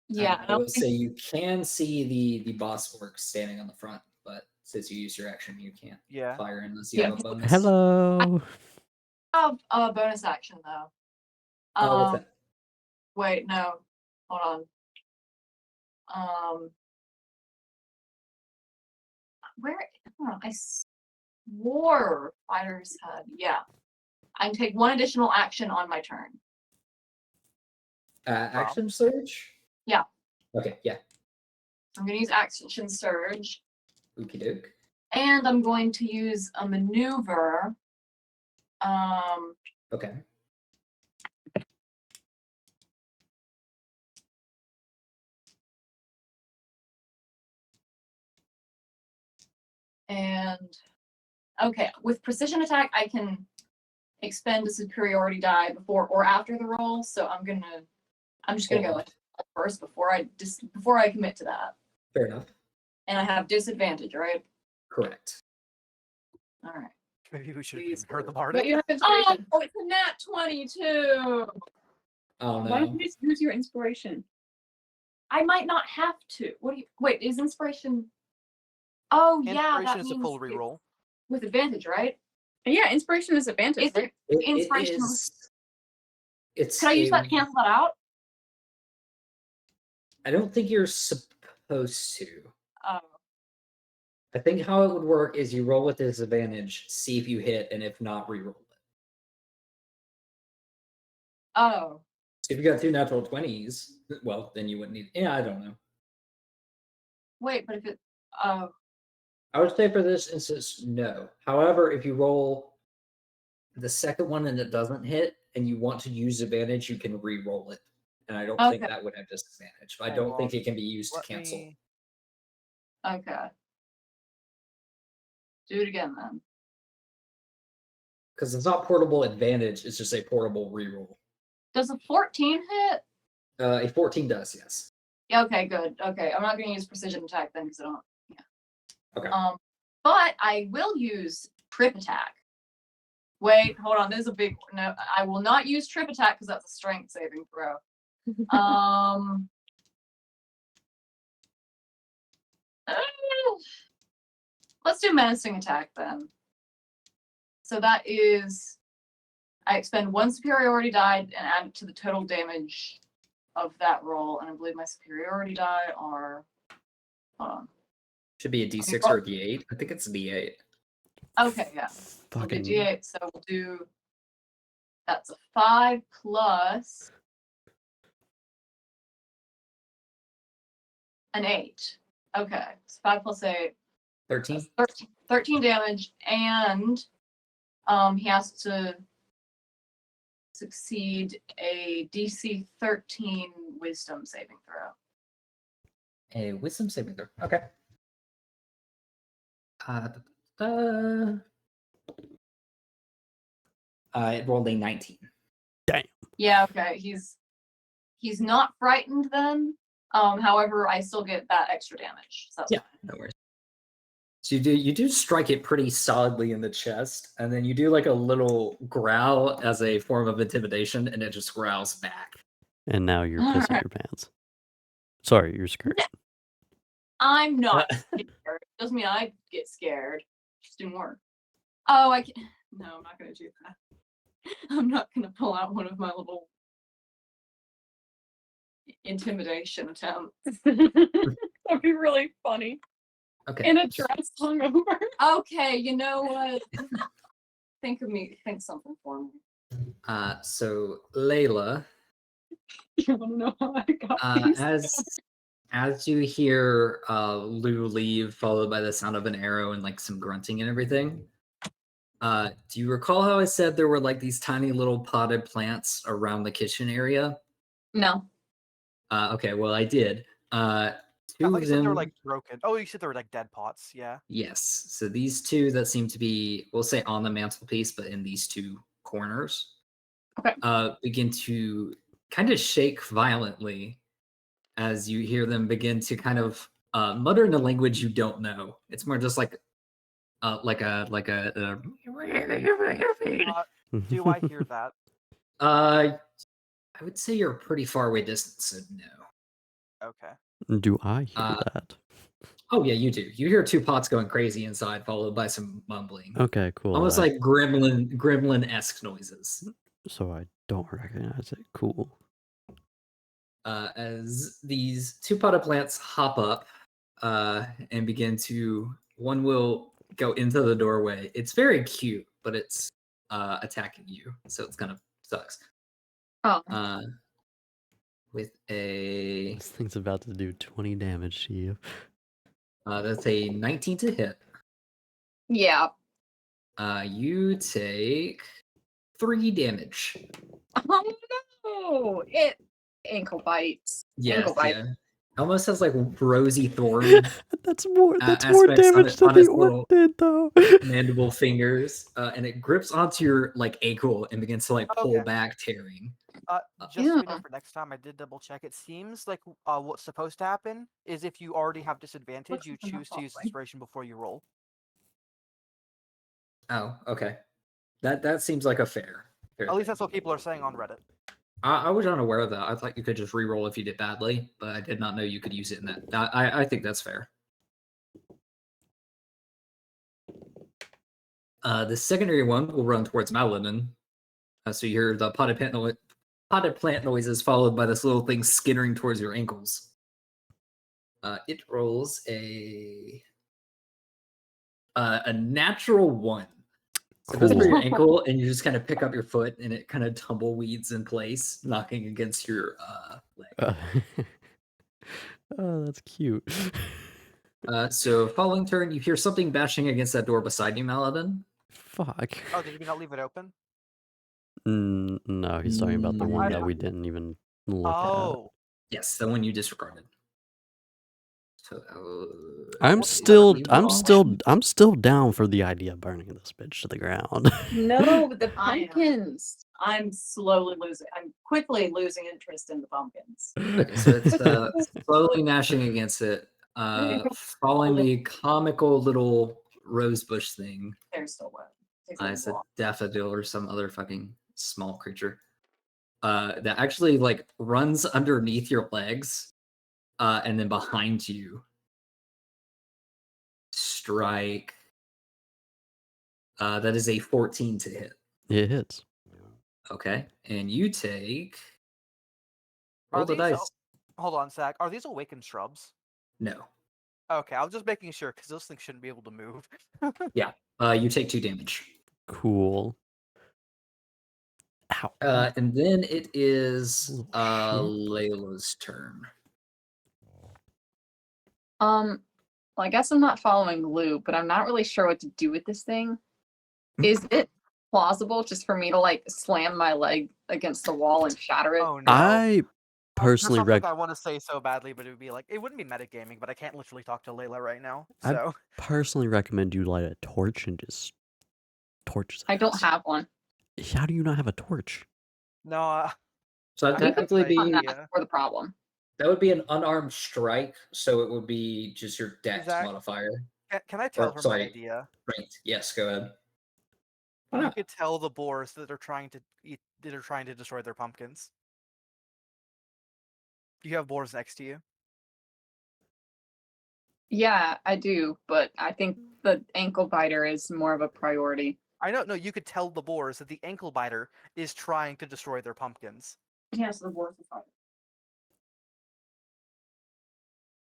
Yeah, I will say you can see the boss orc standing on the front, but since you use your action, you can't Yeah. fire unless you Yeah. have a bonus. Hello. I have a bonus action though. What's that? Wait, no. Hold on. Where? Hold on, I swore fighters had. Yeah. I can take 1 additional action on my turn. Action surge? Yeah. Okay, yeah. I'm going to use action surge, Okie doke. and I'm going to use a maneuver. Okay. And okay, with precision attack, I can expend a superiority die before or after the roll. So I'm just gonna go with first before I commit to that. Fair enough. And I have disadvantage, right? Correct. All right. Maybe we should Please. have heard the But bard. you have Oh, inspiration. it's a nat 22. Oh Why don't no. you just use your inspiration? I might not have to. What do you wait? Is inspiration? Oh yeah, that Inspiration is a means full it's reroll. with advantage, right? Yeah, inspiration is advantage. Is Right? it inspirational? It's Can I use that a- to cancel that out? I don't think you're supposed to. Oh. I think how it would work is you roll with disadvantage, see if you hit, and if not, re-roll it. Oh. So if you got 2 natural 20s, well, then you wouldn't need. Yeah, I don't know. Wait, but if it. Oh. I would say for this instance, no. However, if you roll the second one and it doesn't hit, and you want to use advantage, you can re-roll it. And I don't think Okay. that would have disadvantage. I Okay, don't well, think it can be used to Let cancel. me. Okay. Do it again then. Because it's not portable advantage, it's just a portable reroll. Does a 14 hit? A 14 does, yes. Yeah, okay, good. Okay, I'm not gonna use precision attack then because I don't. Yeah. Okay. But I will use trip attack. Wait, hold on. This is a big. No, I will not use trip attack because that's a strength saving throw. Let's do menacing attack then. So that is, I expend 1 superiority die and add it to the total damage of that roll, and I believe my superiority die are. Hold on. Should be a d6 or a d8. I think it's a d8. Okay, yeah. It'll be Fucking d8, so we'll do. That's a 5 plus an 8. Okay, so 5 plus 8. 13? 13 damage, and he has to succeed a DC 13 wisdom saving throw. A wisdom saving throw. Okay. It rolled a 19. Yeah, okay. He's not frightened then. However, I still get that extra damage. So that's Yeah, no worries. So you do strike it pretty solidly in the chest, and then you do like a little growl as a form of intimidation, and it just growls back. And now you're All pissing right. your pants. Sorry, you're scared. I'm not scared. Doesn't mean I get scared. Just didn't work. Oh, I can't. No, I'm not gonna do that. I'm not gonna pull out one of my little intimidation attempts. That'd be really funny. Okay. In a dress hungover. Okay, you know what? Think something for me. So Layla, You want to know how I got these? as you hear Lou leave, followed by the sound of an arrow and like some grunting and everything. Do you recall how I said there were like these tiny little potted plants around the kitchen area? No. Okay, well I did. I Two thought of you said they were them. like broken. Oh, you said they were like dead pots. Yeah. Yes. So these two that seem to be, we'll say on the mantelpiece, but in these two corners, Okay. begin to kind of shake violently as you hear them begin to kind of mutter in a language you don't know. It's more just like a Do I hear that? I would say you're a pretty far away distance, so no. Okay. Do I hear Uh, that? Oh yeah, you do. You hear two pots going crazy inside, followed by some mumbling. Okay, cool. Almost like gremlin-esque noises. So I don't recognize it. Cool. As these two potted plants hop up and begin to, one will go into the doorway. It's very cute, but it's attacking you, so it's kind of sucks. Oh. With a This thing's about to do 20 damage to you. that's a 19 to hit. Yeah. You take 3 damage. Oh no! It ankle bites. Yes, Ankle bite. yeah. Almost has like rosy thorn That's more aspects damage than on the its orc little did, though. mandible fingers, and it grips onto your like ankle and begins to like pull Okay. back, tearing. Just so you know, Yeah. for next time, I did double check. It seems like what's supposed to happen is if you already have disadvantage, you Looks choose to use awfully. inspiration before you roll. Oh, okay. That seems like a fair At least thing. that's what people are saying on Reddit. I was unaware of that. I thought you could just re-roll if you did badly, but I did not know you could use it in that. I think that's fair. The secondary one will run towards Maladin. So you hear the potted plant noises followed by this little thing skittering towards your ankles. It rolls a natural 1. So that's for your Cool. ankle, and you just kind of pick up your foot, and it kind of tumbleweeds in place, knocking against your leg. Oh, that's cute. So following turn, you hear something bashing against that door beside you, Maladin. Fuck. Oh, did you not leave it open? No, he's talking about the one I- that we didn't even look Oh, Yes, the one you disregarded. So I'm what's still, leave I'm off. still, I'm still down for the idea of burning this bitch to the ground. No, but the I am. pumpkins. I'm quickly losing interest in the pumpkins. Okay, so it's slowly gnashing against it, following the comical little rosebush thing. They're still wet. Takes a It's a while. daffodil or some other fucking small creature. That actually like runs underneath your legs, and then behind you. Strike. That is a 14 to hit. It hits. Okay, and you take. Are Roll the these- dice. hold on, Zach. Are these awakened shrubs? No. Okay, I was just making sure because those things shouldn't be able to move. You take 2 damage. Cool. Ow. And then it is Little shit. Layla's turn. Well, I guess I'm not following Lou, but I'm not really sure what to do with this thing. Is it plausible just for me to like slam my leg against the wall and shatter it? Oh no! I There's personally something I want to say so badly, but it would be like it wouldn't be metagaming, but I can't literally talk to Layla right now. I- So personally recommend you light a torch and just torch his I don't ass. have one. How do you not have a torch? no, So I that'd think technically that's be the That's idea. for the problem. that would be an unarmed strike, so it would be just your dex Zach, modifier. can I tell her my sorry. idea? Right. Yes, go ahead. Why You not? could tell the boars that are trying to eat, that are trying to destroy their pumpkins. You have boars next to you. Yeah, I do, but I think the ankle biter is more of a priority. I know. No, you could tell the boars that the ankle biter is trying to destroy their pumpkins. Yes, the boards are fine.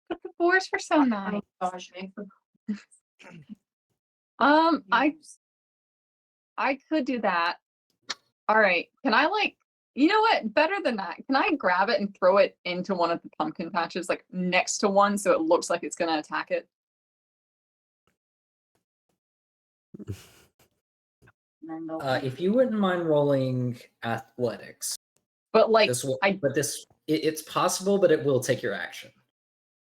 But the boars were so nice. Gosh, Nathan. I could do that. All right. Can I like, you know what? Better than that. Can I grab it and throw it into one of the pumpkin patches, like next to one, so it looks like it's gonna attack it? If you wouldn't mind rolling athletics, But like, it's possible, but it will take your action.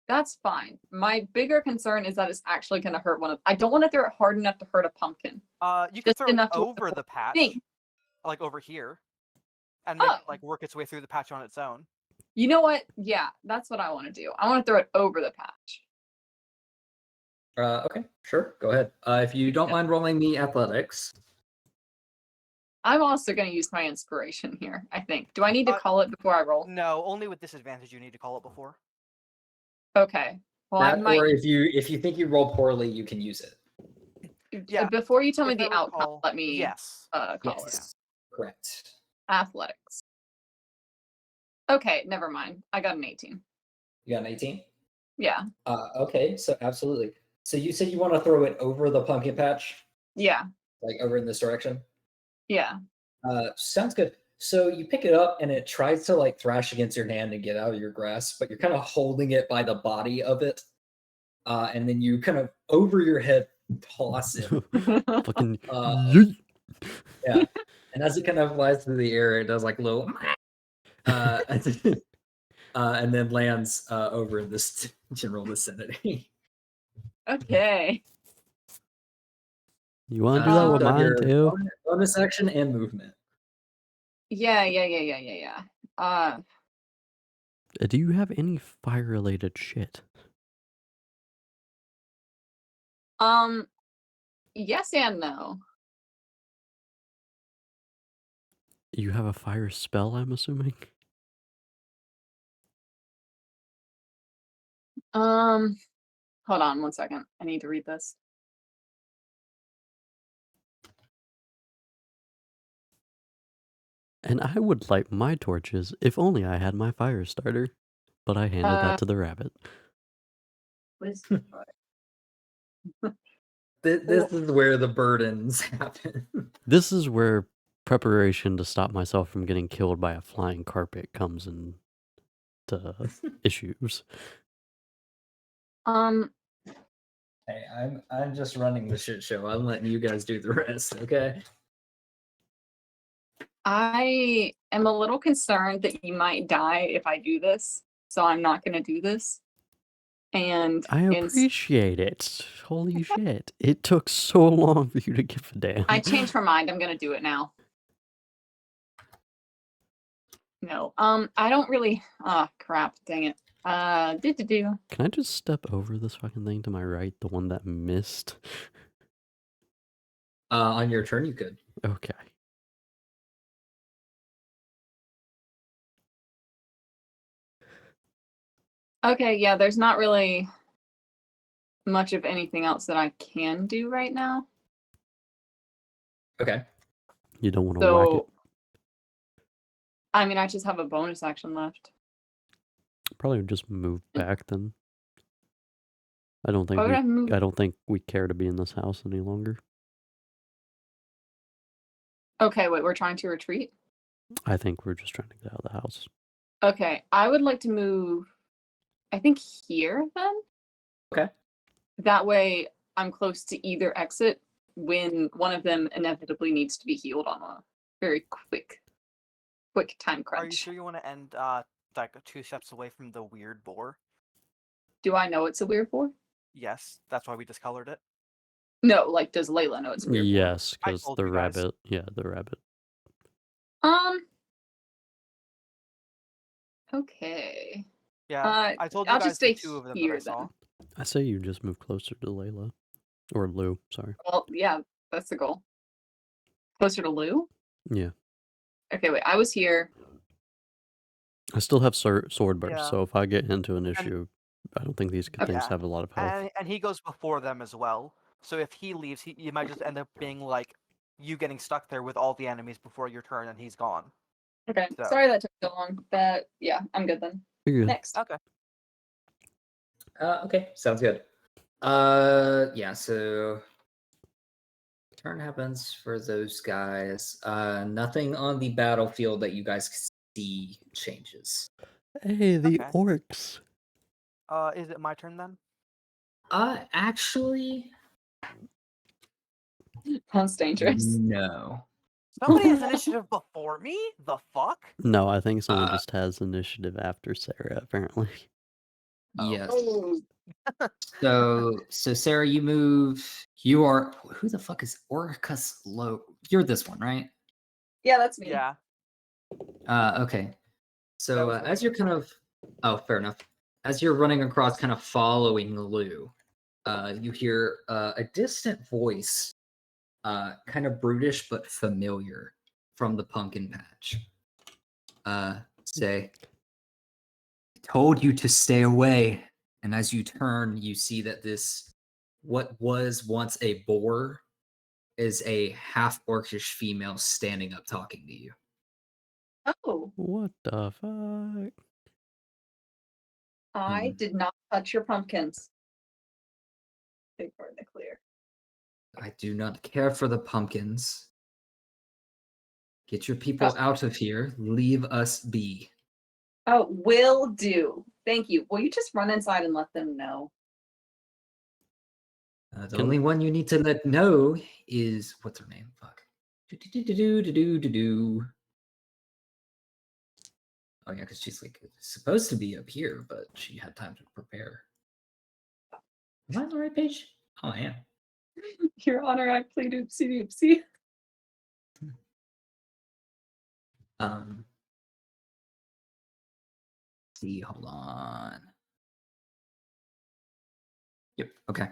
that's fine. My bigger concern is that it's actually gonna hurt one of. I don't want to throw it hard enough to hurt a pumpkin. You could Just throw it enough to over the patch, thing. like over here, and make Oh. it like work its way through the patch on its own. You know what? Yeah, that's what I want to do. I want to throw it over the patch. Okay, sure. Go ahead. If you don't mind rolling the athletics. I'm also going to use my inspiration here, I think. Do I need to call it before I roll? No, only with disadvantage you need to call it before. Okay. Well, I That, might. or if you think you roll poorly, you can use it. Yeah, Before you tell me if I the outcome, recall, let me Yes. call it. Yes, correct. Athletics. Okay, never mind. I got an 18. You got an 18? Yeah. Okay, so absolutely. So you said you want to throw it over the pumpkin patch, Yeah. like over in this direction? Yeah. Sounds good. So you pick it up and it tries to like thrash against your hand and get out of your grasp, but you're kind of holding it by the body of it. And then you kind of over your head toss it. Fucking yeet. Yeah. And as it kind of flies through the air, it does like a little and then lands over in this general vicinity. Okay. You want to do that with Got mine your too? bonus action and movement. Yeah. Do you have any fire-related shit? Yes and no. You have a fire spell, I'm assuming? Hold on 1 second. I need to read this. And I would light my torches if only I had my fire starter. But I handed that to the rabbit. This is where the burdens happen. This is where preparation to stop myself from getting killed by a flying carpet comes into issues. Hey, I'm just running the shit show. I'm letting you guys do the rest, okay? I am a little concerned that you might die if I do this, so I'm not going to do this. And I appreciate it. Holy shit. It took so long for you to give a damn. I changed my mind. I'm going to do it now. No. I don't really. Ah, crap. Dang it. Do. Can I just step over this fucking thing to my right? The one that missed? On your turn, you could. Okay. Okay, yeah, there's not really much of anything else that I can do right now. Okay. You don't want to whack it? So, I mean, I just have a bonus action left. Probably just move back then. I don't think Why would I move? I don't think we care to be in this house any longer. Okay, wait, we're trying to retreat? I think we're just trying to get out of the house. Okay, I would like to move, I think here then? Okay. That way I'm close to either exit when one of them inevitably needs to be healed on a very quick time crunch. Are you sure you want to end like 2 steps away from the weird boar? Do I know it's a weird boar? Yes, that's why we discolored it. No, like, does Layla know it's a weird boar? Yes, I because told the you guys. rabbit. Yeah, the rabbit. Okay. Yeah, I told you I'll guys just stay the 2 of them that here I saw. then. I say you just move closer to Layla. Or Lou, sorry. Well, yeah, that's the goal. Closer to Lou? Yeah. Okay, wait, I was here. I still have sword burst, Yeah. so if I get into an issue, I don't think these things Yeah. have a lot of health. And he goes before them as well. So if he leaves, you might just end up being like you getting stuck there with all the enemies before your turn, and he's gone. Okay, So- sorry that took so long. But yeah, I'm good then. You're good. Next. Okay. Okay, sounds good. Yeah, so turn happens for those guys. Nothing on the battlefield that you guys see changes. Hey, the Okay. orcs. Is it my turn then? Actually, Sounds dangerous. no. Somebody has initiative before me? The fuck? No, I think someone Uh, just has initiative after Sarah, apparently. Oh. Yes. Oh, So Sarah, you move. You are who the fuck is Orcus Low? You're this one, right? yeah, that's me. Yeah. Okay. So was as you're kind of, fair enough. As you're running across, kind of following Lou, you hear a distant voice, kind of brutish but familiar, from the pumpkin patch. Say, "I told you to stay away." And as you turn, you see that this, what was once a boar, is a half orcish female standing up talking to you. Oh, What the fuck? I did not touch your pumpkins. Big word in the clear. I do not care for the pumpkins. Get your people out of here. Leave us be. Oh, will do. Thank you. Will you just run inside and let them know? The Can- only one you need to let know is, what's her name? Fuck. Do-do-do-do-do-do-do-do. Oh yeah, because she's like supposed to be up here, but she had time to prepare. Am I on the right page? Oh, I am. Your Honor, I plead oopsie doopsie. See, hold on. Yep. Okay.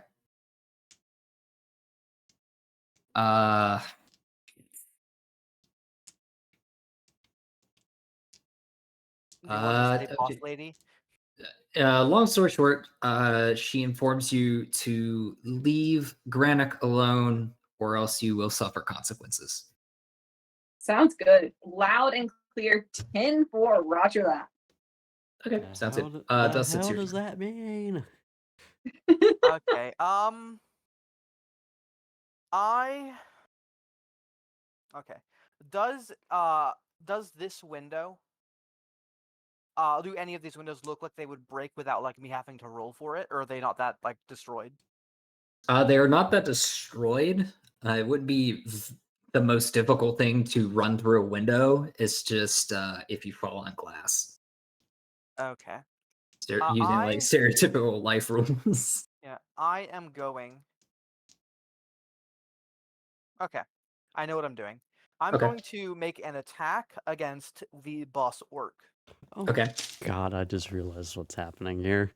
Do you want to say boss Okay. lady? Long story short, she informs you to leave Granick alone, or else you will suffer consequences. Sounds good. Loud and clear. 10-4. Roger that. Okay, sounds good. The Dust, it's hell your does turn. that mean? Okay. Okay. Does this window do any of these windows look like they would break without like me having to roll for it, or are they not that like destroyed? They are not that destroyed. It would be the most difficult thing to run through a window is just if you fall on glass. Okay. Using like stereotypical life rules. Yeah, I am going. Okay, I know what I'm doing. I'm Okay. going to make an attack against the boss orc. Oh Okay. God, I just realized what's happening here.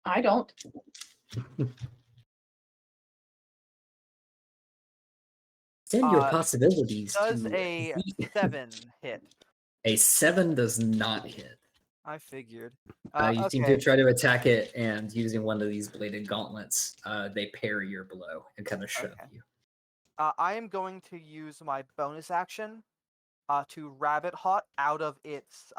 I don't. Extend your Uh, possibilities Does to a defeat. 7 hit? A 7 does not hit. I figured. You seem to Okay. try to attack it, and using one of these bladed gauntlets, they parry your blow and kind of shove Okay. you. I am going to use my bonus action to rabbit hot out of its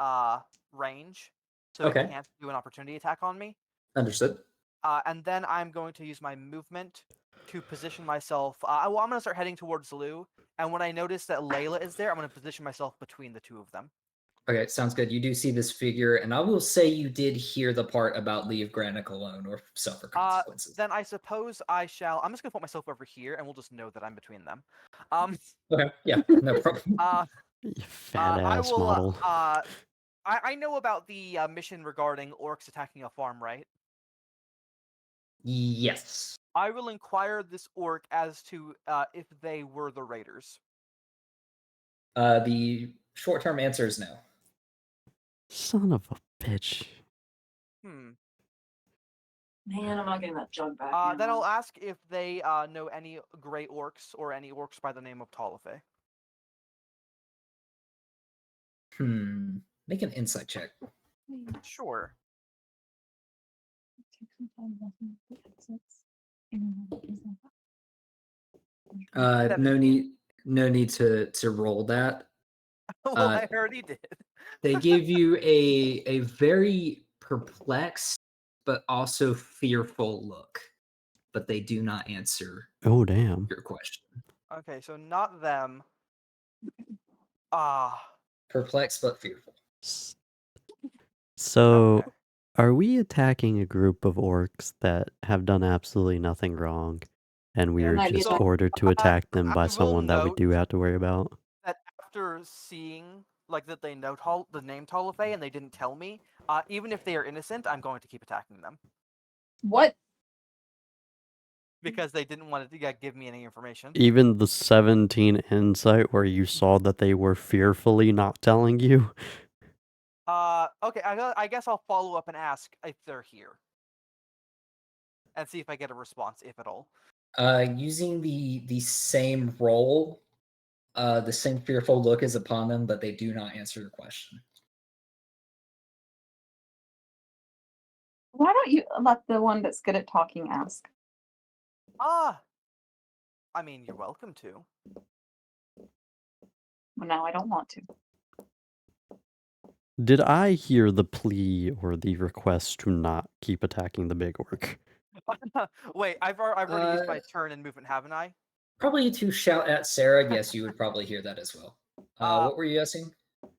range, so Okay. it can't do an opportunity attack on me. Understood. And then I'm going to use my movement to position myself. I'm going to start heading towards Lou, and when I notice that Layla is there, I'm going to position myself between the two of them. Okay, sounds good. You do see this figure, and I will say you did hear the part about leave Granick alone or suffer consequences. Then I suppose I shall. I'm just going to put myself over here, and we'll just know that I'm between them. Okay, yeah, no problem. You fat I ass will. model. I know about the mission regarding orcs attacking a farm, right? Yes. I will inquire this orc as to if they were the raiders. The short-term answer is no. Son of a bitch. Hmm. Man, I'm not getting that jug back. Then I'll ask if they know any gray orcs or any orcs by the name of Talife. Make an insight check. Sure. No need to roll that. Well, I already did. They give you a very perplexed but also fearful look, but they do not answer Oh damn. your question. Okay, so not them. Perplexed but fearful. So, Okay. are we attacking a group of orcs that have done absolutely nothing wrong, and we Yeah. are Might be just that. ordered to attack them I by will someone that we note do have to worry about? that after seeing like that they know the name Talife and they didn't tell me, even if they are innocent, I'm going to keep attacking them What? because they didn't want to give me any information. Even the 17 insight where you saw that they were fearfully not telling you? Okay, I guess I'll follow up and ask if they're here. And see if I get a response, if at all. Using the same roll, the same fearful look is upon them, but they do not answer your question. Why don't you let the one that's good at talking ask? I mean, you're welcome to. Well, now I don't want to. Did I hear the plea or the request to not keep attacking the big orc? Wait, I've already used my turn and movement, haven't I? Probably to shout at Sarah. Yes, you would probably hear that as well. What were you asking?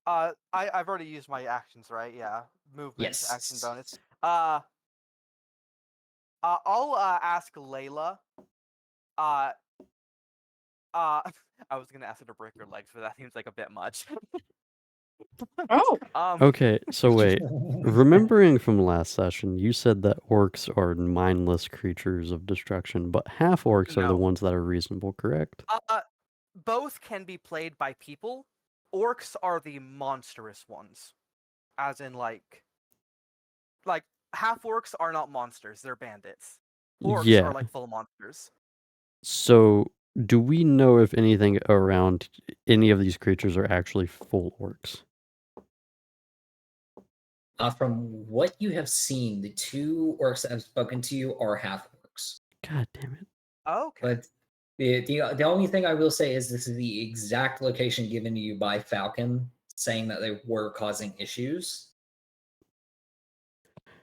I've already used my actions, right? Yeah, movement, action Yes. bonus. I'll ask Layla. I was gonna ask her to break her legs, but that seems like a bit much. Oh, Okay, so wait. Remembering from last session, you said that orcs are mindless creatures of destruction, but half orcs are the No. ones that are reasonable, correct? Both can be played by people. Orcs are the monstrous ones, as in like half orcs are not monsters; they're bandits. Orcs Yeah. are like full monsters. So, do we know if anything around any of these creatures are actually full orcs? From what you have seen, the two orcs that have spoken to you are half orcs. God damn it. Okay. But the only thing I will say is this is the exact location given to you by Falcon, saying that they were causing issues.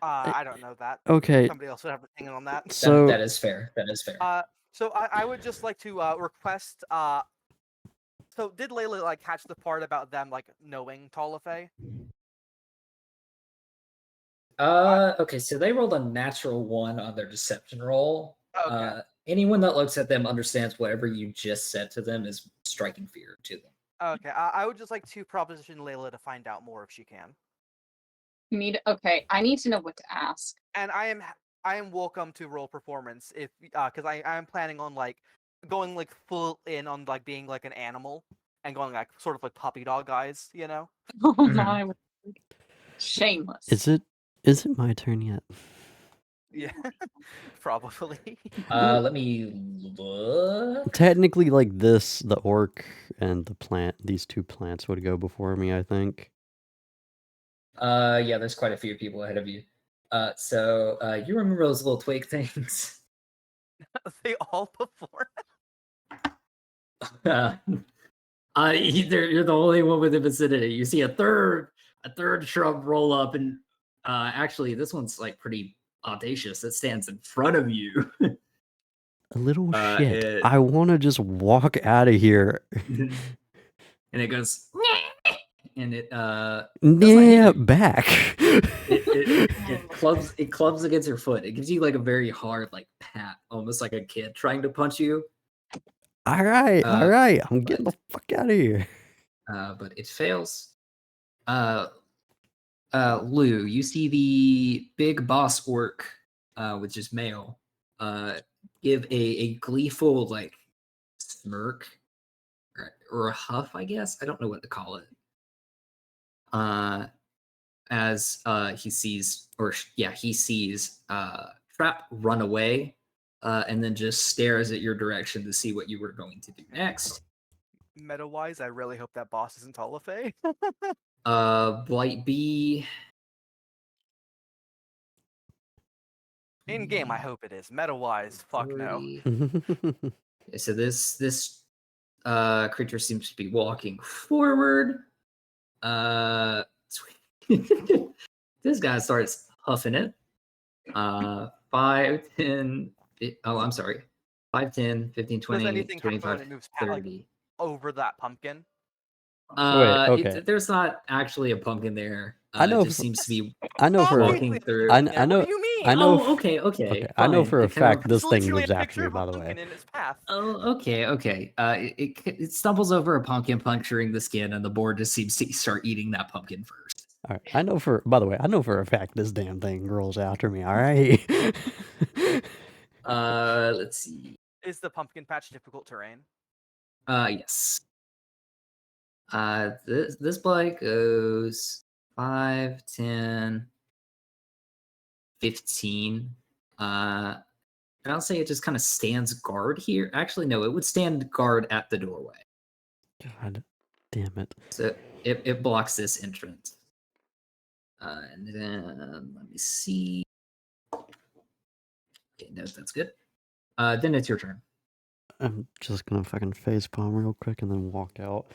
I don't know that. Okay, Somebody else would have an opinion on that. so That is fair. That is fair. So I would just like to request. So did Layla like catch the part about them like knowing Talife? Okay, so they rolled a natural 1 on their deception roll. Okay. anyone that looks at them understands whatever you just said to them is striking fear to them. Okay, I would just like to proposition Layla to find out more if she can. Okay, I need to know what to ask. And I am welcome to roll performance if because I am planning on like going like full in on like being like an animal and going like sort of like puppy dog eyes, you know? Oh Mhm. my word. Shameless. Is it my turn yet? Yeah, probably. Let me look. Technically, like this, the orc and the plant, these two plants would go before me, I think. Yeah, there's quite a few people ahead of you. So you remember those little twig things? They all before. You're the only one with the vicinity. You see a third shrub roll up, and actually, this one's like pretty audacious. It stands in front of you. A little shit. it- I want to just walk out of here. and it goes, and it does not hit Yeah, you. back. It clubs against your foot. It gives you like a very hard like pat, almost like a kid trying to punch you. All right. I'm but- getting the fuck out of here. But it fails. Lou, you see the big boss orc, which is male, give a gleeful like smirk or a huff, I guess. I don't know what to call it. As he sees Trap run away, and then just stares at your direction to see what you were going to do next. Meta wise, I really hope that boss isn't Tolafay. Blight B. In game, I hope it is. Meta wise, fuck no. 30. Okay, so this creature seems to be walking forward. This guy starts huffing it. 5, 10. I'm sorry. 5, 10, 15, 20, anything happen when 25, it moves past, like, 30. Over that pumpkin. okay. There's not actually a pumpkin there. I know It just seems to be I know for walking through. I There, know What do you mean? I know Oh, okay. I know fine. for a It kind of- fact this It's thing literally moves a after picture me, of a by the pumpkin way. in its path. Oh, okay. It stumbles over a pumpkin, puncturing the skin, and the board just seems to start eating that pumpkin first. All right. By the way, I know for a fact this damn thing rolls after me, all right? Let's see. Is the pumpkin patch difficult terrain? Yes. This blight goes 5, 10, 15. I'll say it just kind of stands guard here. Actually, no, it would stand guard at the doorway. God damn it. So it blocks this entrance. And then let me see. Okay, no, that's good. Then it's your turn. I'm just gonna fucking facepalm real quick and then walk out.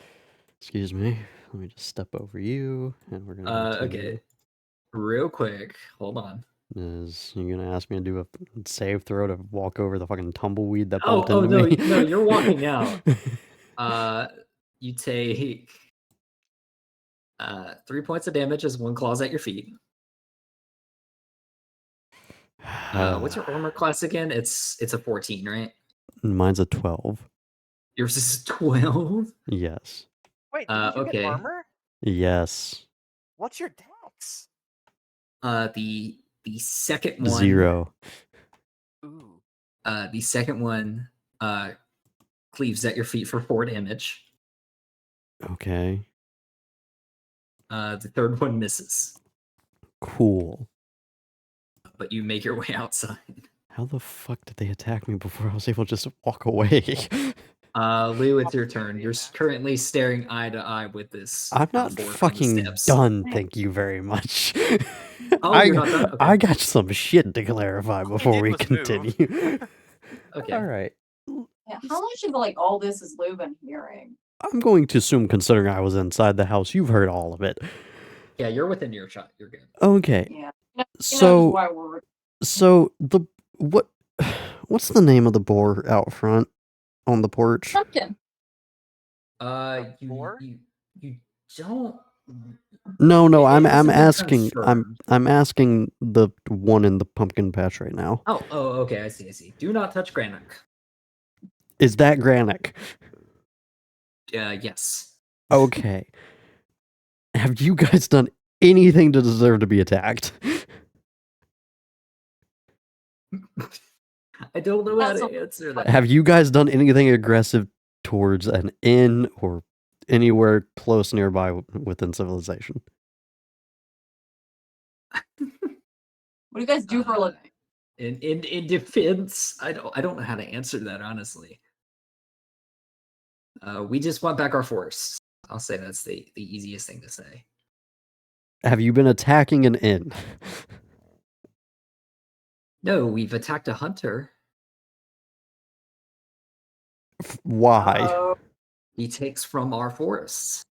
Excuse me. Let me just step over you and we're gonna continue. Okay. Real quick, hold on. Is you gonna ask me to do a save throw to walk over the fucking tumbleweed that Oh, bumped into no, me? no, you're walking out. You take 3 points of damage as one claws at your feet. What's your armor class again? It's a 14, right? Mine's a 12. Yours is 12. Yes. Wait, did you okay. get armor? Yes. What's your dex? The second one. 0. Ooh. The second one cleaves at your feet for 4 damage. Okay. The third one misses, Cool. but you make your way outside. How the fuck did they attack me before I was able to just walk away? Lou, it's your turn. You're currently staring eye to eye with this. I'm not board from the fucking steps. done, thank you very much. Oh, you're not done? Okay. I got some shit to clarify before did we was move. continue. Okay. All right. Yeah, how much of like all this is Lou been hearing? I'm going to assume, considering I was inside the house, you've heard all of it. Yeah, you're within earshot. You're good. Okay. Yeah. So, why we're what's the name of the boar out front on the porch? pumpkin. You Boar? you don't No, I'm It hasn't been asking confirmed. I'm asking the one in the pumpkin patch right now. Oh, okay, I see. Do not touch Granick. Is that Granick? Yes. Okay. Have you guys done anything to deserve to be attacked? I don't know how That's to answer that. Have you guys done anything aggressive towards an inn or anywhere close nearby within civilization? What do you guys do for a living? In defense, I don't know how to answer that, honestly. We just want back our forests. I'll say that's the easiest thing to say. Have you been attacking an inn? No, we've attacked a hunter. Why? Uh-oh. He takes from our forests.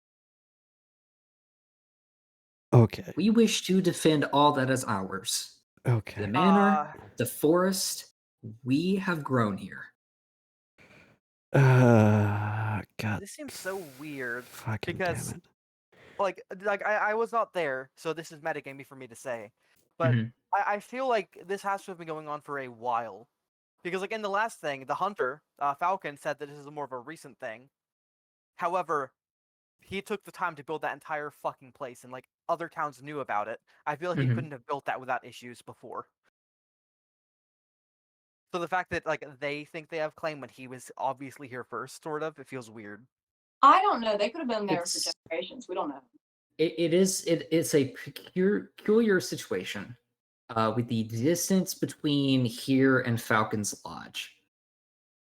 Okay. We wish to defend all that is ours. The Okay. manor, the forest, we have grown here. God. This seems so weird. Fucking because- damn it. Like I was not there, so this is metagamey for me to say. But Mhm. I feel like this has to have been going on for a while. Because like in the last thing, the hunter, Falcon, said that this is more of a recent thing. However, he took the time to build that entire fucking place, and like other towns knew about it. I feel like he Mhm. couldn't have built that without issues before. So the fact that like they think they have claim when he was obviously here first, sort of, it feels weird. I don't know. They could have been there for It's- generations. We don't know. It's a peculiar situation with the distance between here and Falcon's Lodge.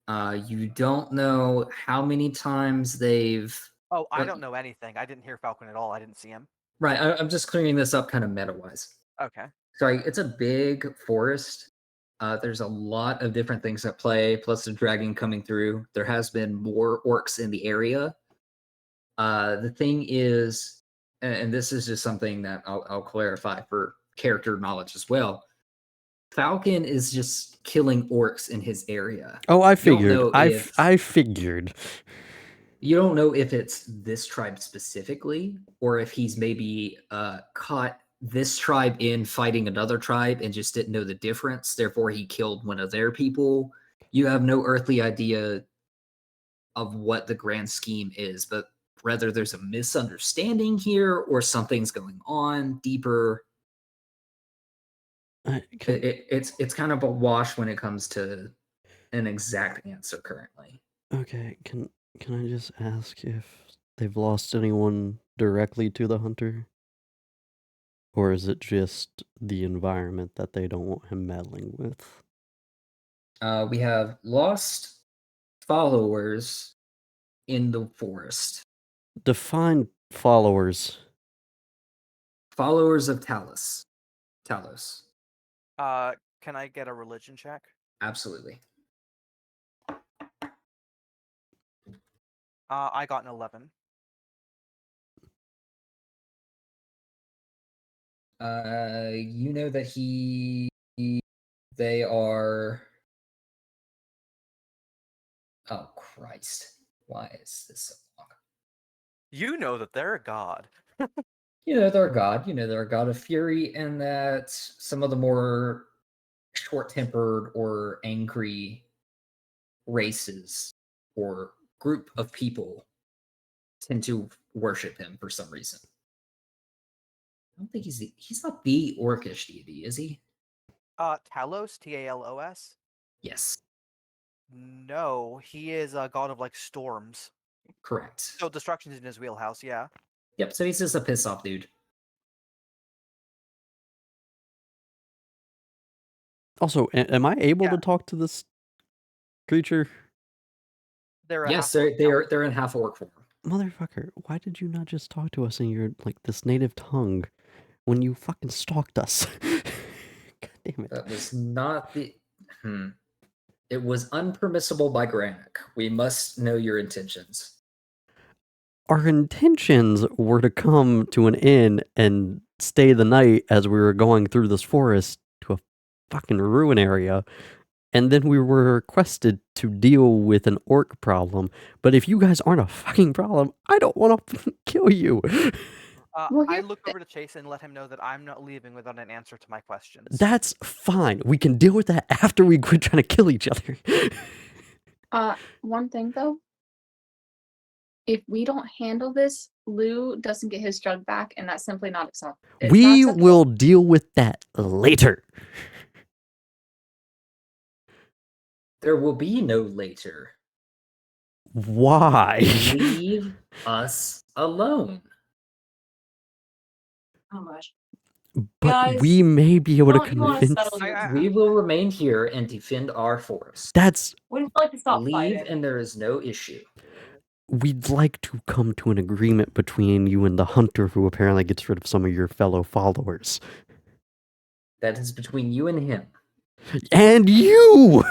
You don't know how many times they've. Oh, I Like- don't know anything. I didn't hear Falcon at all. I didn't see him. Right, I'm just clearing this up kind of meta-wise. Okay. Sorry, it's a big forest. There's a lot of different things at play, plus the dragon coming through. There has been more orcs in the area. The thing is, and this is just something that I'll clarify for character knowledge as well. Falcon is just killing orcs in his area. Oh, I You don't figured. know I figured. You don't know if it's this tribe specifically, or if he's maybe caught this tribe in fighting another tribe and just didn't know the difference. Therefore, he killed one of their people. You have no earthly idea of what the grand scheme is, but whether there's a misunderstanding here or something's going on deeper. It's kind of a wash when it comes to an exact answer currently. Okay, can I just ask if they've lost anyone directly to the hunter? Or is it just the environment that they don't want him meddling with? We have lost followers in the forest. Define followers. Followers of Talos. Can I get a religion check? Absolutely. I got an 11. You know that they are. Oh Christ! Why is this so long? You know that they're a god. You know they're a god. You know they're a god of fury, and that some of the more short-tempered or angry races or group of people tend to worship him for some reason. I don't think he's not the orcish deity, is he? Talos, Talos? Yes, No, he is a god of like storms. correct. So destruction's in his wheelhouse, yeah. Yep, so he's just a piss off dude. Also, am I able Yeah. to talk to this creature? They're a Yes, half-orc they're in half orc form. Motherfucker, why did you not just talk to us in your, like, this native tongue when you fucking stalked us? God damn it. That was not the. It was unpermissible by Granick. We must know your intentions. Our intentions were to come to an inn and stay the night as we were going through this forest to a fucking ruin area. And then we were requested to deal with an orc problem. But if you guys aren't a fucking problem, I don't want to kill you. Well, I here's look the- over to Chase and let him know that I'm not leaving without an answer to my questions. That's fine. We can deal with that after we quit trying to kill each other. One thing though, if we don't handle this, Lou doesn't get his drug back, and that's simply not acceptable. We will deal with that later. There will be no later. Why? Leave us alone. Oh gosh. But Guys, we may be able to don't you wanna convince. settle your- We will remain here and defend our forest. That's. Wouldn't you like to stop Leave fighting? and there is no issue. We'd like to come to an agreement between you and the hunter who apparently gets rid of some of your fellow followers. That is between you and him. And you!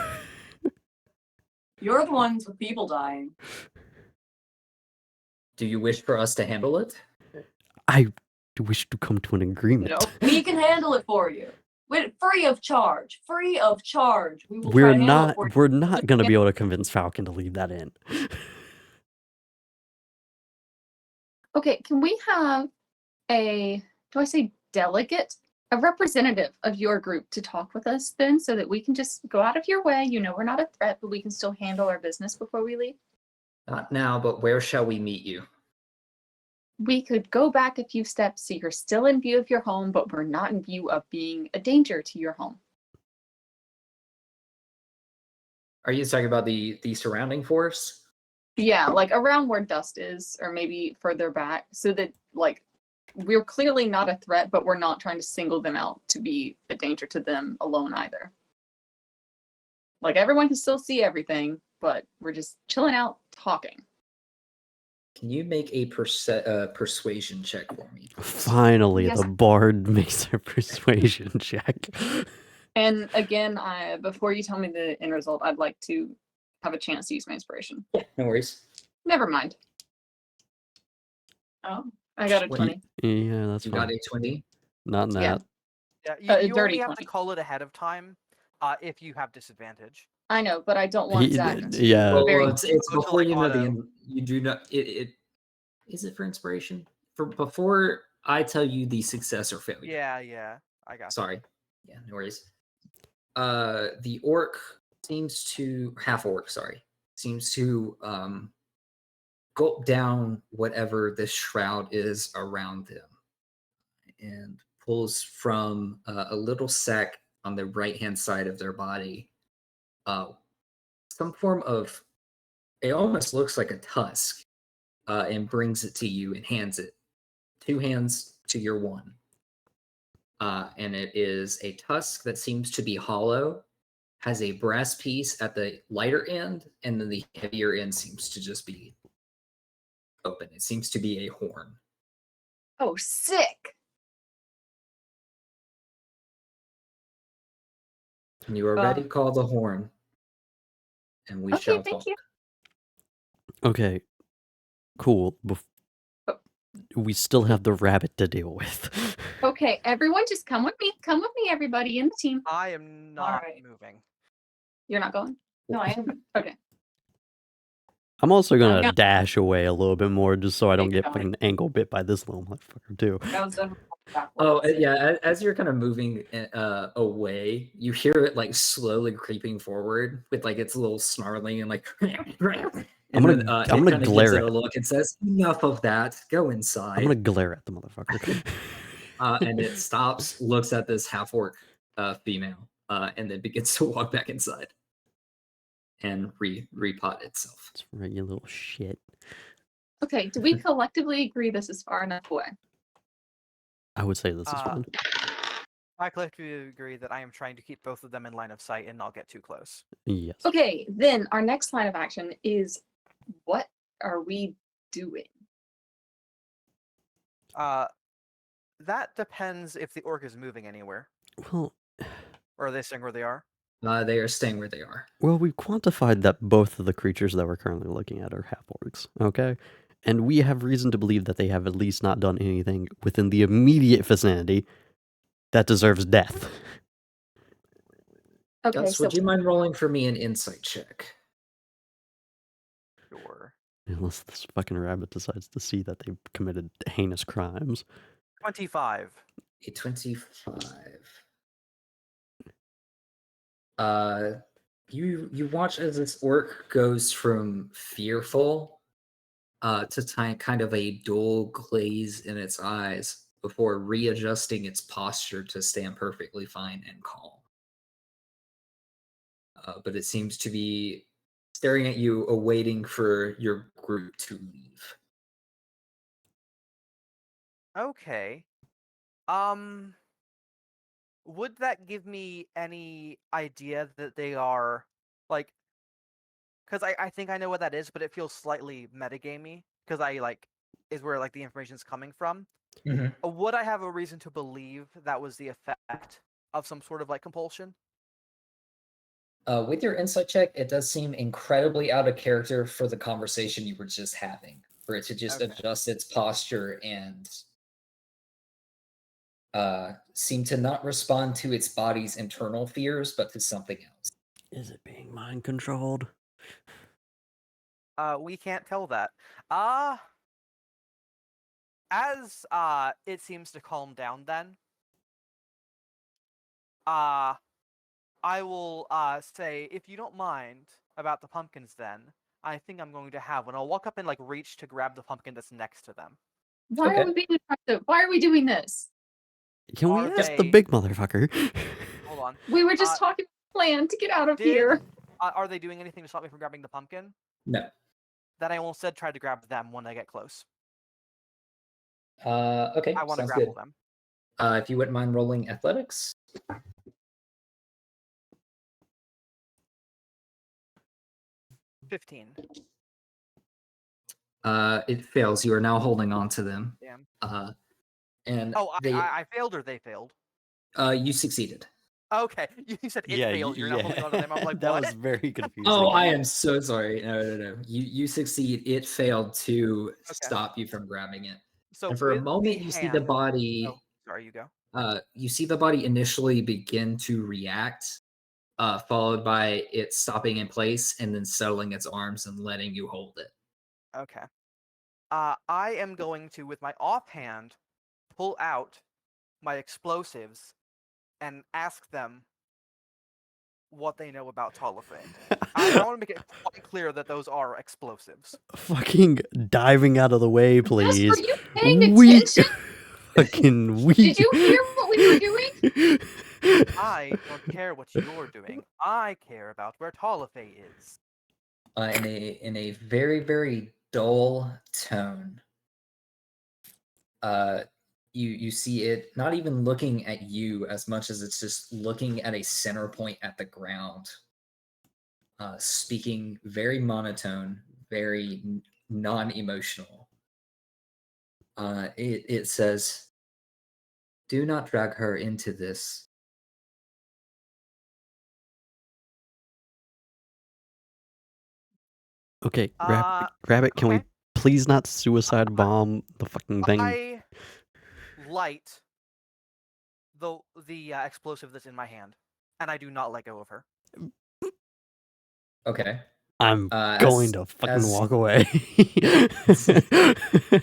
You're the ones with people dying. Do you wish for us to handle it? I wish to come to an agreement. No, we can handle it for you. Free of charge. Free of charge. We will We're try to handle it not for you. we're not gonna be able to convince Falcon to leave that in. Okay, can we have do I say delegate? A representative of your group to talk with us then, so that we can just go out of your way. You know, we're not a threat, but we can still handle our business before we leave. Not now, but where shall we meet you? We could go back a few steps so you're still in view of your home, but we're not in view of being a danger to your home. Are you talking about the surrounding forest? Yeah, like around where Dust is, or maybe further back, so that like we're clearly not a threat, but we're not trying to single them out to be a danger to them alone either. Like everyone can still see everything, but we're just chilling out, talking. Can you make a persuasion check for me? please? Finally, Yes. the bard makes a persuasion check. And again, before you tell me the end result, I'd like to have a chance to use my inspiration. No worries. Never mind. Oh. I got a 20. 20. Yeah, that's You fine. got a 20? Not in Yeah. that. Yeah, you dirty only have to 20. call it ahead of time if you have disadvantage. I know, but I don't want He- Zach to yeah. Well, very it's Go to, before like, you know the auto. you do not it is it for inspiration? For before I tell you the success or failure. Yeah, I got. Sorry. Yeah, no worries. The orc seems to seems to gulp down whatever this shroud is around them and pulls from a little sack on the right hand side of their body some form of, it almost looks like a tusk, and brings it to you and hands it, 2 hands to your one. And it is a tusk that seems to be hollow, has a brass piece at the lighter end, and then the heavier end seems to just be open. It seems to be a horn. Oh, sick. When you are ready, call the horn, and we Okay, shall thank talk. you. Okay. Cool. Oh. We still have the rabbit to deal with. Okay, everyone just come with me. Come with me, everybody in the team. I am not Alright. moving. You're not going? No, I am. Okay. I'm also gonna gonna- dash away a little bit more just so I don't Take get it fucking ankle bit by this little motherfucker too. That was definitely backwards. Oh, yeah, as you're kind of moving away, you hear it like slowly creeping forward with like its little snarling and like and I'm gonna it glare kinda gives it at a it. look and says, "Enough of that. Go inside." I'm gonna glare at the motherfucker. And it stops, looks at this half orc female, and then begins to walk back inside and repot itself. That's right, you little shit. Okay, do we collectively agree this is far enough away? I would say this is Uh, fine. I collectively agree that I am trying to keep both of them in line of sight and not get too close. Yes. Okay, then our next line of action is what are we doing? That depends if the orc is moving anywhere, Well, or are they staying where they are? They are staying where they are. well, we've quantified that both of the creatures that we're currently looking at are half orcs, okay? And we have reason to believe that they have at least not done anything within the immediate vicinity that deserves death. Okay, Gus, so would you mind rolling for me an insight check? Sure. Unless this fucking rabbit decides to see that they've committed heinous crimes. 25. A 25. You watch as this orc goes from fearful to kind of a dull glaze in its eyes before readjusting its posture to stand perfectly fine and calm. But it seems to be staring at you, awaiting for your group to leave. Okay. Would that give me any idea that they are like? Because I think I know what that is, but it feels slightly metagamey because I like is where like the information's coming from. Would I have a reason to believe that was the effect of some sort of like compulsion? With your insight check, it does seem incredibly out of character for the conversation you were just having, for it to just Okay. adjust its posture and seem to not respond to its body's internal fears, but to something else. Is it being mind controlled? We can't tell that. As it seems to calm down then, I will say, if you don't mind about the pumpkins then, I think I'm going to have one. I'll walk up and like reach to grab the pumpkin that's next to them. Why Okay. are we being aggressive? Why are we doing this? Can we Are ask the they- big motherfucker? Hold on. We were just talking plan to get out of Did here. Are they doing anything to stop me from grabbing the pumpkin? No. Then I almost said try to grab them when I get close. Okay, I want to sounds grapple good. them. If you wouldn't mind rolling athletics. 15. It fails. You are now holding on to them. Damn. And Oh, they, I failed or they failed? you succeeded. Okay, you said it failed. You're not holding on to them. I'm like, that what? was very confusing. Oh, I am so sorry. No. You succeed. It failed to Okay. stop you from grabbing it. So And for a with moment, the you see the hand- body. Oh, sorry, you go. You see the body initially begin to react, followed by it stopping in place and then settling its arms and letting you hold it. Okay. I am going to, with my offhand, pull out my explosives and ask them what they know about Tolafane. I want to make it quite clear that those are explosives. Fucking diving out of the way, Yes, please. were you paying Weak. attention? Fucking weak. Did you hear what we were doing? I don't care what you're doing. I care about where Tolafane is. In a very, very dull tone, you see it not even looking at you as much as it's just looking at a center point at the ground, speaking very monotone, very non-emotional. It says, "Do not drag her into this." Okay, Uh, Rabbit, can we okay. please not suicide bomb the fucking thing? I light the explosive that's in my hand, and I do not let go of her. Okay. I'm As- going to fucking as- walk away.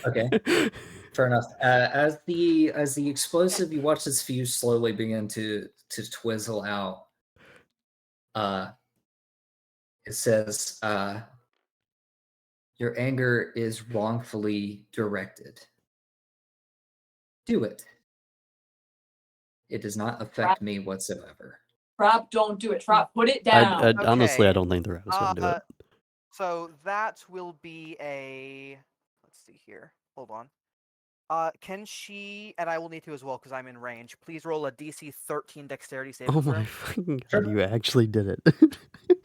Okay. Fair enough. As the explosive, you watch this fuse slowly begin to twizzle out. It says, "Your anger is wrongfully directed. Do it. It does not affect me whatsoever." Trap, don't do it. Trap, put it down. Honestly, I Okay. don't think the rabbit's gonna do it. So that will be a. Let's see here. Hold on. Can she, and I will need to as well because I'm in range. Please roll a DC 13 Dexterity saving Oh throw. my fucking god, Sure. you actually did it.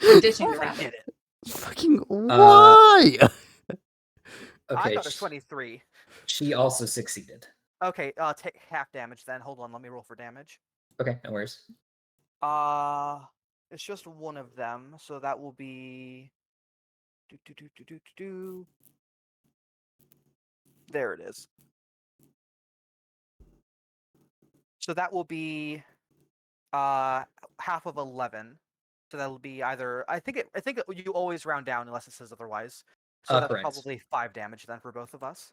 We're Of ditching the course I rabbit. did it. Fucking why? I Okay. got a 23. She also succeeded. Okay, take half damage then. Hold on, let me roll for damage. Okay, no worries. It's just one of them, so that will be. There it is. So that will be half of 11. So that'll be either I think you always round down unless it says otherwise. So that's correct. probably 5 damage then for both of us.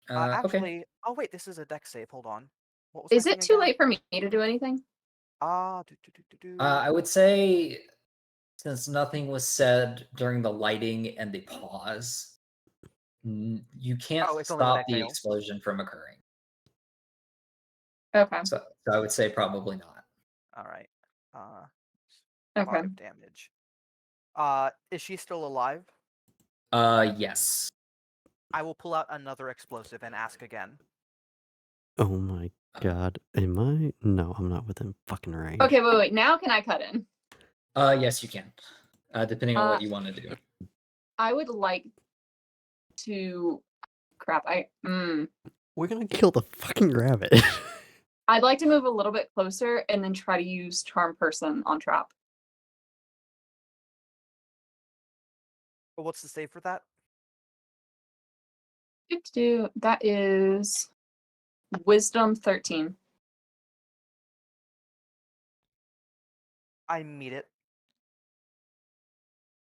Okay. Actually, oh wait, this is a dex save. Hold on. What was Is my it thing too again? late for me to do anything? I would say, since nothing was said during the lighting and the pause, you can't Oh, it's only when I stop the fail. explosion from occurring. Okay. So I would say probably not. All right. Okay. 5 damage. Is she still alive? Yes. I will pull out another explosive and ask again. Oh my god. Am I? No, I'm not within fucking range. Okay, wait. Now can I cut in? Yes, you can. Depending on what you want to do. I would like to. Crap. We're gonna kill the fucking rabbit. I'd like to move a little bit closer and then try to use Charm Person on Trap. But what's the save for that? That is Wisdom 13. I meet it.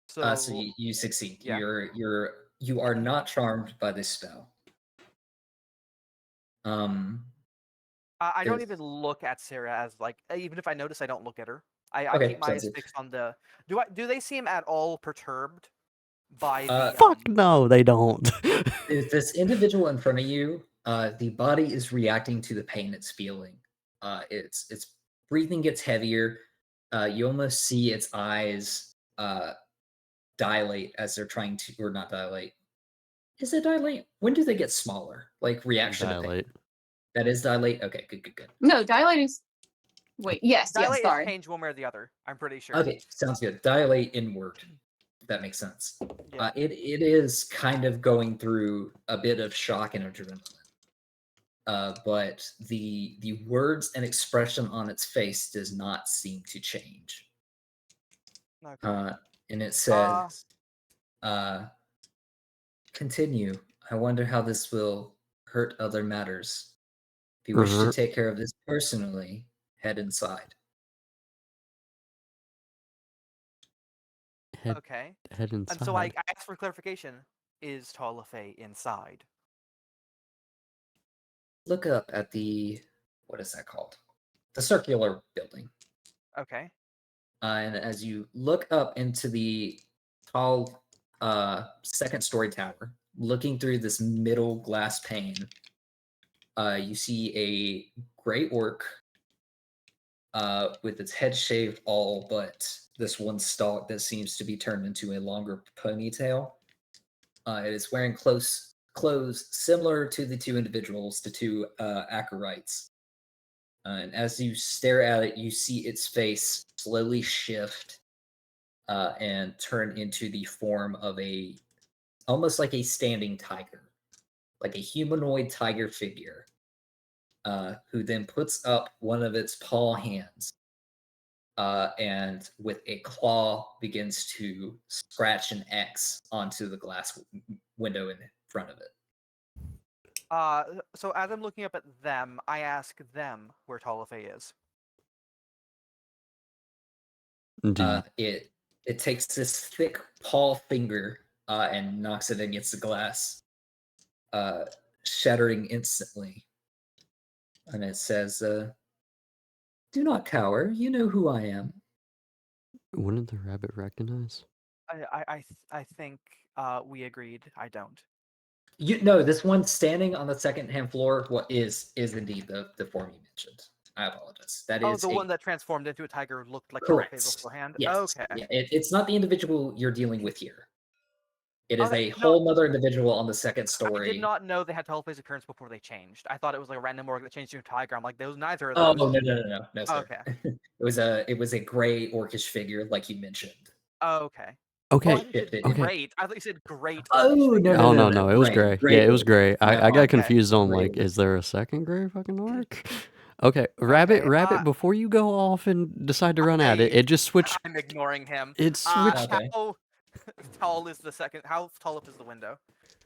So So you succeed. yeah. You are not charmed by this spell. I don't there's- even look at Sarah as like, even if I notice, I don't look at her. I Okay, keep my sounds eyes good. fixed on the. Do they seem at all perturbed by the? Fuck no, they don't. If this individual in front of you, the body is reacting to the pain it's feeling. Its breathing gets heavier. You almost see its eyes dilate as they're trying to, or not dilate. Is it dilate? When do they get smaller? Like reaction to pain. Dilate. That is dilate. Okay, good. No, dilate is. Wait, yes, Dilate is sorry. change one way or the other. I'm pretty sure. Okay, sounds good. Dilate inward. That makes sense. Yeah. It is kind of going through a bit of shock and adrenaline. But the words and expression on its face does not seem to change. Okay. And it says, continue. I wonder how this will hurt other matters. If you wish to take care of this personally, head inside. Okay. Head inside. And so I asked for clarification. Is Talafe inside? Look up at the, what is that called? The circular building. Okay. And as you look up into the tall second story tower, looking through this middle glass pane, you see a gray orc with its head shaved all but this one stalk that seems to be turned into a longer ponytail. It is wearing clothes similar to the two individuals, the two acolytes. And as you stare at it, you see its face slowly shift and turn into the form of almost like a standing tiger, like a humanoid tiger figure, who then puts up one of its paw hands and with a claw begins to scratch an X onto the glass window in front of it. So as I'm looking up at them, I ask them where Talafe is. It takes this thick paw finger and knocks it against the glass, shattering instantly. And it says, "Do not cower. You know who I am." Wouldn't the rabbit recognize? I think we agreed. I don't. This one standing on the second-hand floor. What is indeed the form you mentioned. I apologize. That is the one that transformed into a tiger looked like correct Talafe beforehand. Yes. Okay. Yeah, it's not the individual you're dealing with here. It is Okay, a whole other individual on the second I story. did not know they had Talafe's appearance before they changed. I thought it was like a random orc that changed into a tiger. I'm like, those neither of Oh those. no, sir. Okay. It was a gray orcish figure, like you mentioned. Okay. Okay. Oh, I thought you said great. I thought you said great. Oh no, Oh no, it was gray. Yeah, it was gray. I got confused on like, is there a second gray fucking orc? Okay, rabbit, before you go off and decide to run at it, it just switched. I'm ignoring him. It switched. How tall is the second? How tall up is the window?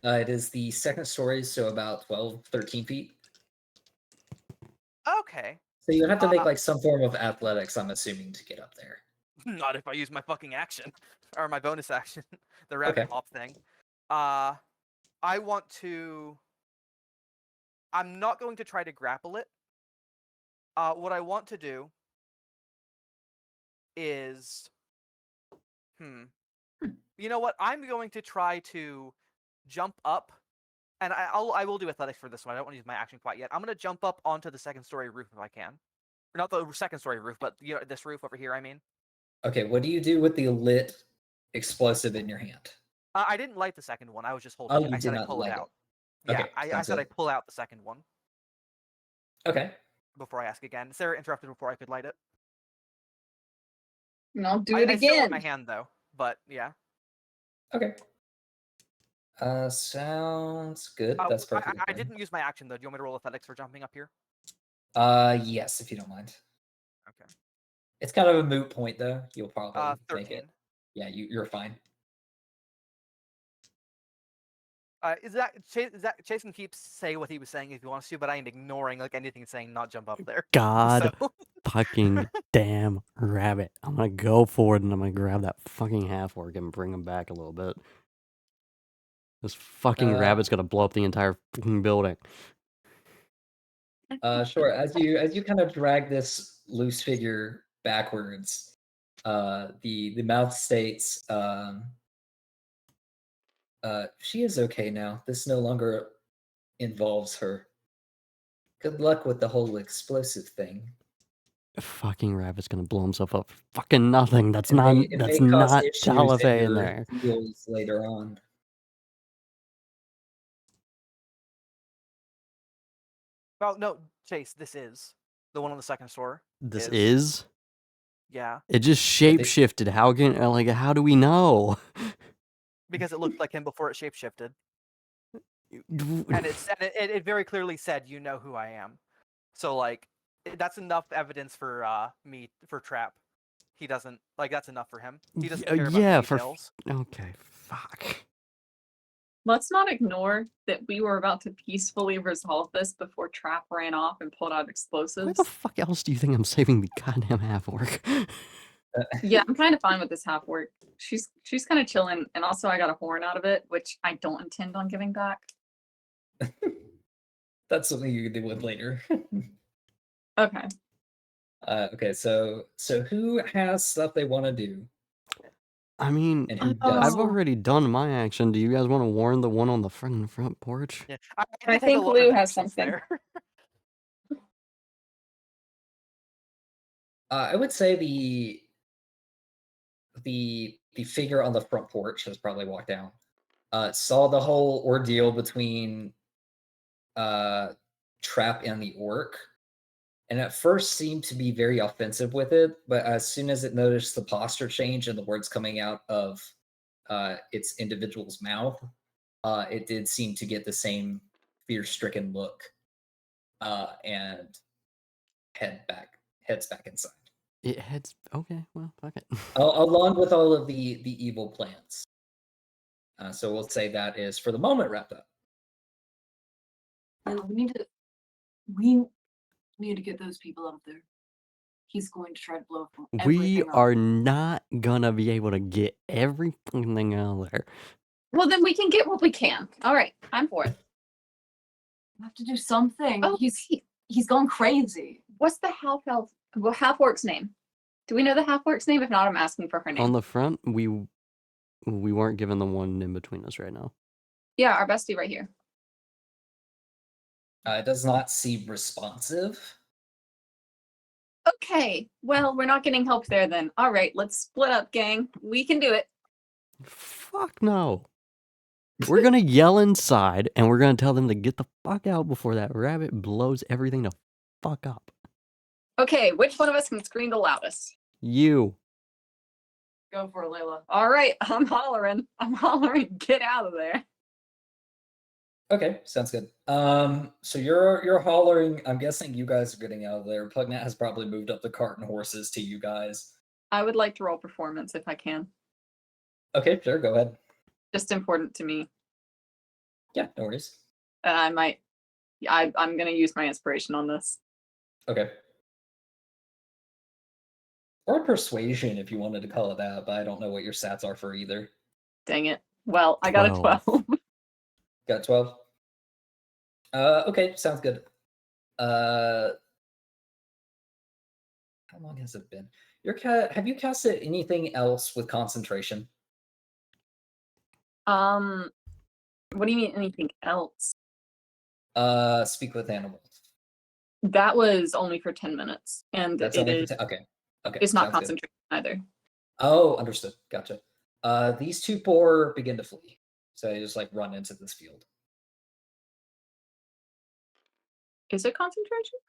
It is the second story, so about 12, 13 feet. Okay. So you would have to make like some form of athletics, I'm assuming, to get up there. Not if I use my fucking action or my bonus action, the rabbit Okay. hop thing. I want to. I'm not going to try to grapple it. What I want to do is, you know what? I'm going to try to jump up, and I will do athletics for this one. I don't want to use my action quite yet. I'm going to jump up onto the second story roof if I can. Not the second story roof, but this roof over here. I mean. Okay, what do you do with the lit explosive in your hand? I didn't light the second one. I was just Oh, holding it. you I did said I not pull it light it. out. Yeah, Okay, I sounds said I good. pull out the second one Okay. before I ask again. Sarah interrupted before I could light it. And I'll do I it still want again. my hand though, but yeah. Okay. Sounds good. That's perfectly I fine. didn't use my action though. Do you want me to roll athletics for jumping up here? Yes, if you don't mind. Okay. It's kind of a moot point though. You'll probably make 13. it. Yeah, you're fine. Is that Jason keeps saying what he was saying if he wants to, but I am ignoring like anything saying not jump up there. God So fucking damn rabbit. I'm gonna go forward and I'm gonna grab that fucking half orc and bring him back a little bit. This fucking rabbit's gonna blow up the entire fucking building. Sure. As you kind of drag this loose figure backwards, the mouth states, she is okay now. This no longer involves her. Good luck with the whole explosive thing. Fucking rabbit's gonna blow himself up for fucking nothing. That's It not may cause issues in Talifay in your there. deals later on. well, no, Chase, this is the one on the second store. This is? Yeah, It just But they- shapeshifted. How do we know? because it looked like him before it shapeshifted, and it very clearly said, "You know who I am." So like, that's enough evidence for me for Trap. He doesn't like that's enough for him. He doesn't care about yeah, the details. okay, fuck. Let's not ignore that we were about to peacefully resolve this before Trap ran off and pulled out Why explosives. the fuck else do you think I'm saving the goddamn half orc? Yeah, I'm kind of fine with this half work. She's kind of chilling, and also I got a horn out of it, which I don't intend on giving back. That's something you can deal with later. Okay. Okay, so who has stuff they want to do, I mean, and who Oh. I've doesn't? already done my action. Do you guys want to warn the one on the front porch? Yeah, I did take a think lot of Lou has actions something. there. I would say the figure on the front porch has probably walked down. Saw the whole ordeal between Trap and the orc, and at first seemed to be very offensive with it, but as soon as it noticed the posture change and the words coming out of its individual's mouth, it did seem to get the same fear-stricken look, and heads back inside, It heads. Okay, well, fuck it. along with all of the evil plans. So we'll say that is for the moment wrapped up. We need to get those people out of there. He's going to try to blow up We everything up. are not gonna be able to get every fucking thing out of there. Well, then we can get what we can. All right, I'm for it. We have to do something. Oh, He's gone crazy. What's the half orc's name? Do we know the half orc's name? If not, I'm asking for her name. On the front, we weren't given the one in between us right now. Yeah, our bestie right here. It does not seem responsive. Okay, well, we're not getting help there then. All right, let's split up, gang. We can do it. Fuck no. We're gonna yell inside and we're gonna tell them to get the fuck out before that rabbit blows everything the fuck up. Okay, which one of us can scream the loudest? You. Go for it, Layla. All right, I'm hollering. Get out of there. Okay, sounds good. So you're hollering. I'm guessing you guys are getting out of there. Pugnat has probably moved up the cart and horses to you guys. I would like to roll performance if I can. Okay, sure, go ahead. Just important to me. Yeah, no worries. I'm gonna use my inspiration on this. Okay. Or persuasion, if you wanted to call it that, but I don't know what your stats are for either. Dang it. Well, I got a 12. 12. Got 12? Okay, sounds good. How long has it been? Have you casted anything else with concentration? What do you mean anything else? Speak with animals. That was only for 10 minutes, and That's it only is. for okay. Okay, It's not sounds good. concentration either. Oh, understood. Gotcha. These two poor begin to flee, so they just like run into this field. Is it concentration?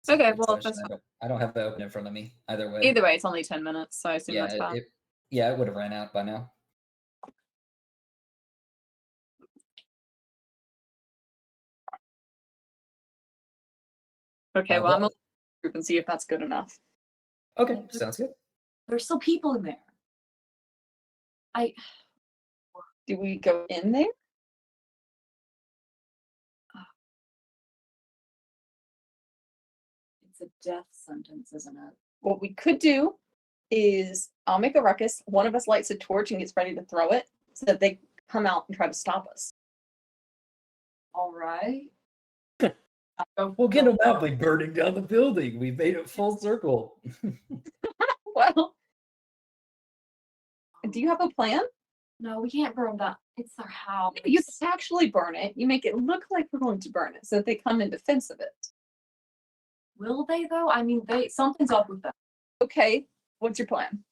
It's a Okay, good well, question. that's fine. I don't have the open in front of me. Either way. Either way, it's only 10 minutes, so I assume Yeah, that's fine. it would have ran out by now. Okay, well, I'm Well, gonna group and see if that's good enough. okay, sounds good. There's still people in there. Do we go in there? It's a death sentence, isn't it? What we could do is I'll make a ruckus. One of us lights a torch and gets ready to throw it so that they come out and try to stop us. All right. We'll get them out by burning down the building. We made it full circle. Well, do you have a plan? No, we can't burn that. It's our house. You actually burn it. You make it look like we're going to burn it so that they come in defense of it. Will they though? I mean, something's up with them. Okay, what's your plan?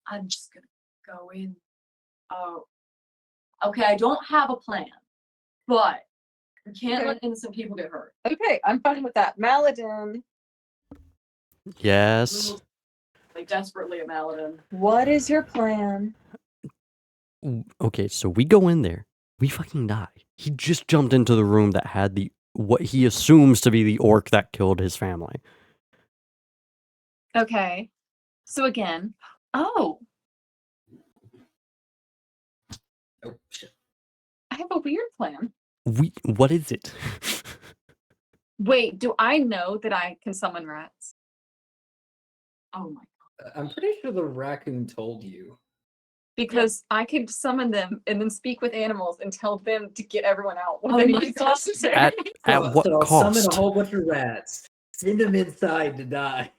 I'm just gonna go in. Oh, okay. I don't have a plan, but we can't Okay. let innocent people get hurt. Okay, I'm fine with that. Maladin, Yes. Like desperately a Maladin. what is your plan? Okay, so we go in there. We fucking die. He just jumped into the room that had what he assumes to be the orc that killed his family. Okay, so again, Oh shit. I have a weird plan. What is it? Wait, do I know that I can summon rats? Oh my. I'm pretty sure the raccoon told you. Because I could summon them and then speak with animals and tell them to get everyone out Oh when my it's God. necessary. At what so I'll cost? summon a whole bunch of rats. Send them inside to die.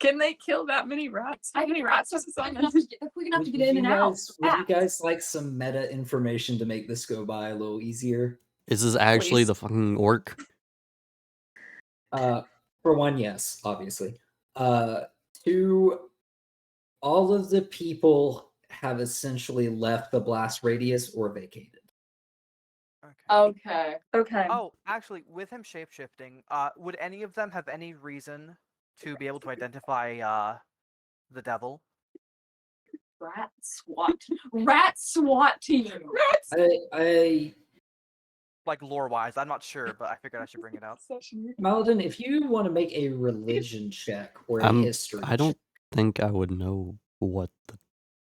Can they kill that many rats? How many rats does it We're summon? gonna have to get in and out. Would you fast. guys like some meta information to make this go by a little easier? Is this actually Please. the fucking orc? For one, yes, obviously. Two, all of the people have essentially left the blast radius or vacated. Okay. Okay. Oh, actually, with him shapeshifting, would any of them have any reason to be able to identify the devil? Rat SWAT team. I Like lore-wise, I'm not sure, but I figured I should bring it up. Maladin, if you want to make a religion check or a history I don't think I would know what the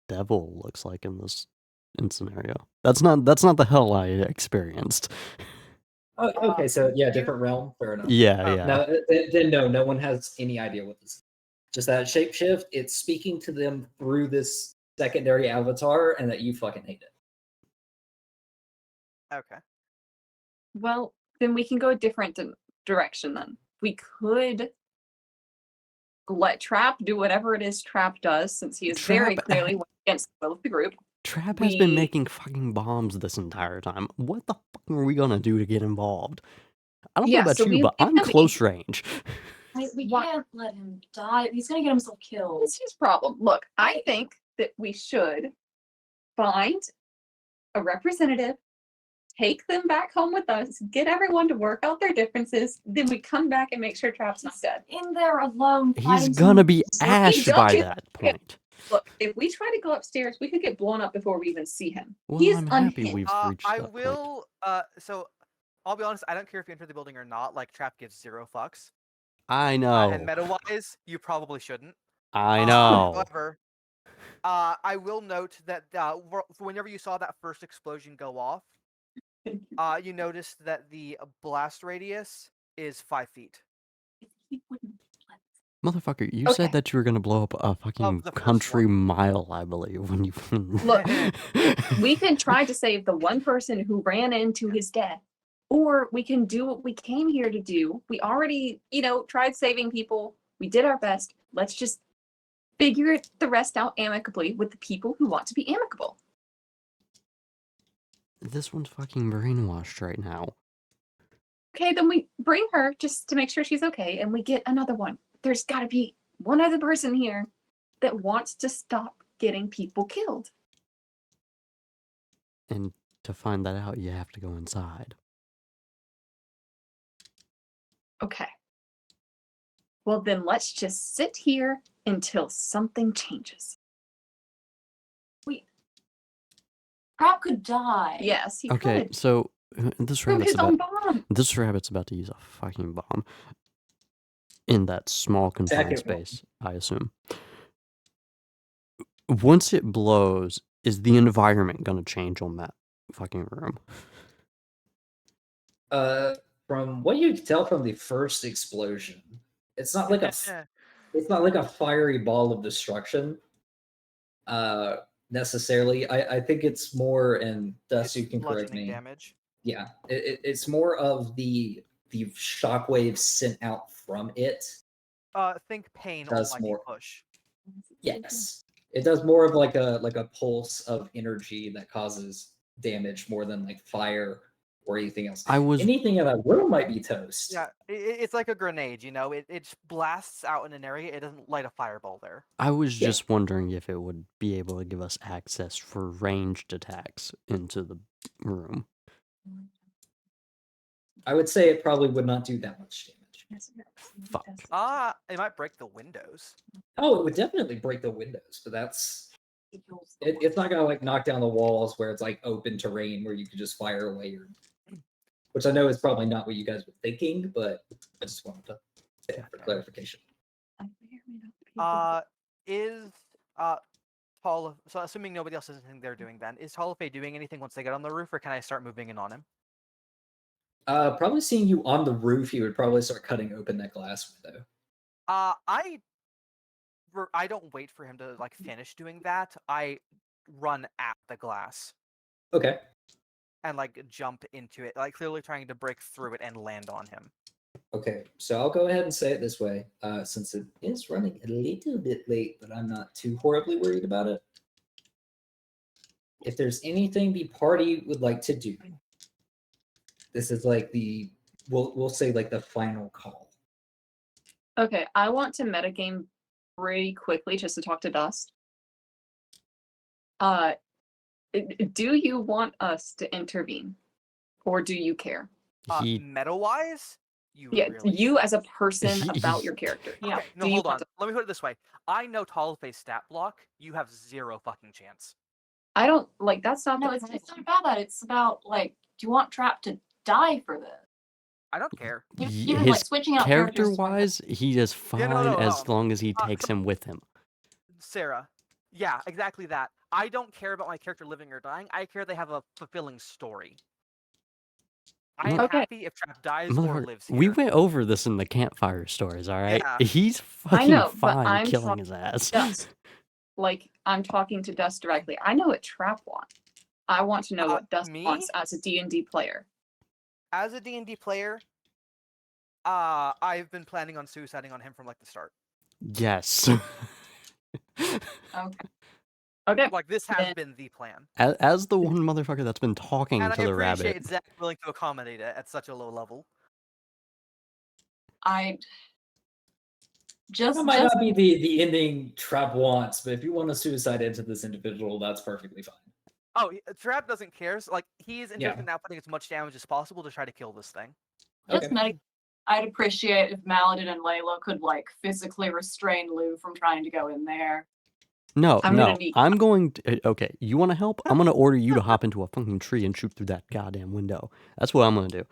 devil looks like in this scenario. That's not the hell I experienced. Oh, okay, so yeah, different realm. Fair enough. Yeah, Oh, yeah. No, then no one has any idea what this is. Just that shapeshift, it's speaking to them through this secondary avatar, and that you fucking hate it. Okay. Well, then we can go a different direction then. We could let Trap do whatever it is Trap does, since he is very Trap- clearly against the will of the group. Trap has been we- making fucking bombs this entire time. What the fuck are we gonna do to get involved? I don't Yeah, know about so you, we but leave I'm him close range. We Why- can't let him die. He's gonna get himself killed. That's his problem. Look, I think that we should find a representative, take them back home with us, get everyone to work out their differences, then we come back and make sure Trap's not dead. In there alone. He's fighting gonna some be zombie ash don't by get- that point. Look, if we try to go upstairs, we could get blown up before we even see him. Well, He's I'm happy unhinged. we've reached I that point. will. So, I'll be honest. I don't care if you enter the building or not. Like, Trap gives 0 fucks. I And know. meta-wise, you probably shouldn't. I know. However, I will note that whenever you saw that first explosion go off, you noticed that the blast radius is 5 feet. he wouldn't let Motherfucker, you Okay. said that you were gonna blow up a fucking the first country one. mile, I believe, when you Look, we can try to save the one person who ran into his death, or we can do what we came here to do. We already, tried saving people. We did our best. Let's just figure the rest out amicably with the people who want to be amicable. This one's fucking brainwashed right now. Okay, then we bring her just to make sure she's okay, and we get another one. There's got to be one other person here that wants to stop getting people killed. And to find that out, you have to go inside. Okay. Well, then let's just sit here until something changes. Crap could die. Yes, he Okay, could. so this Prove rabbit's his own about bomb. this rabbit's about to use a fucking bomb in that small confined Second one. space, I assume. Once it blows, is the environment gonna change on that fucking room? From what you can tell from the first explosion, it's not like a fiery ball of destruction. Necessarily, I think it's more, and Dust, you can correct bludgeoning me. damage. Yeah, it's more of the shockwaves sent out from it. Think pain, Does almighty more. push. Yes, it does more of like a pulse of energy that causes damage more than like fire or anything else. Anything in that room might be toast. Yeah, it's like a grenade, it blasts out in an area, it doesn't light a fireball there. I was just wondering if it would be able to give us access for ranged attacks into the room. I would say it probably would not do that much damage. Fuck. It might break the windows. Oh, it would definitely break the windows, but it's not gonna like knock down the walls where it's like open terrain where you could just fire away your. Which I know is probably not what you guys were thinking, but I just wanted to say for clarification. So assuming nobody else has anything they're doing, then is Tolofe doing anything once they get on the roof, or can I start moving in on him? Probably seeing you on the roof, he would probably start cutting open that glass window. I don't wait for him to like finish doing that. I run at the glass. Okay. And like jump into it, like clearly trying to break through it and land on him. Okay, so I'll go ahead and say it this way, since it is running a little bit late, but I'm not too horribly worried about it. If there's anything the party would like to do, this is like we'll say like the final call. Okay, I want to metagame pretty quickly just to talk to Dust. Do you want us to intervene, or do you care? Meta-wise, you as a person about your character. Yeah. Okay, no, hold on. Let me put it this way. I know Tolofe's stat block. You have zero fucking chance. I don't like. That's not. No, it's not about that. It's about like, do you want Trap to die for this? I don't care. Even like switching out character-wise, he is fine as long as he takes him with him. Sarah, yeah, exactly that. I don't care about my character living or dying. I care they have a fulfilling story. I am happy if Trap dies or lives here. We went over this in the campfire stories, all right? Yeah. He's fucking fine killing his ass. Dust. Like, I'm talking to Dust directly. I know what Trap wants. I want to know what Dust wants as a D&D player. As a D&D player, I've been planning on suiciding on him from like the start. Yes. Okay. Like this has been the plan. As the one motherfucker that's been talking and to the rabbit. I appreciate Zach willing to accommodate it at such a low level. That might not be the ending Trap wants, but if you want to suicide into this individual, that's perfectly fine. Oh, Trap doesn't care. So, like he's interested in now putting as much damage as possible to try to kill this thing. I'd appreciate if Maladin and Layla could like physically restrain Lou from trying to go in there. No, I'm going to... Okay, you want to help? I'm going to order you to hop into a fucking tree and shoot through that goddamn window. That's what I'm going to do.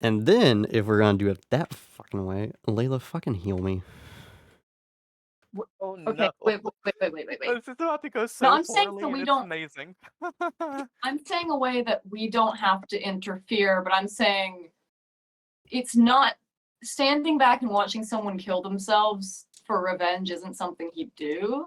And then, if we're going to do it that fucking way, Layla, fucking heal me. Oh, okay, no. wait. This is about to go so No, I'm saying that we don't... amazing. I'm saying a way that we don't have to interfere, but I'm saying it's not standing back and watching someone kill themselves for revenge isn't something he'd do.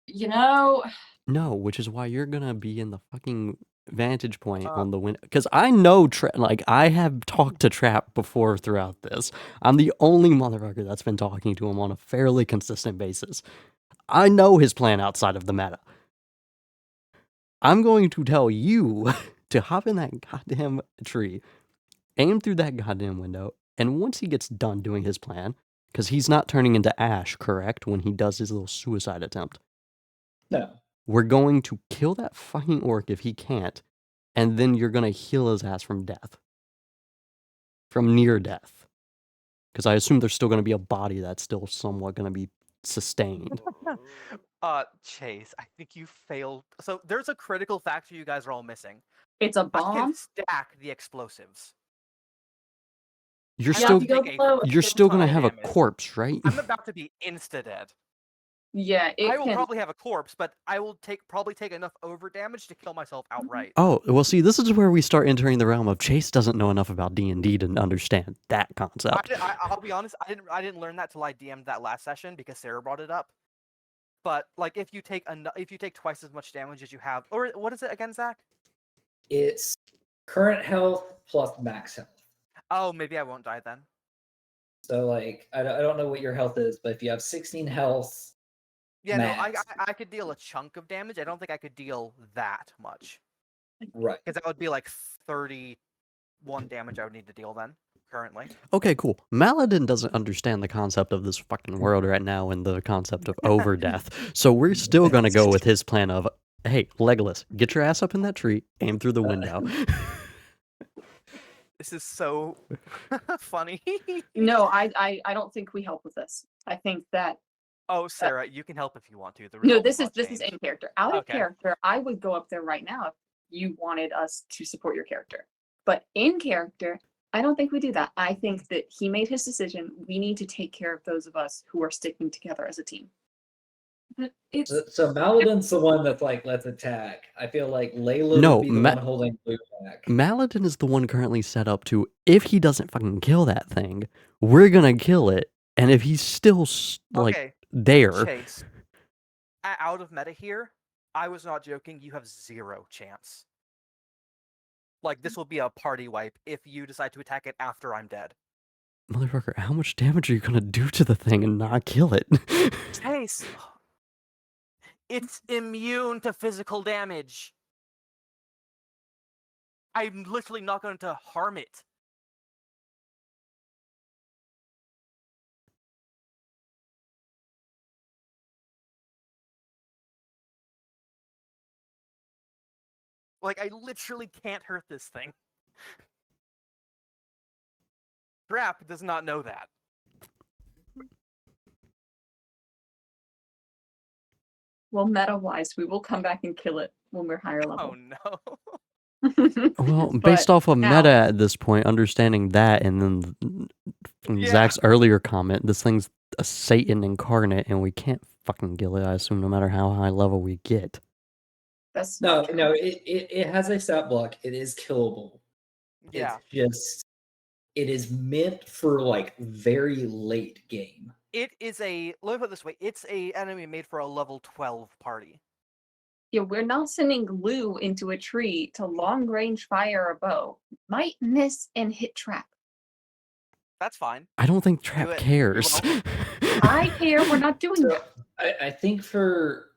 You know, No, which is why you're gonna be in the fucking vantage point Uh, on the window. Because I know like I have talked to Trap before throughout this. I'm the only motherfucker that's been talking to him on a fairly consistent basis. I know his plan outside of the meta. I'm going to tell you to hop in that goddamn tree, aim through that goddamn window, and once he gets done doing his plan, because he's not turning into ash, correct, when he does his little suicide attempt. No. We're going to kill that fucking orc if he can't, and then you're going to heal his ass from death. From near death. Because I assume there's still going to be a body that's still somewhat going to be sustained. Chase, I think you failed. So there's a critical factor you guys are all missing. it's a I can bomb. stack the explosives. You're I Yeah, still if you go take a below, you're shit still ton going to of have a damage. corpse, right? I'm about to be insta-dead. yeah, it I will can. probably have a corpse, but I will probably take enough over damage to kill myself outright. Oh, well see, this is where we start entering the realm of Chase doesn't know enough about D&D to understand that concept. I'll be honest, I didn't learn that till I DM'd that last session because Sarah brought it up. But like if you take twice as much damage as you have, or what is it again, Zach? It's current health plus max health. Oh, maybe I won't die then. So like I don't know what your health is, but if you have 16 health, Yeah, max. no, I could deal a chunk of damage. I don't think I could deal that much Right. because that would be like 31 damage I would need to deal then currently. Okay, cool. Maladin doesn't understand the concept of this fucking world right now and the concept of over death. So we're still going to go with his plan of, hey, Legolas, get your ass up in that tree, aim through the window. This is so funny. No, I don't think we help with this. I think that Oh, Sarah, you can help if you want to. The no, result this will is not this is change. in character. Out of Okay. character, I would go up there right now if you wanted us to support your character. But in character, I don't think we do that. I think that he made his decision. We need to take care of those of us who are sticking together as a team. But it's So Maladin's the one that's like, let's attack. I feel like Layla No, would be the one holding Blue back. Maladin is the one currently set up to, if he doesn't fucking kill that thing, we're going to kill it. And if he's still, like, Okay, there... Chase. Out of meta here, I was not joking. You have 0 chance. Like, this will be a party wipe if you decide to attack it after I'm dead. Motherfucker, how much damage are you going to do to the thing and not kill it? Chase! It's immune to physical damage. I'm literally not going to harm it. Like, I literally can't hurt this thing. Trap does not know that. Well, meta-wise, we will come back and kill it when we're higher Oh level. no. Well, But based off of now- meta at this point, understanding that, and then from Yeah. Zach's earlier comment, this thing's a Satan incarnate, and we can't fucking kill it, I assume, no matter how high level we get. That's No, true. no, it has a stat block. It is killable. Yeah. It's just it is meant for like very late game. It is a, let me put it this way, it's a enemy made for a level 12 party. Yeah, we're not sending Lou into a tree to long range fire a bow. Might miss and hit trap. That's fine. I don't think Trap it. We cares. I care. We're not doing So that. I think for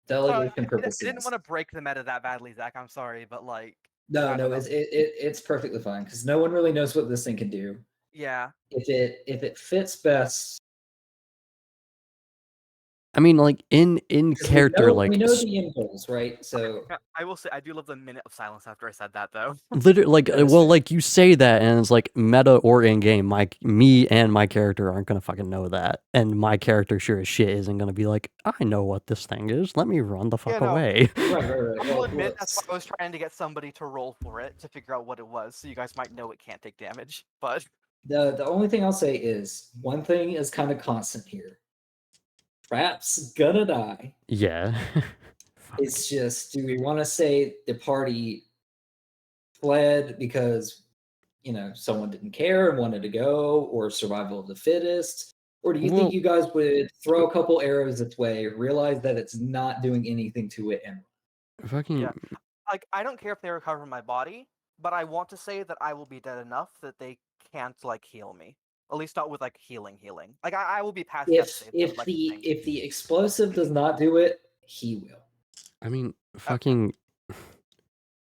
delegation I purposes, didn't want to break the meta that badly, Zach. I'm sorry, but like, no, I don't know. it's perfectly fine because no one really knows what this thing can do. Yeah. If it fits best, I mean, like, in 'cause character, we like, know the end goals, right? So I will say I do love the minute of silence after I said that though. literally, like, That is well, fair. like, you say that, and it's like, meta or in-game, me and my character aren't gonna fucking know that, and my character sure as shit isn't gonna be like, I know what this thing is, let me run the fuck Yeah, no. away. right. I Well, will admit look, that's why I was trying to get somebody to roll for it to figure out what it was, so you guys might know it can't take damage. But the only thing I'll say is one thing is kind of constant here. Trap's gonna die. Yeah. Fuck. It's just, do we want to say the party fled because, someone didn't care and wanted to go, or survival of the fittest? Or do you Well- think you guys would throw a couple arrows its way, realize that it's not doing anything to it, and Fucking Yeah. Like, I don't care if they recover my body, but I want to say that I will be dead enough that they can't like heal me. At least not with like healing. Like I will be past death if save, I would if like to the think. if the explosive does not do it, he will. I mean, fucking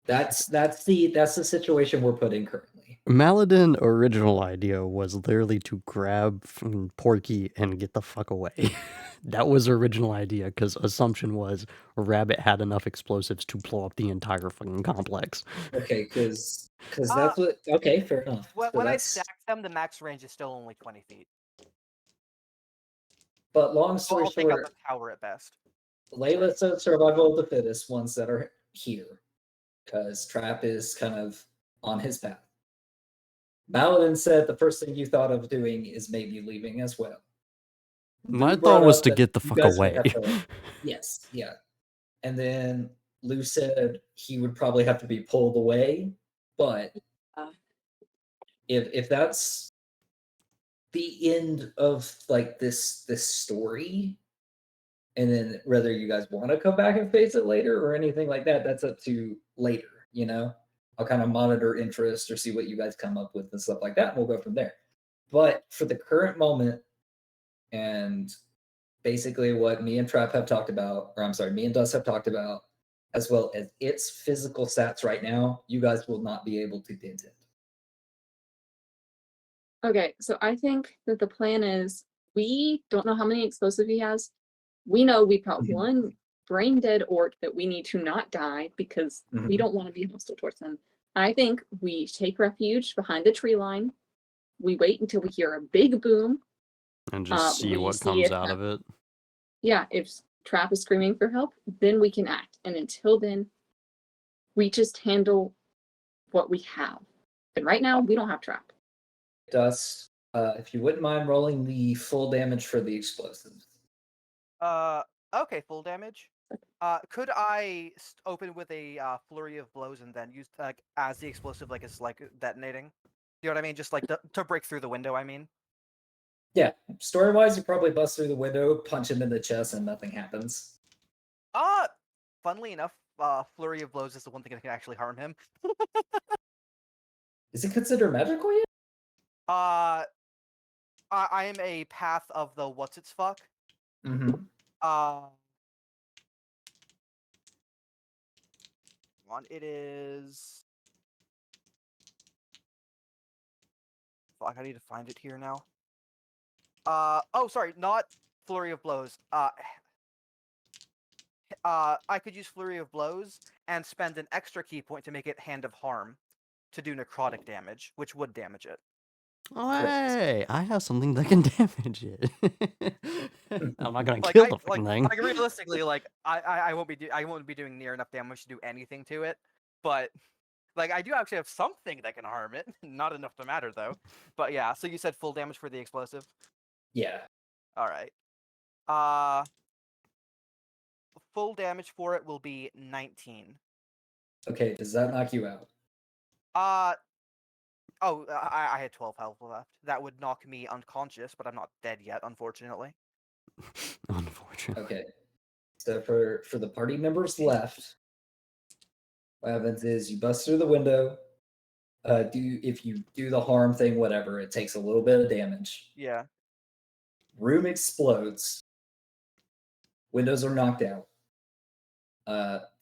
That's the situation we're put in currently. Maladin original idea was literally to grab fucking Porky and get the fuck away. That was her original idea, because assumption was Rabbit had enough explosives to blow up the entire fucking complex. Okay, because that's what. Okay, fair enough. So When I that's- stack them, the max range is still only 20 feet. But long So story I'll take out short, the tower at best. Layla said survival of the fittest ones that are here, because Trap is kind of on his path. Paladin said the first thing you thought of doing is maybe leaving as well. My Lou thought brought was up to that get the you fuck guys would away. have to- yes, yeah. And then Lou said he would probably have to be pulled away, but if that's the end of like this story, and then whether you guys want to come back and face it later or anything like that, that's up to later. I'll kind of monitor interest or see what you guys come up with and stuff like that, and we'll go from there. But for the current moment, and basically what me and Trap have talked about, or I'm sorry, me and Dust have talked about, as well as its physical stats right now, you guys will not be able to dent it. Okay, so I think that the plan is we don't know how many explosive he has. We know we've got Mhm. one brain dead orc that we need to not die because we Mhm. don't want to be hostile towards him. I think we take refuge behind the tree line. We wait until we hear a big boom. And just see we what see comes if out of it. Yeah, if Trap is screaming for help, then we can act. And until then, we just handle what we have. And right now, we don't have Trap. Dust, if you wouldn't mind rolling the full damage for the explosives. Okay, full damage. Could I open with a flurry of blows and then use like as the explosive like is like detonating? You know what I mean? Just like to break through the window. I mean. Yeah, story-wise, you probably bust through the window, punch him in the chest, and nothing happens. Funnily enough, flurry of blows is the one thing that can actually harm him. Is it considered magical yet? I am a path of the what's its fuck. Mm-hmm. One, it is. Fuck, I need to find it here now. Oh, sorry, not flurry of blows. I could use flurry of blows and spend an extra key point to make it hand of harm to do necrotic damage, which would damage it. Oh, hey, I have something that can damage it. I'm not gonna Like, kill the fucking thing. like realistically, like I won't be doing near enough damage to do anything to it, but like I do actually have something that can harm it. Not enough to matter though. But yeah, so you said full damage for the explosive. Yeah. All right. Full damage for it will be 19. Okay, does that knock you out? I had 12 health left. That would knock me unconscious, but I'm not dead yet, unfortunately. Unfortunately. Okay. So for the party members left, what happens is you bust through the window. If you do the harm thing, whatever, it takes a little bit of damage. Yeah. Room explodes. Windows are knocked out.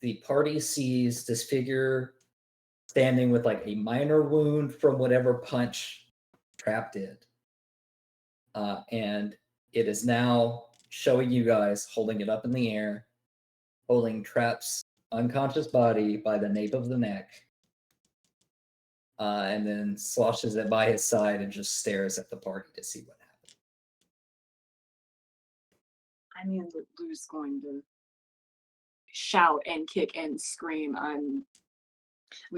The party sees this figure standing with like a minor wound from whatever punch Trap did. And it is now showing you guys holding it up in the air, holding Trap's unconscious body by the nape of the neck, and then sloshes it by his side and just stares at the party to see what happens. I mean, Lou's going to shout and kick and scream.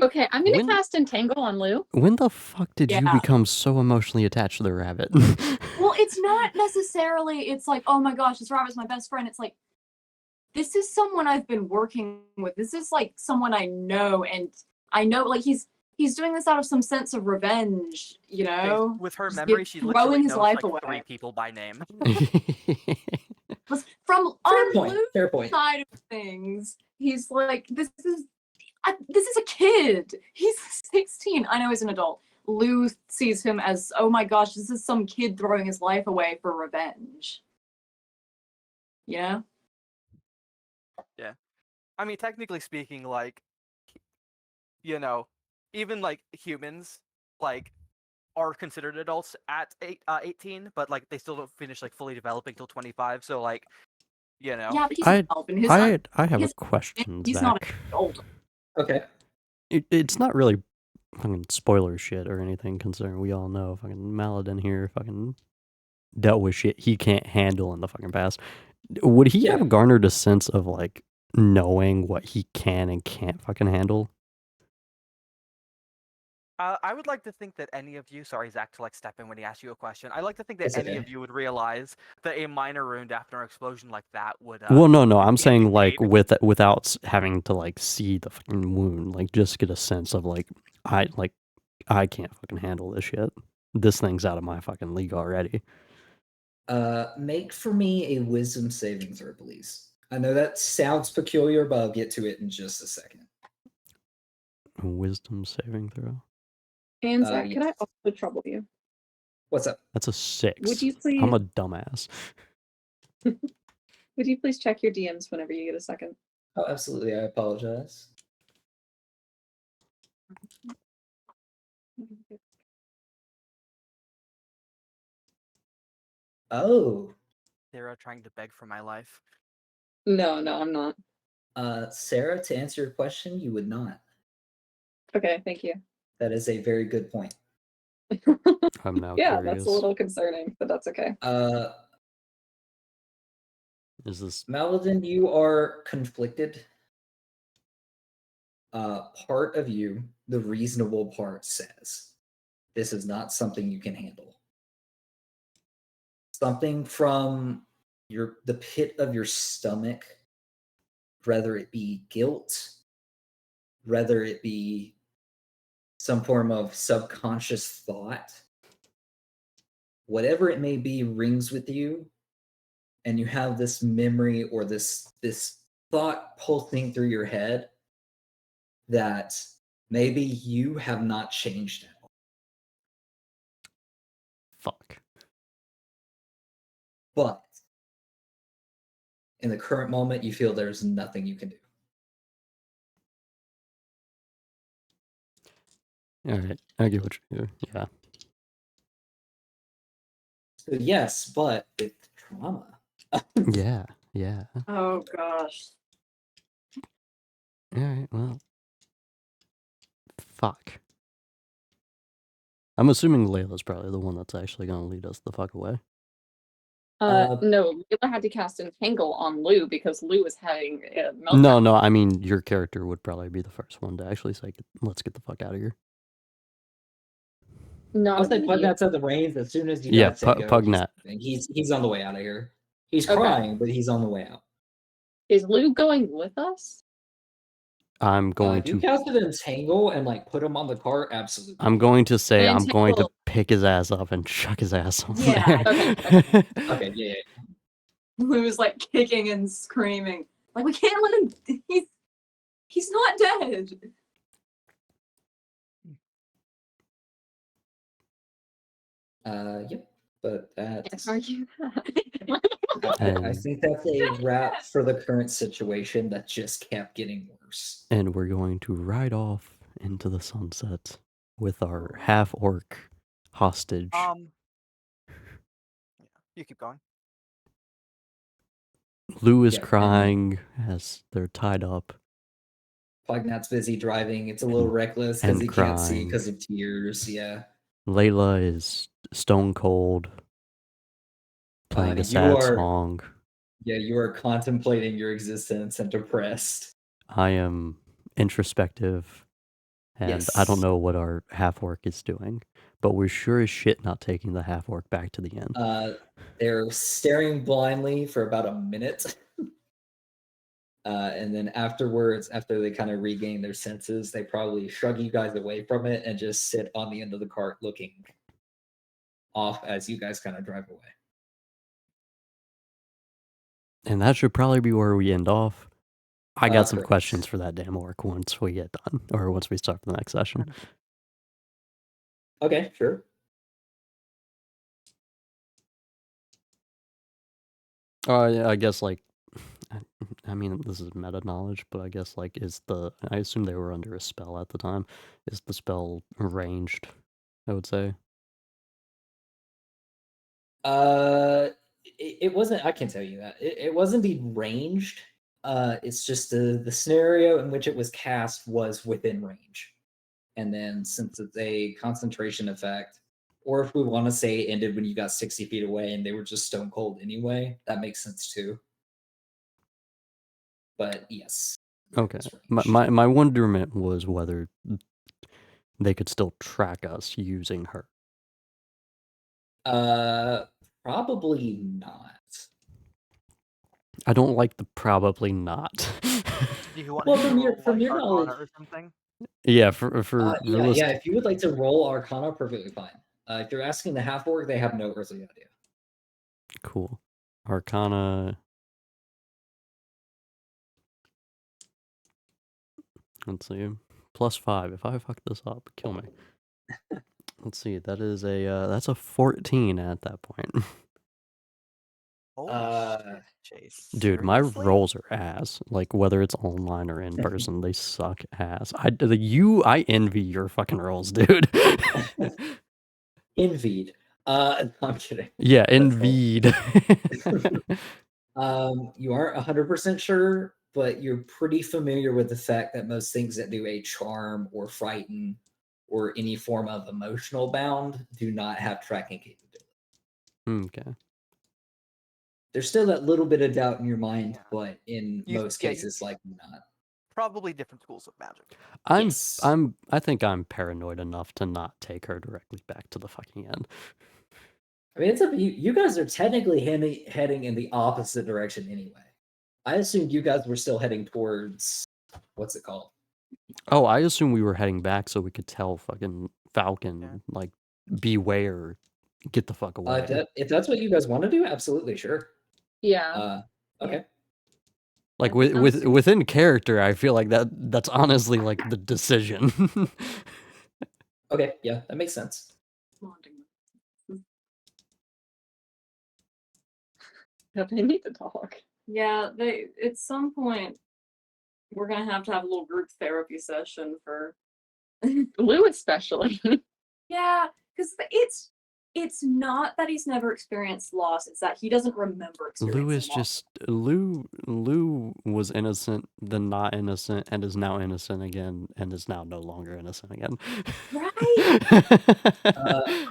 Okay, I'm gonna When- cast Entangle on Lou. When the fuck did you Yeah. become so emotionally attached to the rabbit? Well, it's not necessarily, it's like, oh my gosh, this rabbit's my best friend. It's like, this is someone I've been working with. This is like someone I know, and I know like he's he's doing this out of some sense of revenge, you know? With her Just memory, she throwing literally his knows life like 3 away. people by name. From Fair point. Lou's Fair point. side of things, he's like, this is a kid. He's 16. I know he's an adult. Lou sees him as, oh my gosh, this is some kid throwing his life away for revenge. Yeah? I mean, technically speaking, like, you know, even like humans, like, are considered adults at 18, but like they still don't finish like fully developing till 25. So like, you know, Yeah, but he's I- an elf, and his I have a his- question, he's not Zach. old. Okay. It's not really fucking spoiler shit or anything, considering we all know fucking Maladin here fucking dealt with shit he can't handle in the fucking past. Would he Yeah. have garnered a sense of like knowing what he can and can't fucking handle? I would like to think that any of you, sorry Zach to like step in when he asks you a question. I like to think that It's any okay. of you would realize that a minor wound after an explosion like that would. Well, no, I'm saying like amputate. without having to like see the fucking wound, like just get a sense of like I can't fucking handle this shit. This thing's out of my fucking league already. Make for me a wisdom saving throw, please. I know that sounds peculiar, but I'll get to it in just a second. A wisdom saving throw. And Zach, yes. can I also trouble you? What's up? That's a 6. Would you please? I'm a dumbass. Would you please check your DMs whenever you get a second? Oh, absolutely. I apologize. Oh, Sarah trying to beg for my life. No, I'm not. Sarah, to answer your question, you would not. Okay, thank you. That is a very good point. I'm now Yeah, curious. that's a little concerning, but that's okay. Is this Maladin, you are conflicted. Part of you, the reasonable part, says this is not something you can handle. Something from the pit of your stomach, whether it be guilt, whether it be some form of subconscious thought, whatever it may be, rings with you, and you have this memory or this thought pulsing through your head that maybe you have not changed at all. fuck? But in the current moment, you feel there's nothing you can do. All right, I get what you're doing. Yeah. So yes, but with trauma. Yeah. Oh gosh. All right, well. Fuck. I'm assuming Layla's probably the one that's actually gonna lead us the fuck away. No, Layla had to cast Entangle on Lou because Lou was having a meltdown. No, I mean your character would probably be the first one to actually say, "Let's get the fuck out of here." Not I'll say immediate. Pugnat's at the reins as soon as you Yeah, guys say go. Pugnat. He's on the way out of here. He's Okay. crying, but he's on the way out. Is Lou going with us? I'm going If you to. casted Entangle and like put him on the cart, absolutely. I'm going to say I'm going to Entangle. pick his ass up and chuck his ass on Yeah, there. okay. Okay, yeah. Lou's like kicking and screaming. Like, we can't let him. He's not dead. Yep. But that's. Can't argue I think that's a wrap for the current situation that just kept getting worse. And we're going to ride off into the sunset with our half-orc hostage. You keep going. Lou is Yeah, and- crying as they're tied up. Pugnat's busy driving. It's a little reckless and because he can't see crying. because of tears. Yeah. Layla is stone cold, playing a you sad are- song. Yeah, you are contemplating your existence and depressed. I am introspective, and I don't Yes. know what our half-orc is doing, but we're sure as shit not taking the half-orc back to the inn. They're staring blindly for about a minute. And then afterwards, after they kind of regain their senses, they probably shrug you guys away from it and just sit on the end of the cart looking off as you guys kind of drive away. And that should probably be where we end off. I got some Correct. questions for that damn orc once we get done, or once we start the next session. Okay, sure. Yeah, I guess like, I mean, this is meta knowledge, but I guess like, I assume they were under a spell at the time. Is the spell ranged? I would say. It wasn't. I can tell you that it wasn't indeed ranged. It's just the scenario in which it was cast was within range, and then since it's a concentration effect, or if we want to say it ended when you got 60 feet away and they were just stone cold anyway, that makes sense too. But yes. Okay. it's ranged. My wonderment was whether they could still track us using her. Probably not. I don't like the probably not. Do you want Well, to from your roll, from like, your Arcana knowledge, or something? Yeah, for yeah, realist- if you would like to roll Arcana, perfectly fine. If you're asking the half orc, they have no earthly idea. Cool. Arcana. Let's see. +5. If I fuck this up, kill me. Let's see. That is that's a 14 at that point. Holy Uh, shit, Chase. Dude, my Seriously? rolls are ass. Like whether it's online or in person, they suck ass. I envy your fucking rolls, dude. Envied. I'm kidding. Yeah, That's envied. You aren't 100% sure, but you're pretty familiar with the fact that most things that do a charm or frighten or any form of emotional bound do not have tracking capability. Okay. There's still that little bit of doubt in your mind, Yeah. but in You- most yeah, you- cases, like not. Probably different schools of magic. Yes. I think I'm paranoid enough to not take her directly back to the fucking end. I mean, it's up to you. You guys are technically heading in the opposite direction anyway. I assumed you guys were still heading towards what's it called? Oh, I assume we were heading back so we could tell fucking Falcon, Yeah. like, beware, get the fuck away. If that's what you guys want to do, absolutely, sure. Yeah. Okay. Like That sounds super- within character, I feel like that's honestly like the decision. Okay, yeah, that makes sense. Yeah, they need to talk. Yeah, they at some point we're gonna have to have a little group therapy session for Lou especially. yeah, because it's not that he's never experienced loss, it's that he doesn't remember experiencing Lou is loss. just Lou was innocent, then not innocent, and is now innocent again, and is now no longer innocent again. Right?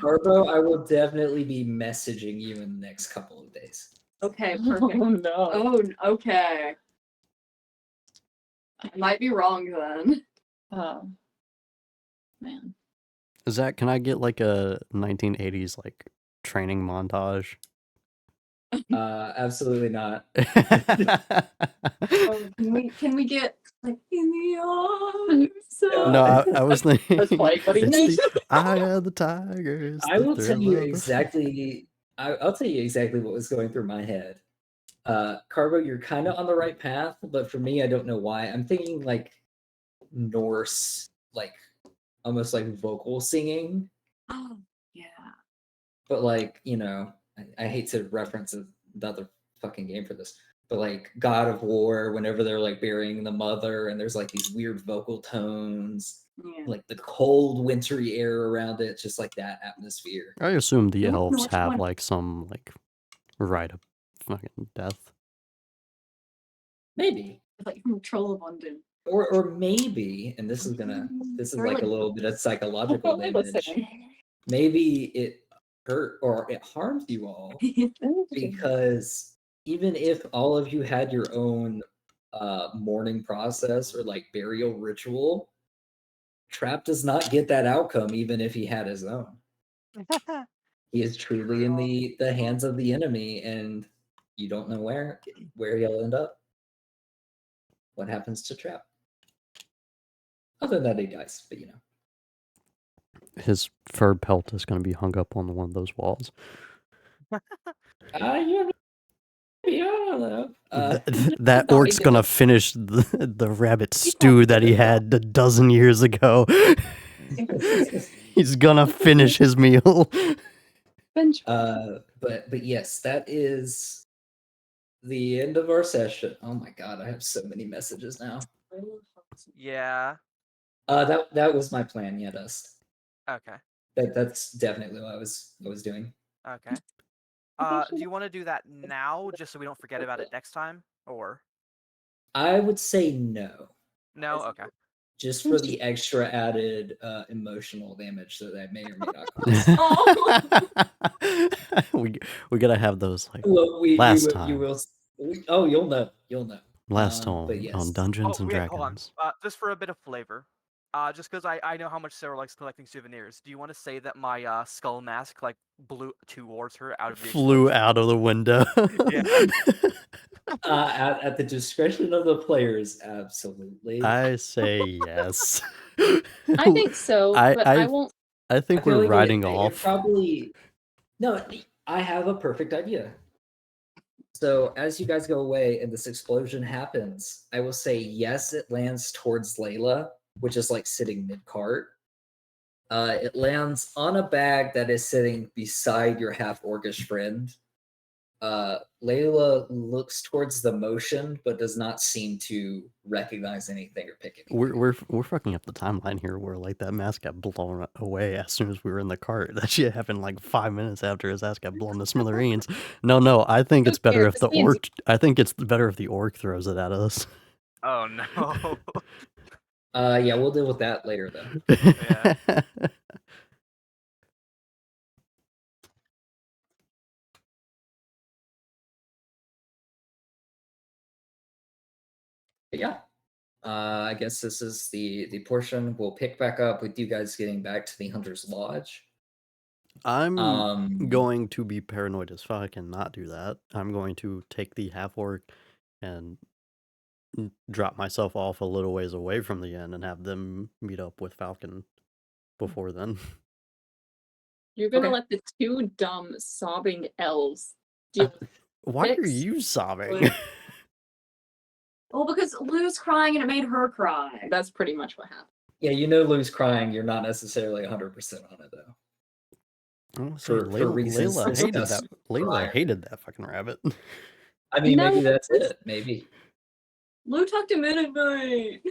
Carbo, I will definitely be messaging you in the next couple of days. Okay, perfect. Oh no. Oh, okay. I might be wrong then. Oh. Man. Zach, can I get like a 1980s like training montage? Absolutely not. Oh, can we get like in the arms of- No, I was thinking. That's like, what do you it's mean? the eye of the tiger. It's I the will tell thrill you of the- exactly. I'll tell you exactly what was going through my head. Carbo, you're kind of on the right path, but for me, I don't know why. I'm thinking like Norse, like almost like vocal singing. Oh, yeah. But like, I hate to reference another fucking game for this, but like God of War, whenever they're like burying the mother and there's like these weird vocal tones, Yeah. like the cold wintry air around it, just like that atmosphere. I assume the I don't know elves which have one. like some like rite of fucking death. Maybe. Like from Troll of London. Or maybe, and this is They're like like- a little bit of psychological Totally damage. listening. Maybe it hurt or it harms you all because even if all of you had your own mourning process or like burial ritual, Trap does not get that outcome even if he had his own. He is truly in the hands of the enemy, and you don't know where he'll end up. what happens to Trap. Other than that, he dies, but you know. His fur pelt is going to be hung up on one of those walls. You yeah, I don't know. That No, he orc's going to didn't. finish the rabbit stew that he had a dozen years ago. He's going to finish his meal. Bench. But yes, that is the end of our session. Oh my god, I have so many messages now. Yeah. That was my plan, yeah, Dust. Okay. That's definitely what I was doing. Okay. Do you want to do that now, just so we don't forget about it next time, or I would say no, no? Okay. just for the extra added emotional damage that I may or may not cause. we gotta have those like Well, last you time. will. Oh, you'll know. Last But on yes. Dungeons and wait, hold on. Dragons. Just for a bit of flavor, just because I know how much Sarah likes collecting souvenirs. Do you want to say that my skull mask like blew towards her out of the Flew explosion? out of the window. Yeah. At the discretion of the players, absolutely. I say yes. I think so, but I won't. I think feel we're like riding it off. probably no. I have a perfect idea. So as you guys go away and this explosion happens, I will say yes. It lands towards Layla, which is like sitting mid cart. It lands on a bag that is sitting beside your half orcish friend. Layla looks towards the motion, but does not seem to recognize anything or pick anything. We're fucking up the timeline here, where like that mask got blown away as soon as we were in the cart. That shit happened like 5 minutes after his ass got blown to smithereens. No, I think it's better if the orc. I think it's better if the orc throws it at us. Oh no. Yeah, we'll deal with that later though. Yeah. But yeah, I guess this is the portion we'll pick back up with you guys getting back to the Hunter's Lodge. I'm going to be paranoid as fuck and not do that. I'm going to take the half orc and drop myself off a little ways away from the inn and have them meet up with Falcon before then. You're gonna Okay. let the two dumb sobbing elves deal with Why are Fix. you sobbing? Well, because Lou's crying and it made her cry. That's pretty much what happened. Yeah, you know Lou's crying. You're not necessarily 100% on it though. For reasons Layla hated that. discussed Layla prior. hated that fucking rabbit. I mean, No, maybe that's it's- it. Maybe. Lou tucked him in at night.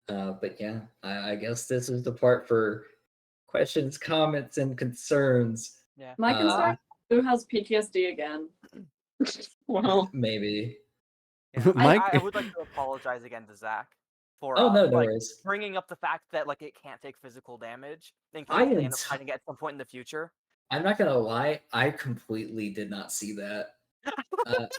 But yeah, I guess this is the part for questions, comments, and concerns. Yeah. My concern, Lou has PTSD again. Well, Maybe. Yeah. Mike- I would like to apologize again to Zach for Oh no, no like worries. bringing up the fact that like it can't take physical damage in case I they am end up fighting it at some point in the future. I'm not gonna lie, I completely did not see that.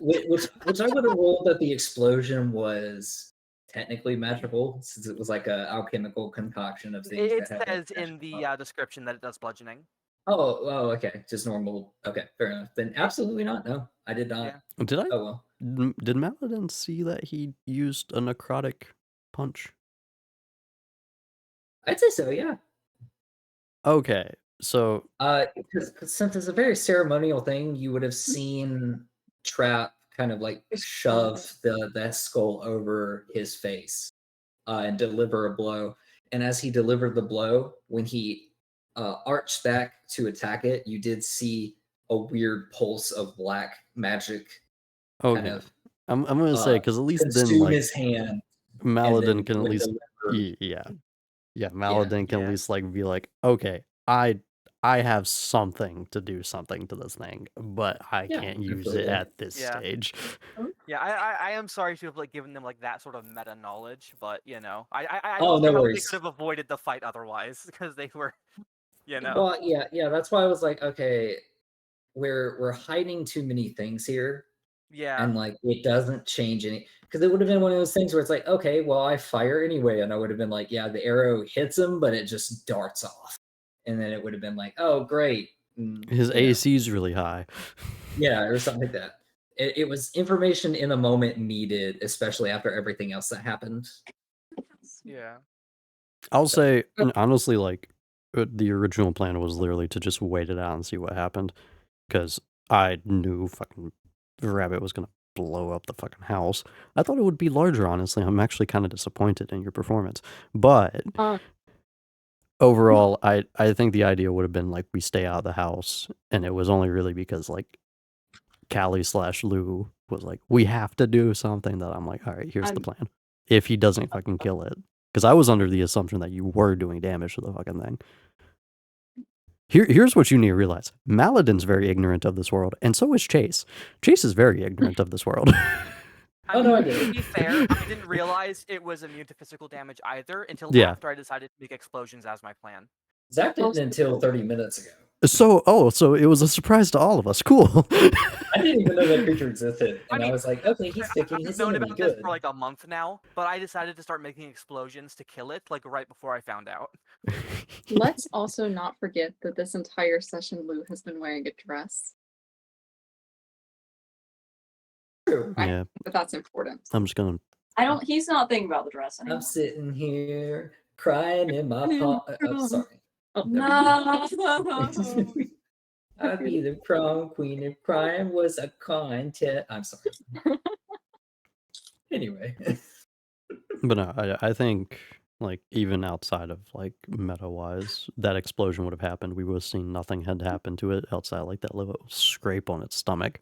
Which I would have rolled that the explosion was technically magical, since it was like a alchemical concoction of things. It that had says in the description that it does bludgeoning. Oh, okay, just normal. Okay, fair enough. Then absolutely not. No, I did not. Yeah. Did I? Oh well. Did Maladin see that he used a necrotic punch? I'd say so. Yeah. Okay, so Because since it's a very ceremonial thing, you would have seen Trap kind of like shove that skull over his face and deliver a blow. And as he delivered the blow, when he arched back to attack it, you did see a weird pulse of black magic kind okay, of I'm gonna say because at least then consume like his hand. Maladin can at would least deliver- yeah Maladin can Yeah. at least like be like, okay, I have something to do something to this thing, but I Yeah, can't use it absolutely. at this Yeah. stage. Yeah, I am sorry to have like given them like that sort of meta knowledge, but you know, I Oh, don't no see how they worries. could have avoided the fight otherwise because they were, you know. Well, yeah. That's why I was like, okay, we're hiding too many things here, Yeah. and like it doesn't change any. Because it would have been one of those things where it's like, okay, well, I fire anyway, and I would have been like, yeah, the arrow hits him, but it just darts off, and then it would have been like, oh, great. His you know, AC is really high. yeah, or something like that. it was information in a moment needed, especially after everything else that happened. Yeah. I'll say honestly, like the original plan was literally to just wait it out and see what happened, because I knew fucking Rabbit was gonna blow up the fucking house. I thought it would be larger. Honestly, I'm actually kind of disappointed in your performance, but overall, I think the idea would have been like we stay out of the house, and it was only really because like Callie / Lou was like, we have to do something. That I'm like, all right, here's the plan. If he doesn't fucking kill it, because I was under the assumption that you were doing damage to the fucking thing. Here's what you need to realize: Maladin's very ignorant of this world, and so is Chase. Chase is very ignorant of this world. Oh, no, I get To it. be fair, I didn't realize it was immune to physical damage either until Yeah. after I decided to make explosions as my plan. Zach didn't until 30 minutes ago. So it was a surprise to all of us. Cool. I didn't even know that creature existed, and I mean, was like, okay, he's picking I've his known enemy. about this Good. for like a month now, but I decided to start making explosions to kill it, like right before I found out. Let's also not forget that this entire session Lou has been wearing a dress. True. Yeah, But that's important. I'm just gonna. He's not thinking about the dress anymore. I'm sitting here crying in my palm. Sorry. Oh, No. I'd be the prom queen if crying was a contest. I'm sorry. Anyway. But no, I think like even outside of like meta wise, that explosion would have happened. We would have seen nothing had happened to it outside like that little scrape on its stomach.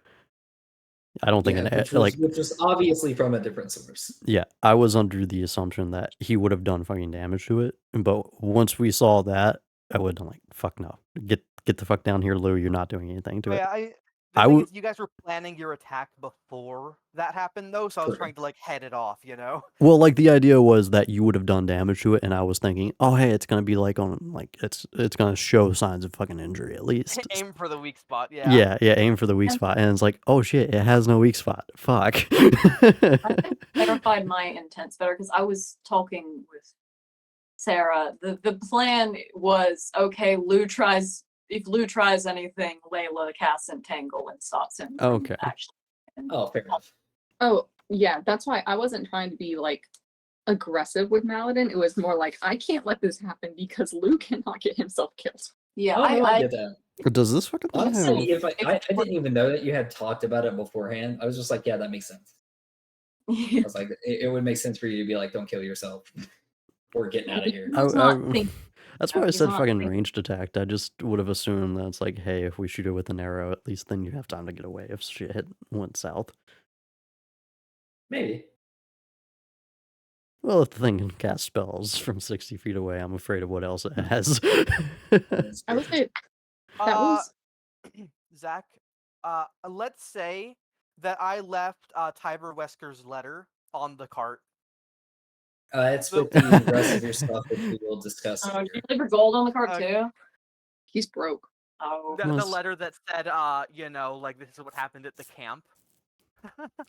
I don't think Yeah, which was obviously from a different source. Yeah, I was under the assumption that he would have done fucking damage to it, but once we saw that, I would have like, fuck no, get the fuck down here, Lou. You're not doing anything to it. Yeah, the thing is, you guys were planning your attack before that happened, though, so I was True. trying to like head it off, you know. Well, like the idea was that you would have done damage to it, and I was thinking, oh hey, it's gonna be like on like it's gonna show signs of fucking injury at least. Aim for the weak spot, yeah. Yeah, aim for the weak spot, and it's like, oh shit, it has no weak spot. Fuck. I clarified my intents better because I was talking with Sarah. The plan was okay. If Lou tries anything, Layla casts Entangle and stops him. from Okay. Actually. Oh, fair enough. Oh, yeah, that's why I wasn't trying to be like aggressive with Maladin. It was more like I can't let this happen because Lou cannot get himself killed. Yeah, Oh, no, I get that. Does this fucking thing have- Honestly, if I didn't even know that you had talked about it beforehand, I was just like, yeah, that makes sense. I was like, it would make sense for you to be like, don't kill yourself. We're getting out of here. He's not thinking. That's why I He's said not fucking thinking. ranged attack. I just would have assumed that it's like, hey, if we shoot it with an arrow, at least then you have time to get away if shit went south. Maybe. Well, if the thing can cast spells from 60 feet away, I'm afraid of what else it has. I would say that was Zach, let's say that I left Tiber Wesker's letter on the cart. It's with the rest of your stuff, which we will discuss Oh, later. did you leave gold on the card too? he's broke. Oh, The Must- letter that said, you know, like this is what happened at the camp.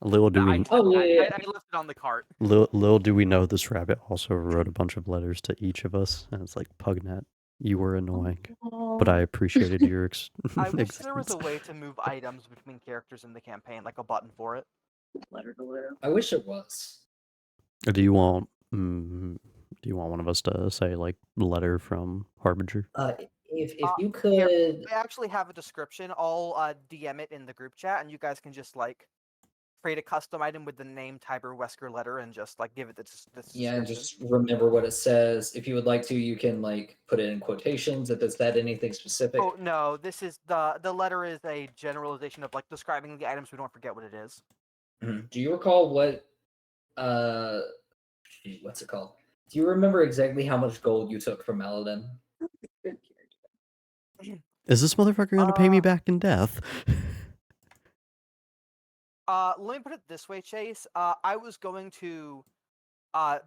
Little do we Oh, yeah. I left it on the cart. little do we know this rabbit also wrote a bunch of letters to each of us, and it's like, Pugnet, you were annoying, but I appreciated your I wish there was existence. a way to move items between characters in the campaign, like a button for it. letter to Lou. I wish it was. Do you want one of us to say like letter from Harbinger? If Uh, you here, could, I actually have a description. I'll DM it in the group chat, and you guys can just like create a custom item with the name Tiber Wesker letter and just like give it this yeah, description. just remember what it says. If you would like to, you can like put it in quotations. If it's that anything specific. Oh no, this is the letter is a generalization of like describing the items. We don't forget what it is. Mhm. Do you recall what? What's it called? Do you remember exactly how much gold you took from Maladin? Good character. Is this motherfucker gonna pay me Uh, back in death? Let me put it this way, Chase. I was going to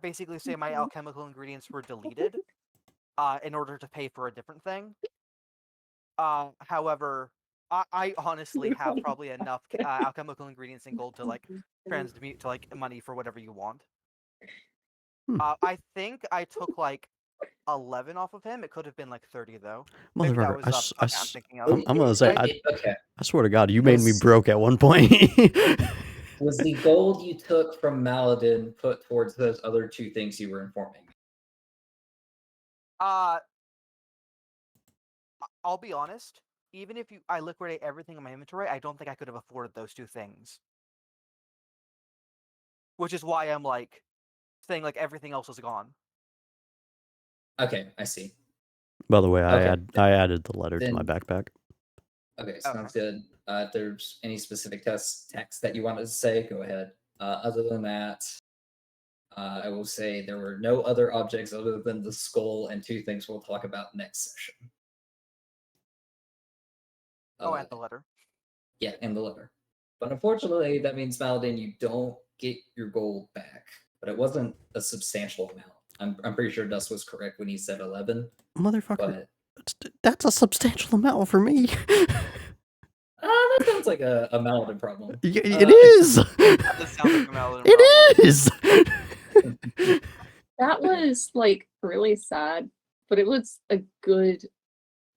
basically say my alchemical ingredients were deleted in order to pay for a different thing. However, I honestly have probably enough alchemical ingredients and gold to like transmute to like money for whatever you want. Hmm. I think I took like 11 off of him. It could have been like 30 though. Maybe that Motherfucker, was I'm thinking of. I'm gonna say, Okay. I swear to God, you made me Was- broke at one point. Was the gold you took from Maladin put towards those other two things you were informing me? I'll be honest. Even if I liquidate everything in my inventory, I don't think I could have afforded those two things. Which is why I'm like saying like everything else is gone. Okay, I see. By the way, Okay. I added the letter to my Then- backpack. Okay, sounds good. If there's any specific text that you wanted to say, go ahead. Other than that, I will say there were no other objects other than the skull and two things we'll talk about next session. And the letter. Yeah, and the letter. But unfortunately, that means, Maladin, you don't get your gold back. But it wasn't a substantial amount. I'm pretty sure Dust was correct when he said 11. Motherfucker, But that's a substantial amount for me. that sounds like a Maladin problem. It is. That does sound like a Maladin It is. That was like really sad, but it was a good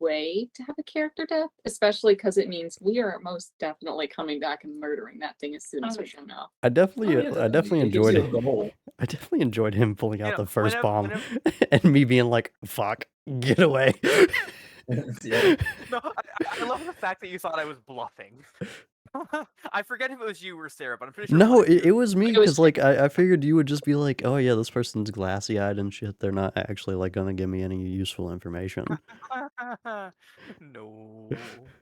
way to have a character death, especially because it means we are most definitely coming back and murdering that thing as soon as we can now. I definitely It gives enjoyed you it. a goal. I definitely enjoyed him pulling out Yeah, the first bomb whenever- and me being like, "Fuck, get away." Yeah. No, I love the fact that you thought I was bluffing. I forget if it was you or Sarah, but I'm pretty sure. No, one of it you- was me It was because like I figured you would just be like, "Oh yeah, this person's glassy eyed and shit. They're not actually like gonna give me any useful information." No. That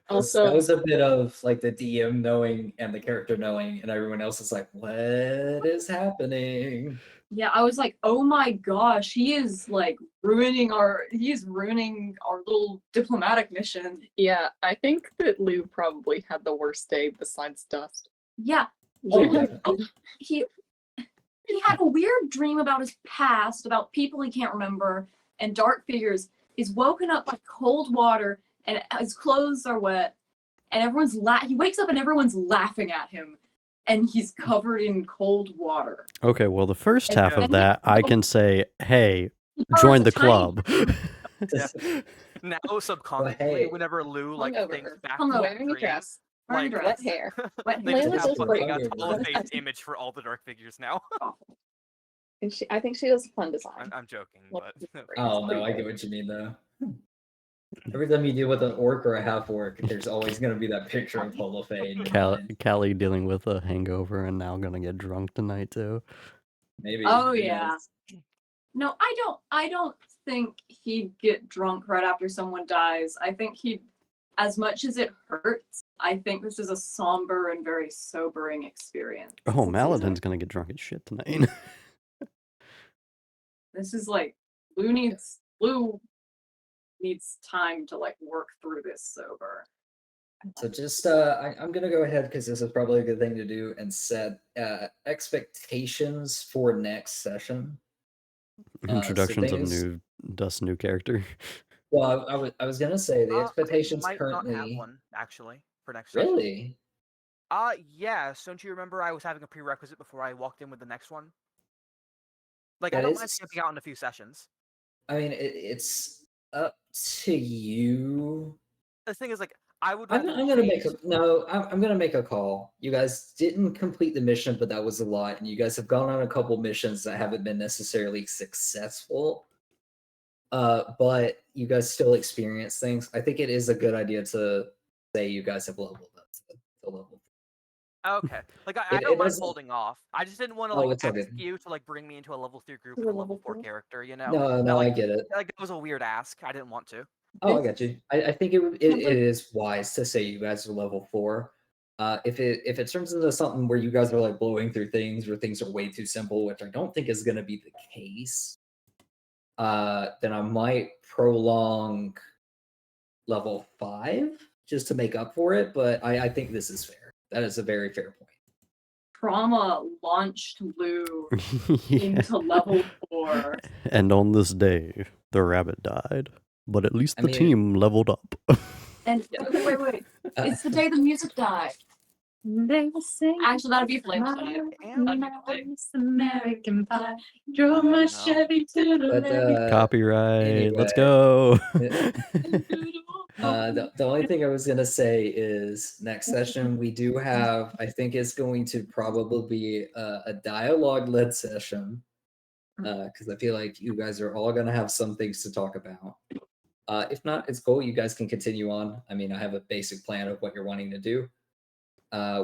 Also, was a bit of like the DM knowing and the character knowing, and everyone else is like, "What is happening?" Yeah, I was like, oh my gosh, he is ruining our little diplomatic mission. yeah, I think that Lou probably had the worst day besides Dust. Yeah, Oh, Yeah. definitely. he had a weird dream about his past, about people he can't remember, and dark figures. He's woken up by cold water, and his clothes are wet, and he wakes up and everyone's laughing at him, and he's covered in cold water. Okay, well, the first And half of then- that I can say, "Hey, He throws join a the tiny- club." Now subconsciously, hey. whenever Lou like Hungover. thinks back Hungover. to that Wearing a dream, dress, Wearing a like, dress. wet hair. Wet they hair. just Layla have does like a Hungover. total-faced image for all the dark figures now. And I think she does a fun design. I'm joking, Look, but it's great. Oh no, I get what you mean though. Every time you deal with an orc or a half orc, there's always gonna be that picture of Polo Fade. in your mind. Callie dealing with a hangover and now gonna get drunk tonight too. Maybe. Oh, who yeah. knows? No, I don't think he'd get drunk right after someone dies. I think as much as it hurts, I think this is a somber and very sobering experience. Oh, Maladin's gonna get drunk as shit tonight. This is Lou needs time to work through this sober. So just I'm gonna go ahead because this is probably a good thing to do and set expectations for next session. so Introductions of things- new character. Well, I was gonna say the expectations I might not have currently. one actually for next session. Really? Yes. Don't you remember I was having a prerequisite before I walked in with the next one? Like, I That don't mind is- skipping out in a few sessions. I mean, it's up to you. The thing is, like, I would. I'm, rather I'm gonna make change- I'm gonna make a call. You guys didn't complete the mission, but that was a lot, and you guys have gone on a couple missions that haven't been necessarily successful. But you guys still experience things. I think it is a good idea to say you guys have leveled up to level. Okay. Like, I It- don't it mind doesn't- holding off. I just didn't want to Oh, like it's all ask good. you to bring me into a level 3 group To with a a level level 4 4? character. You know. No, like, I get it. Like, that was a weird ask. I didn't want to. Oh, I got you. I think it is wise to say you guys are level 4. If it turns into something where you guys are blowing through things or things are way too simple, which I don't think is going to be the case, then I might prolong level 5 just to make up for it. But I think this is fair. That is a very fair point. Trauma launched Lou Yeah. into level 4. And on this day, the rabbit died, but at least I the mean- team leveled up. And Yeah. wait. Uh, It's the day the music died. They were saying, Actually, that'd be Flames Funny. American Pie. Drove my No. Chevy to the But lake. Copyright. Let's anyway. go. The only thing I was gonna say is next session we do have, I think it's going to probably be a dialogue-led session, because I feel like you guys are all gonna have some things to talk about. If not, it's cool. You guys can continue on. I mean, I have a basic plan of what you're wanting to do.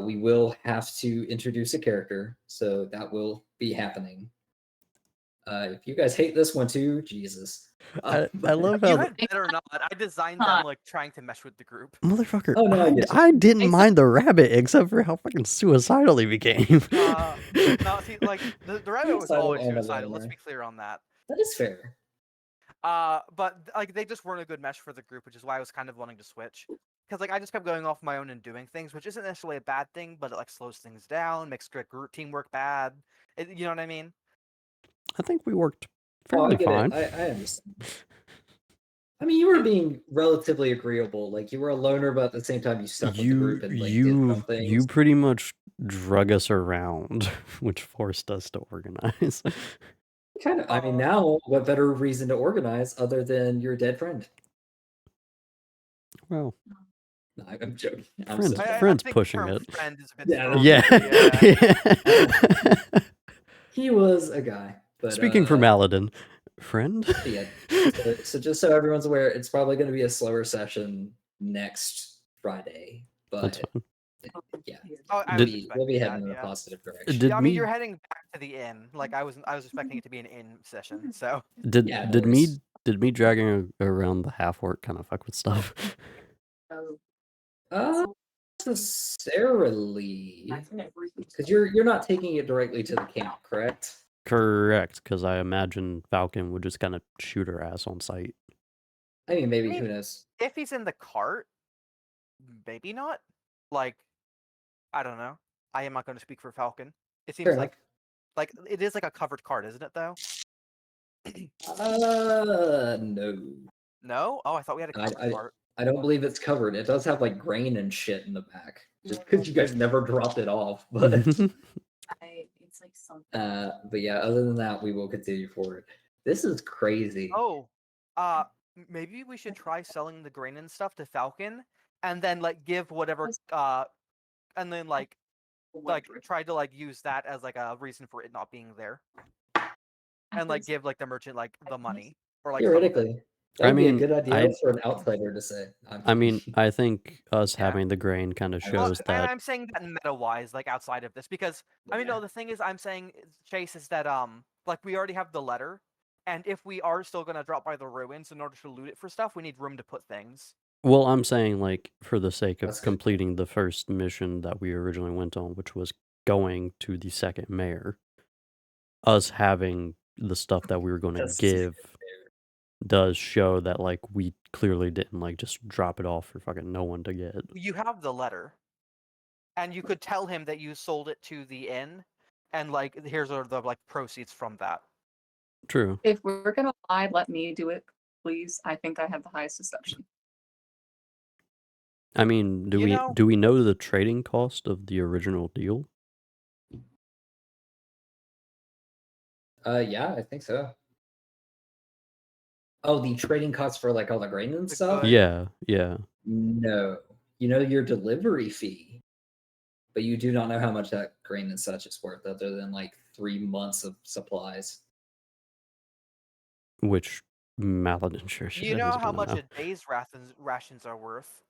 We will have to introduce a character, so that will be happening. If you guys hate this one too, Jesus. I love You how had better not. I designed them like trying to mesh with the group. motherfucker. Oh, no, I get you. I didn't Except- mind the rabbit except for how fucking suicidal he became. No, see, like the rabbit was Suicidal always and a suicidal. Let's loner. be clear on that. That is fair. But like they just weren't a good mesh for the group, which is why I was kind of wanting to switch. Because like I just kept going off my own and doing things, which isn't necessarily a bad thing, but it like slows things down, makes group teamwork bad. You know what I mean? I think we worked Oh, I fairly get fine. it. I understand. I mean, you were being relatively agreeable. Like you were a loner, but at the same time, you stuck with the group and like did some things. You pretty much drug us around, which forced us to organize. Kind of. I mean, now what better reason to organize other than your dead friend? Well, No, I'm joking. I'm Friends- so I joking. friends think pushing the term it. friend is a bit Yeah, strong. yeah. He was a guy. But Speaking for Maladin, friend. yeah. So just so everyone's aware, it's probably going to be a slower session next Friday. That's But fine. yeah, Oh, I Did- was we'll be expecting heading that, in a yeah. positive direction. Did I mean, me you're heading back to the inn. Like I was expecting it to be an inn session. So did Yeah, no did me worries. did me dragging around the half orc kind of fuck with stuff? Oh, Necessarily, I think because you're not taking it directly to the camp, correct? Correct, because I imagine Falcon would just kind of shoot her ass on sight. I mean, maybe I mean, who knows? if he's in the cart, maybe not. Like, I don't know. I am not going to speak for Falcon. It seems Fair like it is like a covered cart, isn't it? Though. No. No. Oh, I thought we had a covered cart. I don't believe it's covered. It does have like grain and shit in the back. Just because you guys never dropped it off. But it's like something. but yeah, other than that, we will continue forward. This is crazy. Oh, maybe we should try selling the grain and stuff to Falcon, and then like give whatever and then like try to like use that as like a reason for it not being there, and like give like the merchant like the money or like some of it. Theoretically, that would be a mean, good idea for an outsider to say. I mean, I think us Yeah. having the grain kind of Well, shows And that I'm saying that meta-wise, like outside of this, because I mean, no, the thing is, I'm saying, Chase, is that like we already have the letter, and if we are still gonna drop by the ruins in order to loot it for stuff, we need room to put things. well, I'm saying like for the sake of That's good. completing the first mission that we originally went on, which was going to the second mayor, us having the stuff that we were going to That's give does show that like we clearly didn't like just drop it off for fucking no one to get. You have the letter, and you could tell him that you sold it to the inn, and like here's are the like proceeds from that. True. If we're gonna lie, let me do it, please. I think I have the highest deception. I mean, do You we know- do we know the trading cost of the original deal? Yeah, I think so. Oh, the trading costs for like all the grain and The stuff? goods. Yeah. No. You know your delivery fee, but you do not know how much that grain and such is worth other than like 3 months of supplies. Which Maladin sure shit You know is how gonna much know. a day's rations are worth,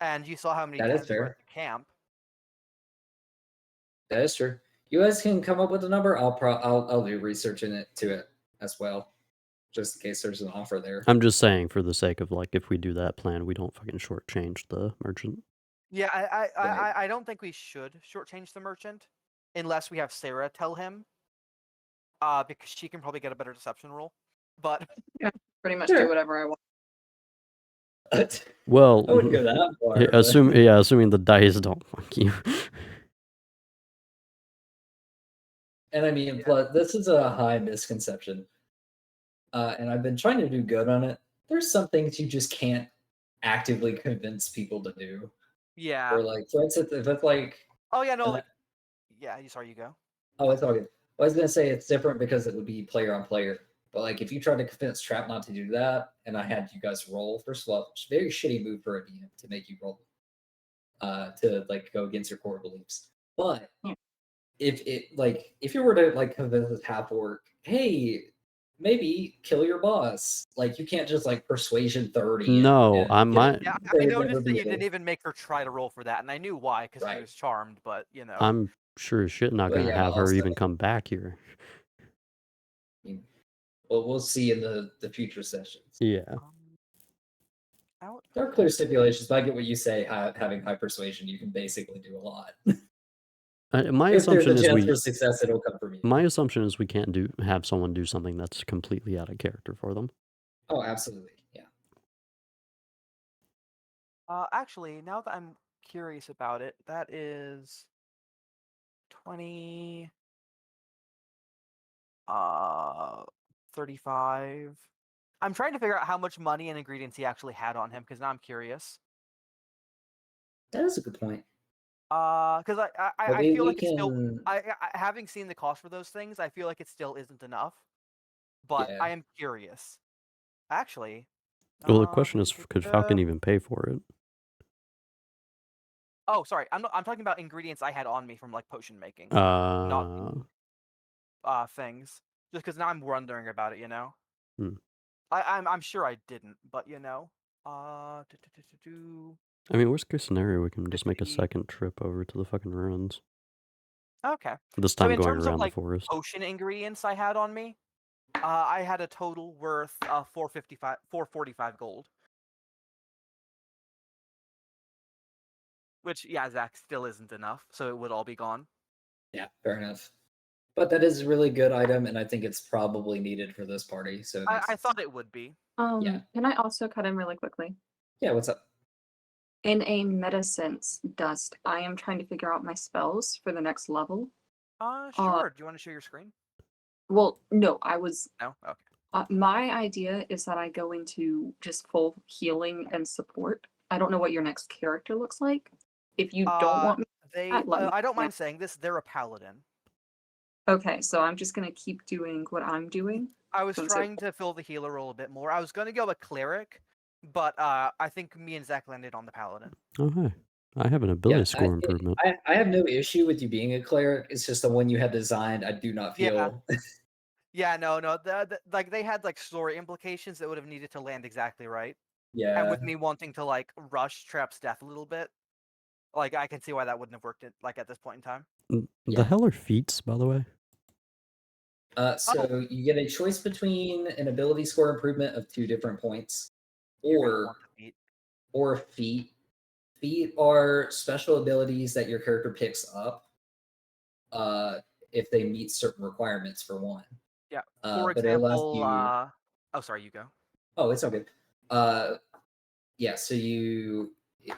and you saw how many That is tents were fair. at the camp. That is true. You guys can come up with a number. I'll do research into it as well, just in case there's an offer there. I'm just saying for the sake of like if we do that plan, we don't fucking shortchange the merchant. Yeah, Right. I don't think we should shortchange the merchant unless we have Sarah tell him. Because she can probably get a better deception roll. But Pretty much Sure. do whatever I want. Well, I wouldn't go that far. yeah, but- assuming the dice don't fuck you. And I mean, plus, this is a high misconception. And I've been trying to do good on it. There's some things you just can't actively convince people to do. yeah. Or like, for instance, if it's like Oh yeah, no, And like yeah. Sorry, you go. Oh, it's all good. I was gonna say it's different because it would be player on player. But like if you tried to convince Trap not to do that, and I had you guys roll, first of all, it's a very shitty move for a DM to make you roll. To like go against your core beliefs. But Yeah. if you were to like convince this half orc, hey, maybe kill your boss. Like you can't just like persuasion 30. No, I you know, might. Yeah, they I would never noticed that be you able- didn't even make her try to roll for that, and I knew why because she Right. was charmed. But you know, I'm sure as shit not But gonna yeah, have her also- even come back here. Well, we'll see in the future sessions. Yeah. out. There are clear stipulations, but I get what you say. Having high persuasion, you can basically do a lot. My If there's assumption a is chance we. for success, it'll come from you. My assumption is we can't have someone do something that's completely out of character for them. Oh, absolutely. Yeah. Actually, now that I'm curious about it, that is 20. 35. I'm trying to figure out how much money and ingredients he actually had on him because now I'm curious. That is a good point. Because I Maybe feel we like it's still can. having seen the cost for those things, I feel like it still isn't enough. But Yeah. I am curious. Actually. Well, the question is, could Falcon even pay for it? Oh, sorry. I'm talking about ingredients I had on me from like potion making, things. Just because now I'm wondering about it, you know. Hmm. I'm sure I didn't, but you know. I mean, worst case scenario, we can just make a 50. second trip over to the fucking ruins. Okay. This So time in going terms of around the like forest. potion ingredients I had on me, I had a total worth 445 gold. Which yeah, Zach, still isn't enough, so it would all be gone. Yeah, fair enough. But that is a really good item, and I think it's probably needed for this party. So it makes I thought it would be. Yeah. Can I also cut in really quickly? Yeah, what's up? In a meta sense, Dust, I am trying to figure out my spells for the next level. Sure. Do you want to share your screen? Well, no, I was. No. Okay. My idea is that I go into just full healing and support. I don't know what your next character looks like. If you don't want me, let me I don't know. mind saying this. They're a paladin. Okay, so I'm just gonna keep doing what I'm doing. I was Since trying to fill the healer role a bit more. I was going to go a cleric, but I think me and Zach landed on the paladin. Oh, hey. I have an ability score improvement. I have no issue with you being a cleric. It's just the one you had designed. I do not feel. Yeah, no. Like they had like story implications that would have needed to land exactly right. Yeah. And with me wanting to like rush Trap's death a little bit, like I can see why that wouldn't have worked at this point in time. Yeah. The hell are feats, by the way? So you get a choice between an ability score improvement of 2 different points, You're gonna or want the feat. or feat. Feat are special abilities that your character picks up if they meet certain requirements for one. Yeah. For For but it allows example, you. oh sorry, you go. Oh, it's all good. Yeah, so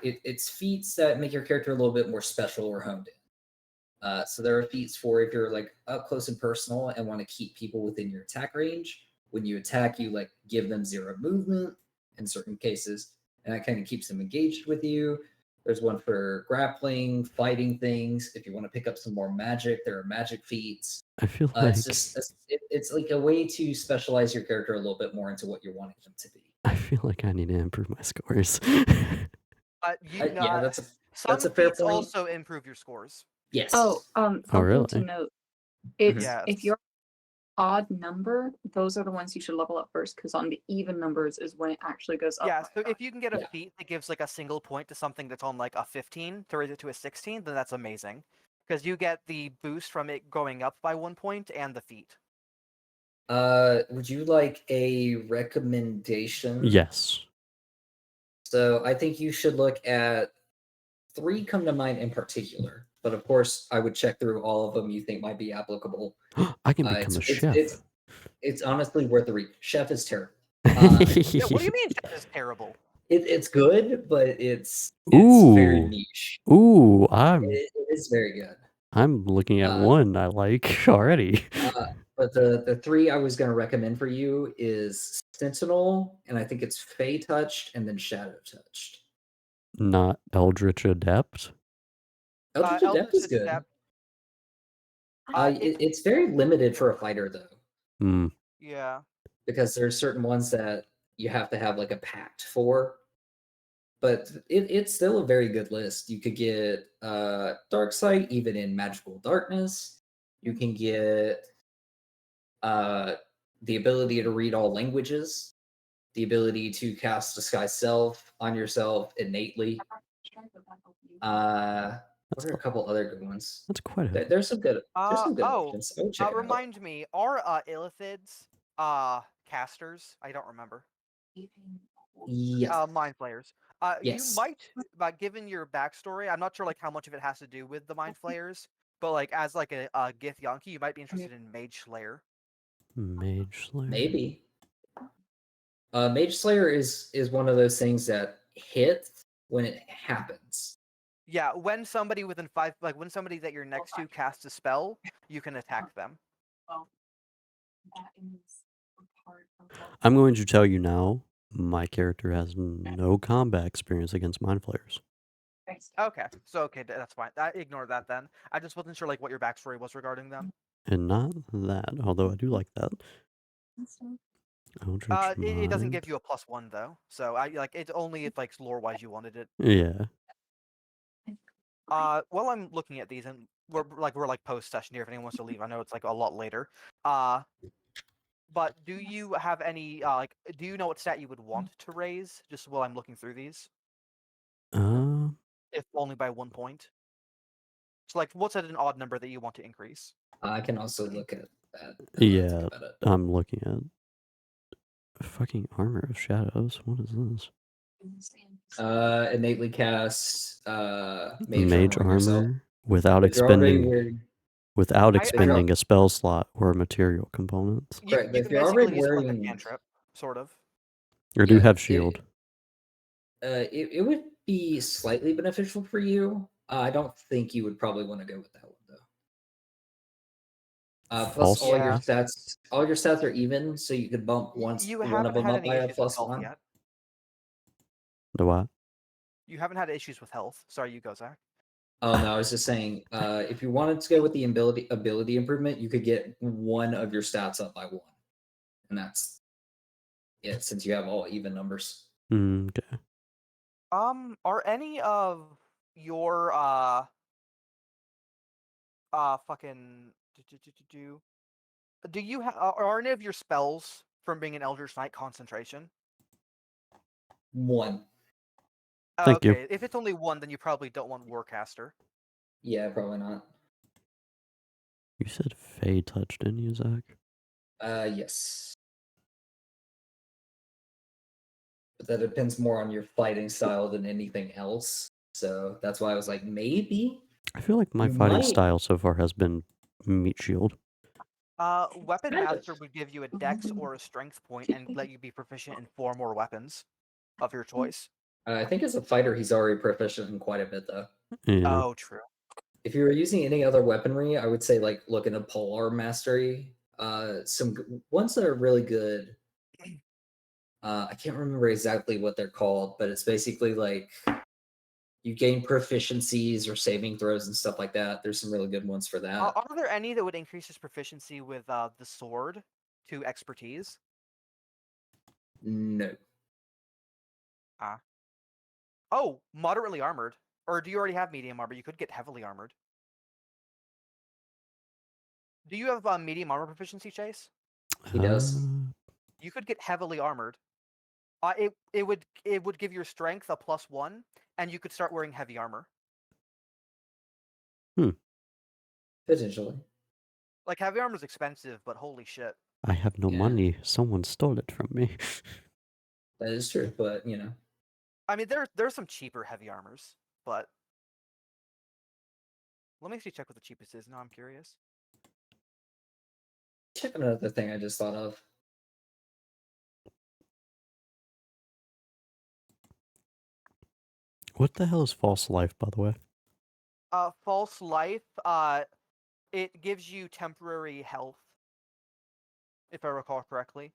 it's feats that make your character a little bit more special or honed in. So there are feats for if you're like up close and personal and want to keep people within your attack range. When you attack, you like give them 0 movement in certain cases, and that kind of keeps them engaged with you. There's one for grappling, fighting things. If you want to pick up some more magic, there are magic feats. I feel like It's like a way to specialize your character a little bit more into what you're wanting them to be. I feel like I need to improve my scores. Yeah, that's some a fair feats point. also improve your scores. Yes. something to really? note. It's Yes. if you're odd number, those are the ones you should level up first, because on the even numbers is when it actually goes up. Yeah, by so a notch. if you can get a Yeah. feat that gives like a single point to something that's on like a 15 to raise it to a 16, then that's amazing. Because you get the boost from it going up by 1 point and the feat. Would you like a recommendation? Yes. So I think you should look at 3 come to mind in particular, but of course I would check through all of them you think might be applicable. I can become a chef. It's honestly worth a read. Chef is terrible. Yeah, what do you mean chef is terrible? It's good, but it's very Ooh. niche. Ooh, It is very good. I'm looking at one I like already. But the 3 I was going to recommend for you is Sentinel, and I think it's Fey Touched and then Shadow Touched. Not Eldritch Adept. Eldritch Adept is good. It's very limited for a fighter though, Hmm. Yeah. because there's certain ones that you have to have like a pact for. But it's still a very good list. You could get Dark Sight even in Magical Darkness. You can get the ability to read all languages, the ability to cast Disguise Self on yourself innately. What are a couple other good ones? That's quite a. There's some good. There's some good Oh, options. I would check it out. remind me, are Illithids casters? I don't remember. Yes. Mind flayers. You Yes. might, given your backstory, I'm not sure like how much of it has to do with the mind flayers, but like as like a Gith Yankee, you might be interested in Mage Slayer. Mage Slayer. Maybe. Mage Slayer is one of those things that hits when it happens. Yeah, when somebody within 5, like when somebody that you're next to casts a spell, you can attack them. Well, that is a part of what I'm going to tell you now, my character has no combat experience against mind flayers. Okay, so okay, that's fine. I ignore that then. I just wasn't sure like what your backstory was regarding them. And not that, although I do like that. Eldritch It doesn't Mind. give you a +1 though, so I like it's only if like lore wise you wanted it. Yeah. While I'm looking at these, and we're like post session here. If anyone wants to leave, I know it's like a lot later. But do you have any do you know what stat you would want to raise? Just while I'm looking through these, if only by 1 point. So like, what's at an odd number that you want to increase? I can also look at that. Yeah, think about it. I'm looking at fucking Armor of Shadows. What is this? Innately cast Mage armor on yourself. armor without If you're already expending wearing, expending a spell slot or material components. Correct, but You if can you're basically already use it like a wearing- cantrip, sort of. Or do Yeah, have shield. it would be slightly beneficial for you. I don't think you would probably want to go with that one though. Plus, False all your Yeah. stats are even, so you could bump You one of haven't them had up any by a issues with health +1. yet. The what? You haven't had issues with health. Sorry, you go, Zach. Oh no, I was just saying, if you wanted to go with the ability improvement, you could get one of your stats up by 1, and that's it. Since you have all even numbers. Okay. Are any of your fucking do you have are any of your spells from being an Eldritch Knight concentration? 1. Thank you. Okay, if it's only 1, then you probably don't want Warcaster. Yeah, probably not. You said Fey touch, didn't you, Zach? Yes. But that depends more on your fighting style than anything else. So that's why I was like, maybe. I feel like my You fighting might- style so far has been meat shield. Weapon Kind of. Master would give you a dex or a strength point and let you be proficient in 4 more weapons of your choice. I think as a fighter, he's already proficient in quite a bit, though. Yeah. Oh, true. If you were using any other weaponry, I would say like look into Polearm Mastery. Some ones that are really good. I can't remember exactly what they're called, but it's basically like you gain proficiencies or saving throws and stuff like that. There's some really good ones for that. Are there any that would increase his proficiency with the sword to expertise? No. Oh, moderately armored. Or do you already have medium armor? You could get heavily armored. Do you have medium armor proficiency, Chase? He does. You could get heavily armored. It would give your strength a +1, and you could start wearing heavy armor. Potentially. Like heavy armor is expensive, but holy shit. I have no Yeah. money. Someone stole it from me. That is true, but you know. I mean, there's some cheaper heavy armors, but let me actually check what the cheapest is. Now I'm curious. Check another thing I just thought of. What the hell is false life, by the way? False life. It gives you temporary health, if I recall correctly.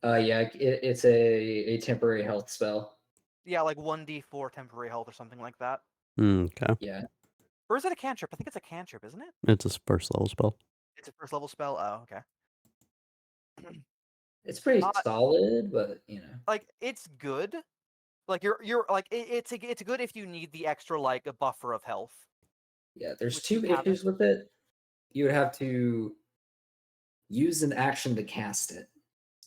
Yeah, it's a temporary health spell. Yeah, like 1d4 temporary health or something like that. Okay. Yeah. Or is it a cantrip? I think it's a cantrip, isn't it? It's a first level spell. It's a first level spell. Oh, okay. It's pretty Uh, solid, but you know. Like it's good. Like you're like it's good if you need the extra like a buffer of health. Yeah, there's Which you two have issues with it. You would have to use an action to cast it,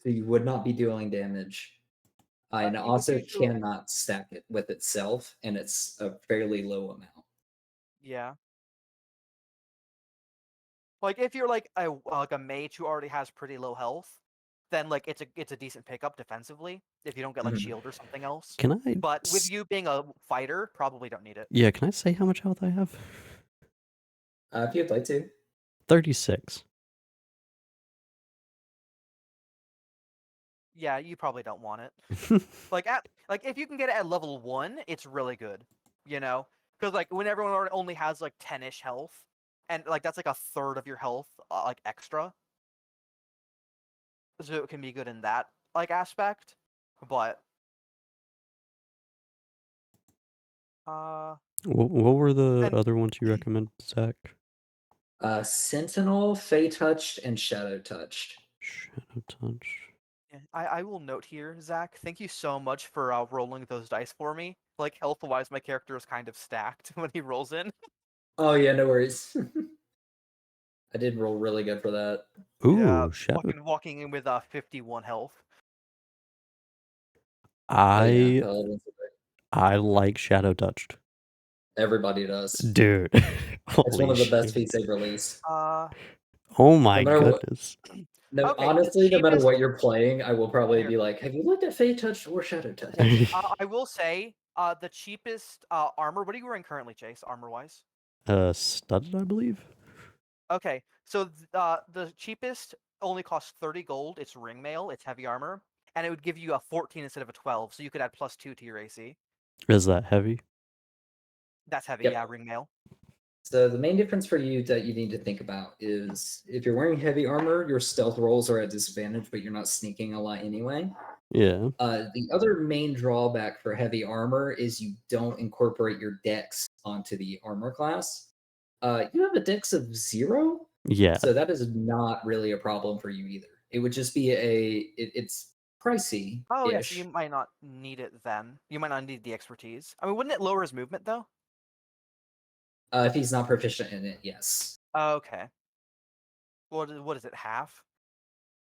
so you would not be dealing damage. And it You would also usually, cannot stack it with itself, and it's a fairly low amount. yeah. Like if you're like a mage who already has pretty low health, then like it's a decent pickup defensively if you don't get like Mhm. shield or something else. Can I? But with you being a fighter, probably don't need it. Yeah, can I say how much health I have? If you'd like to. 36. Yeah, you probably don't want it. Like if you can get it at level 1, it's really good. You know, because like when everyone only has like 10ish health, and like that's like a third of your health like extra, so it can be good in that like aspect. But What were the and other ones you recommend, Zach? Sentinel, Fey Touched, and Shadow Touched. Shadow Touch. yeah, I will note here, Zach. Thank you so much for rolling those dice for me. Like health wise, my character is kind of stacked when he rolls in. Oh yeah, no worries. I did roll really good for that. Yeah, Ooh, Shadow. walking in with 51 health. Oh yeah, I Paladins. I like Shadow Touched. Everybody does. Dude. It's one Holy of the best shit. feats they've released. Oh No my matter what, goodness. no, Okay, the honestly, no matter cheapest. what you're playing, I will probably Here. be like, "Have you looked at Fey Touched or Shadow Touched?" I will say, the cheapest armor. What are you wearing currently, Chase? Armor wise. Studded, I believe. Okay, so the cheapest only costs 30 gold. It's ring mail. It's heavy armor, and it would give you a 14 instead of a 12. So you could add +2 to your AC. Is that heavy? That's heavy. Yep. Yeah, ring mail. So the main difference for you that you need to think about is if you're wearing heavy armor, your stealth rolls are at disadvantage, but you're not sneaking a lot anyway. Yeah. The other main drawback for heavy armor is you don't incorporate your dex onto the armor class. You have a dex of 0, Yeah. so that is not really a problem for you either. It would just be it's pricey. Oh yeah, so you might not need it then. You might not need the expertise. I mean, wouldn't it lower his movement though? If he's not proficient in it, yes. Okay. What is it? Half?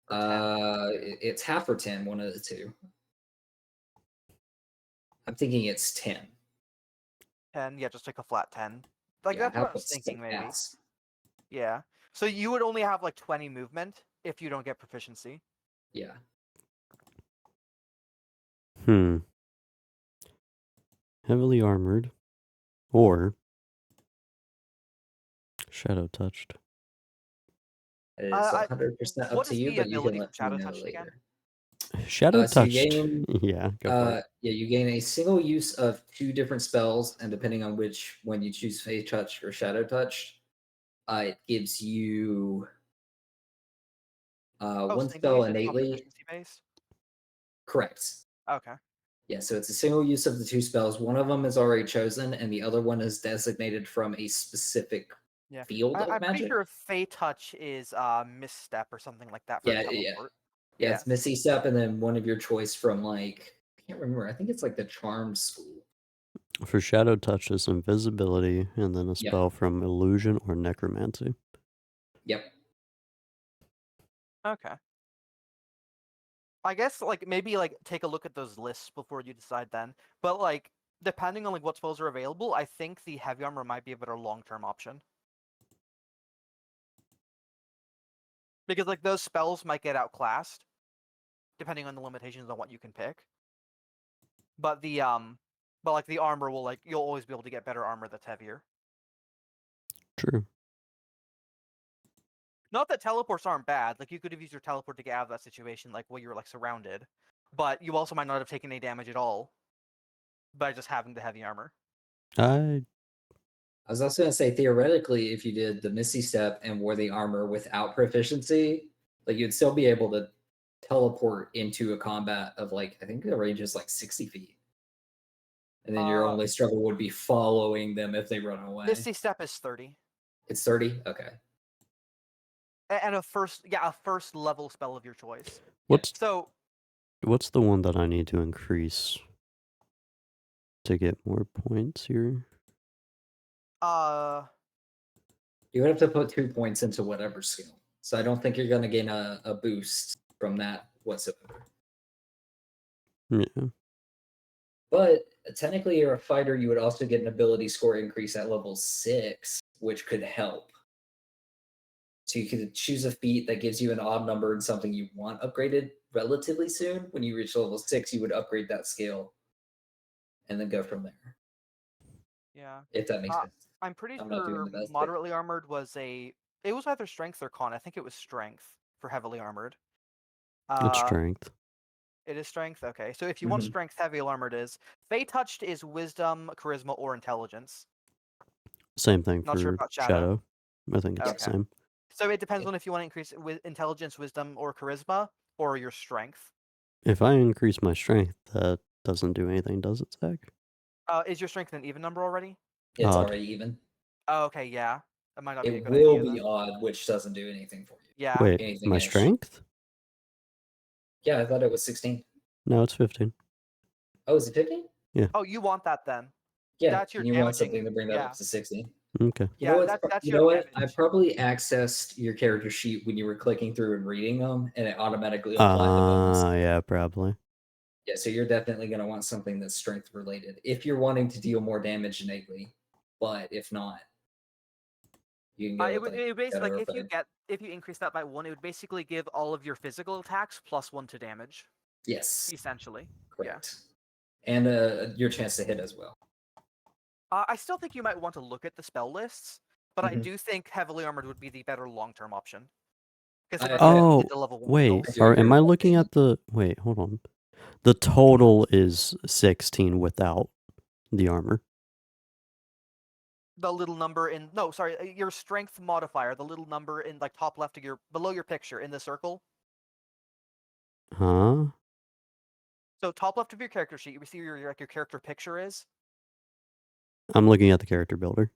Or 10? It's half or 10, one of the two. I'm thinking it's 10. 10? Yeah, just like a flat 10. Like Yeah, that's what I half was was thinking maybe. fast. Yeah. So you would only have like 20 movement if you don't get proficiency. Yeah. Heavily armored. Or Shadow Touched. It is I 100% up what to is you, the but you can ability let from me Shadow know Touched again? later. Shadow So you Touched. gain, Yeah, go for it. yeah, you gain a single use of 2 different spells, and depending on when you choose Fey Touch or Shadow Touch, it gives you Oh, one single spell use is not innately. proficiency based? Correct. Okay. Yeah, so it's a single use of the 2 spells. One of them is already chosen, and the other one is designated from a specific Yeah. field of I'm pretty magic. sure Fey Touch is misstep or something like that for Yeah, teleport. yeah. It's Missy Step, and then one of your choice from like I can't remember. I think it's like the Charm School. For Shadow Touch is invisibility, and then a Yep. spell from illusion or necromancy. Yep. Okay. I guess like maybe like take a look at those lists before you decide then. But like depending on like what spells are available, I think the heavy armor might be a better long-term option. Because like those spells might get outclassed depending on the limitations on what you can pick. But the like the armor will like you'll always be able to get better armor that's heavier. True. Not that teleports aren't bad. Like you could have used your teleport to get out of that situation like while you were like surrounded. But you also might not have taken any damage at all by just having the heavy armor. I I was also gonna say theoretically, if you did the Misty Step and wore the armor without proficiency, like you'd still be able to teleport into a combat of like I think the range is like 60 feet. And then your only struggle would be following them if they run away. Misty Step is 30. It's 30? Okay. And a first level spell of your choice. What's So the one that I need to increase to get more points here? You would have to put 2 points into whatever skill. So I don't think you're going to gain a boost from that whatsoever. Yeah. But technically, you're a fighter. You would also get an ability score increase at level 6, which could help. So you could choose a feat that gives you an odd number and something you want upgraded relatively soon. When you reach level 6, you would upgrade that skill and then go from there. yeah. If that makes sense. I'm pretty I'm not doing sure the best, but- moderately armored was it was either strength or con. I think it was strength for heavily armored. It's strength. It is strength? Okay. So if you want Mhm. strength, heavy armored is. Fey touched is wisdom, charisma, or intelligence. Same thing Not for sure about Shadow. I think it's Okay. the same. So it depends on if you want to increase with intelligence, wisdom, or charisma, or your strength. If I increase my strength, that doesn't do anything, does it, Zach? Is your strength an even number already? It's Odd. already even. Oh, okay, yeah. That might not be a It good will idea. be Then. odd, which doesn't do anything for you. Yeah. Wait, anything my ish. strength? Yeah, I thought it was 16. No, it's 15. Oh, is it 15? Oh, you want that then? Yeah, That's your and you want damaging. something to bring that Yeah. up to 16. Okay. You Yeah, know what's that's you your know what? I damage. probably accessed your character sheet when you were clicking through and reading them, and it automatically applied the bonus. Yeah, probably. Yeah, so you're definitely going to want something that's strength related if you're wanting to deal more damage innately. But if not, you can go It with would it basically Shadow like or Fade. if you increase that by 1, it would basically give all of your physical attacks +1 to damage, Yes, essentially. correct. And your chance to hit as well. I still think you might want to look at the spell lists, but I Mhm. do think heavily armored would be the better long-term option. Because Oh, the level 1 wait. I do agree Am I with that looking statement. at the... Wait, hold on. The total is 16 without the armor. The little number in your strength modifier, the little number in like top left of below your picture in the circle. Huh? So top left of your character sheet, you see your character picture is. I'm looking at the character builder.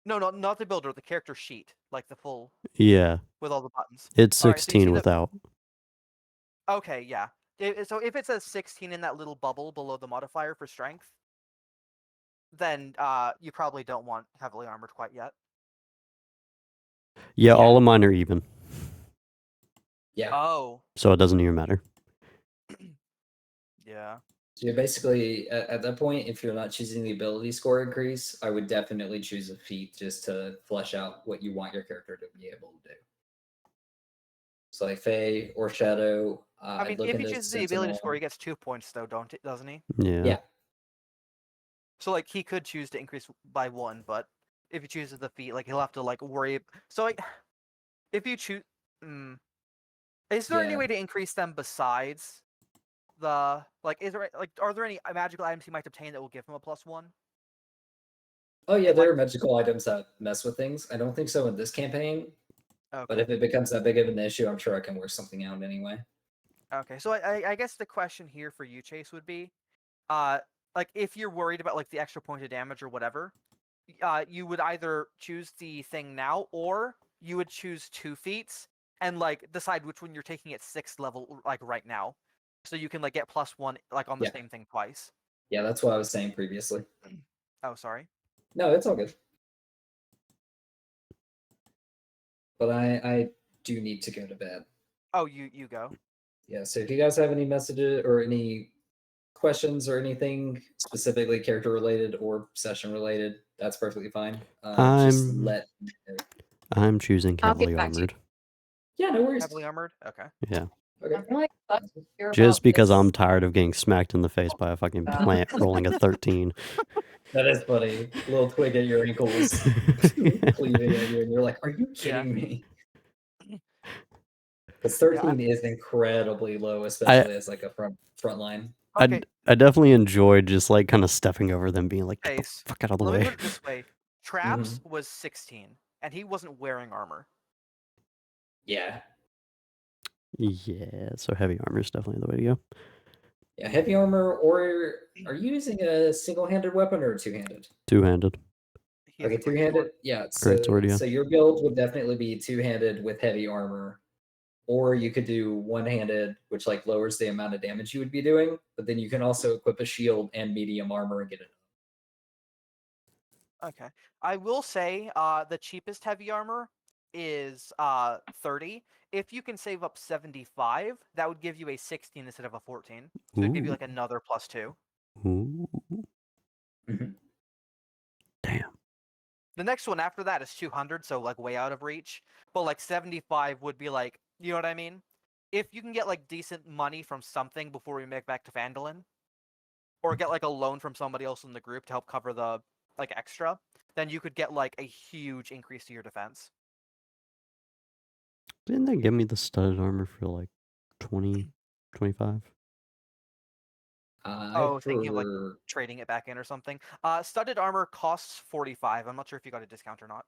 No, not the builder, the character sheet, like the full Yeah. with all the buttons. It's All right, so you 16 see the- without. Okay, yeah. So if it says 16 in that little bubble below the modifier for strength, then you probably don't want heavily armored quite yet. Yeah, Yeah. all of mine are even. Yeah. Oh, So it doesn't even matter. yeah. So you're basically at that point, if you're not choosing the ability score increase, I would definitely choose a feat just to flesh out what you want your character to be able to do. So like Fae or Shadow. I mean, I'd look if he into chooses the ability Sentinel. score, he gets 2 points though, doesn't he? Yeah. Yeah. So like he could choose to increase by 1, but if he chooses the feat, like he'll have to like worry. So like, if you choose, is there any Yeah. way to increase them besides the are there any magical items he might obtain that will give him a +1? Oh yeah, there are magical items that mess with things. I don't think so in this campaign, but Okay. if it becomes that big of an issue, I'm sure I can work something out anyway. Okay. So I guess the question here for you, Chase, would be, like if you're worried about like the extra point of damage or whatever, you would either choose the thing now, or you would choose 2 feats and like decide which one you're taking at 6th level, like right now, so you can like get +1 like on the Yeah. same thing twice. Yeah, that's what I was saying previously. Oh, sorry. No, it's all good. But I do need to go to bed. Oh, you go. Yeah, so if you guys have any messages or any questions or anything specifically character related or session related, that's perfectly fine. Just let me know. I'm choosing I'll get heavily back to you. armored. Yeah, no worries. Heavily armored. Okay. Yeah. Okay. I'm really glad to hear Just about because this. I'm tired of getting smacked in the face by a fucking plant rolling a 13. That is funny. Little twig at your ankles cleaving at you, and you're like, "Are you kidding me?" Because 13 is incredibly low, especially as like a front line. Okay. I definitely enjoyed just like kind of stepping over them, being like, "Get the Chase, fuck out of the let me way." put it this way: Traps was 16, and he wasn't wearing armor. Yeah. Yeah, so heavy armor is definitely the way to go. Yeah, heavy armor, or are you using a single-handed weapon or two-handed? Two-handed. He has Okay, a great two-handed. sword. Yeah, Great sword, yeah. so your build would definitely be two-handed with heavy armor, or you could do one-handed, which like lowers the amount of damage you would be doing. But then you can also equip a shield and medium armor and get it. Okay. I will say the cheapest heavy armor is 30. If you can save up 75, that would give you a 16 instead of a 14. So it'd give you Ooh. like another +2. Ooh. Mhm. Damn. The next one after that is 200, so like way out of reach. But like 75 would be like, you know what I mean? If you can get like decent money from something before we make back to Phandalin, or get like a loan from somebody else in the group to help cover the like extra, then you could get like a huge increase to your defense. Didn't they give me the studded armor for like 20, 25? Oh, thinking of like trading it back in or something. Studded armor costs 45. I'm not sure if you got a discount or not.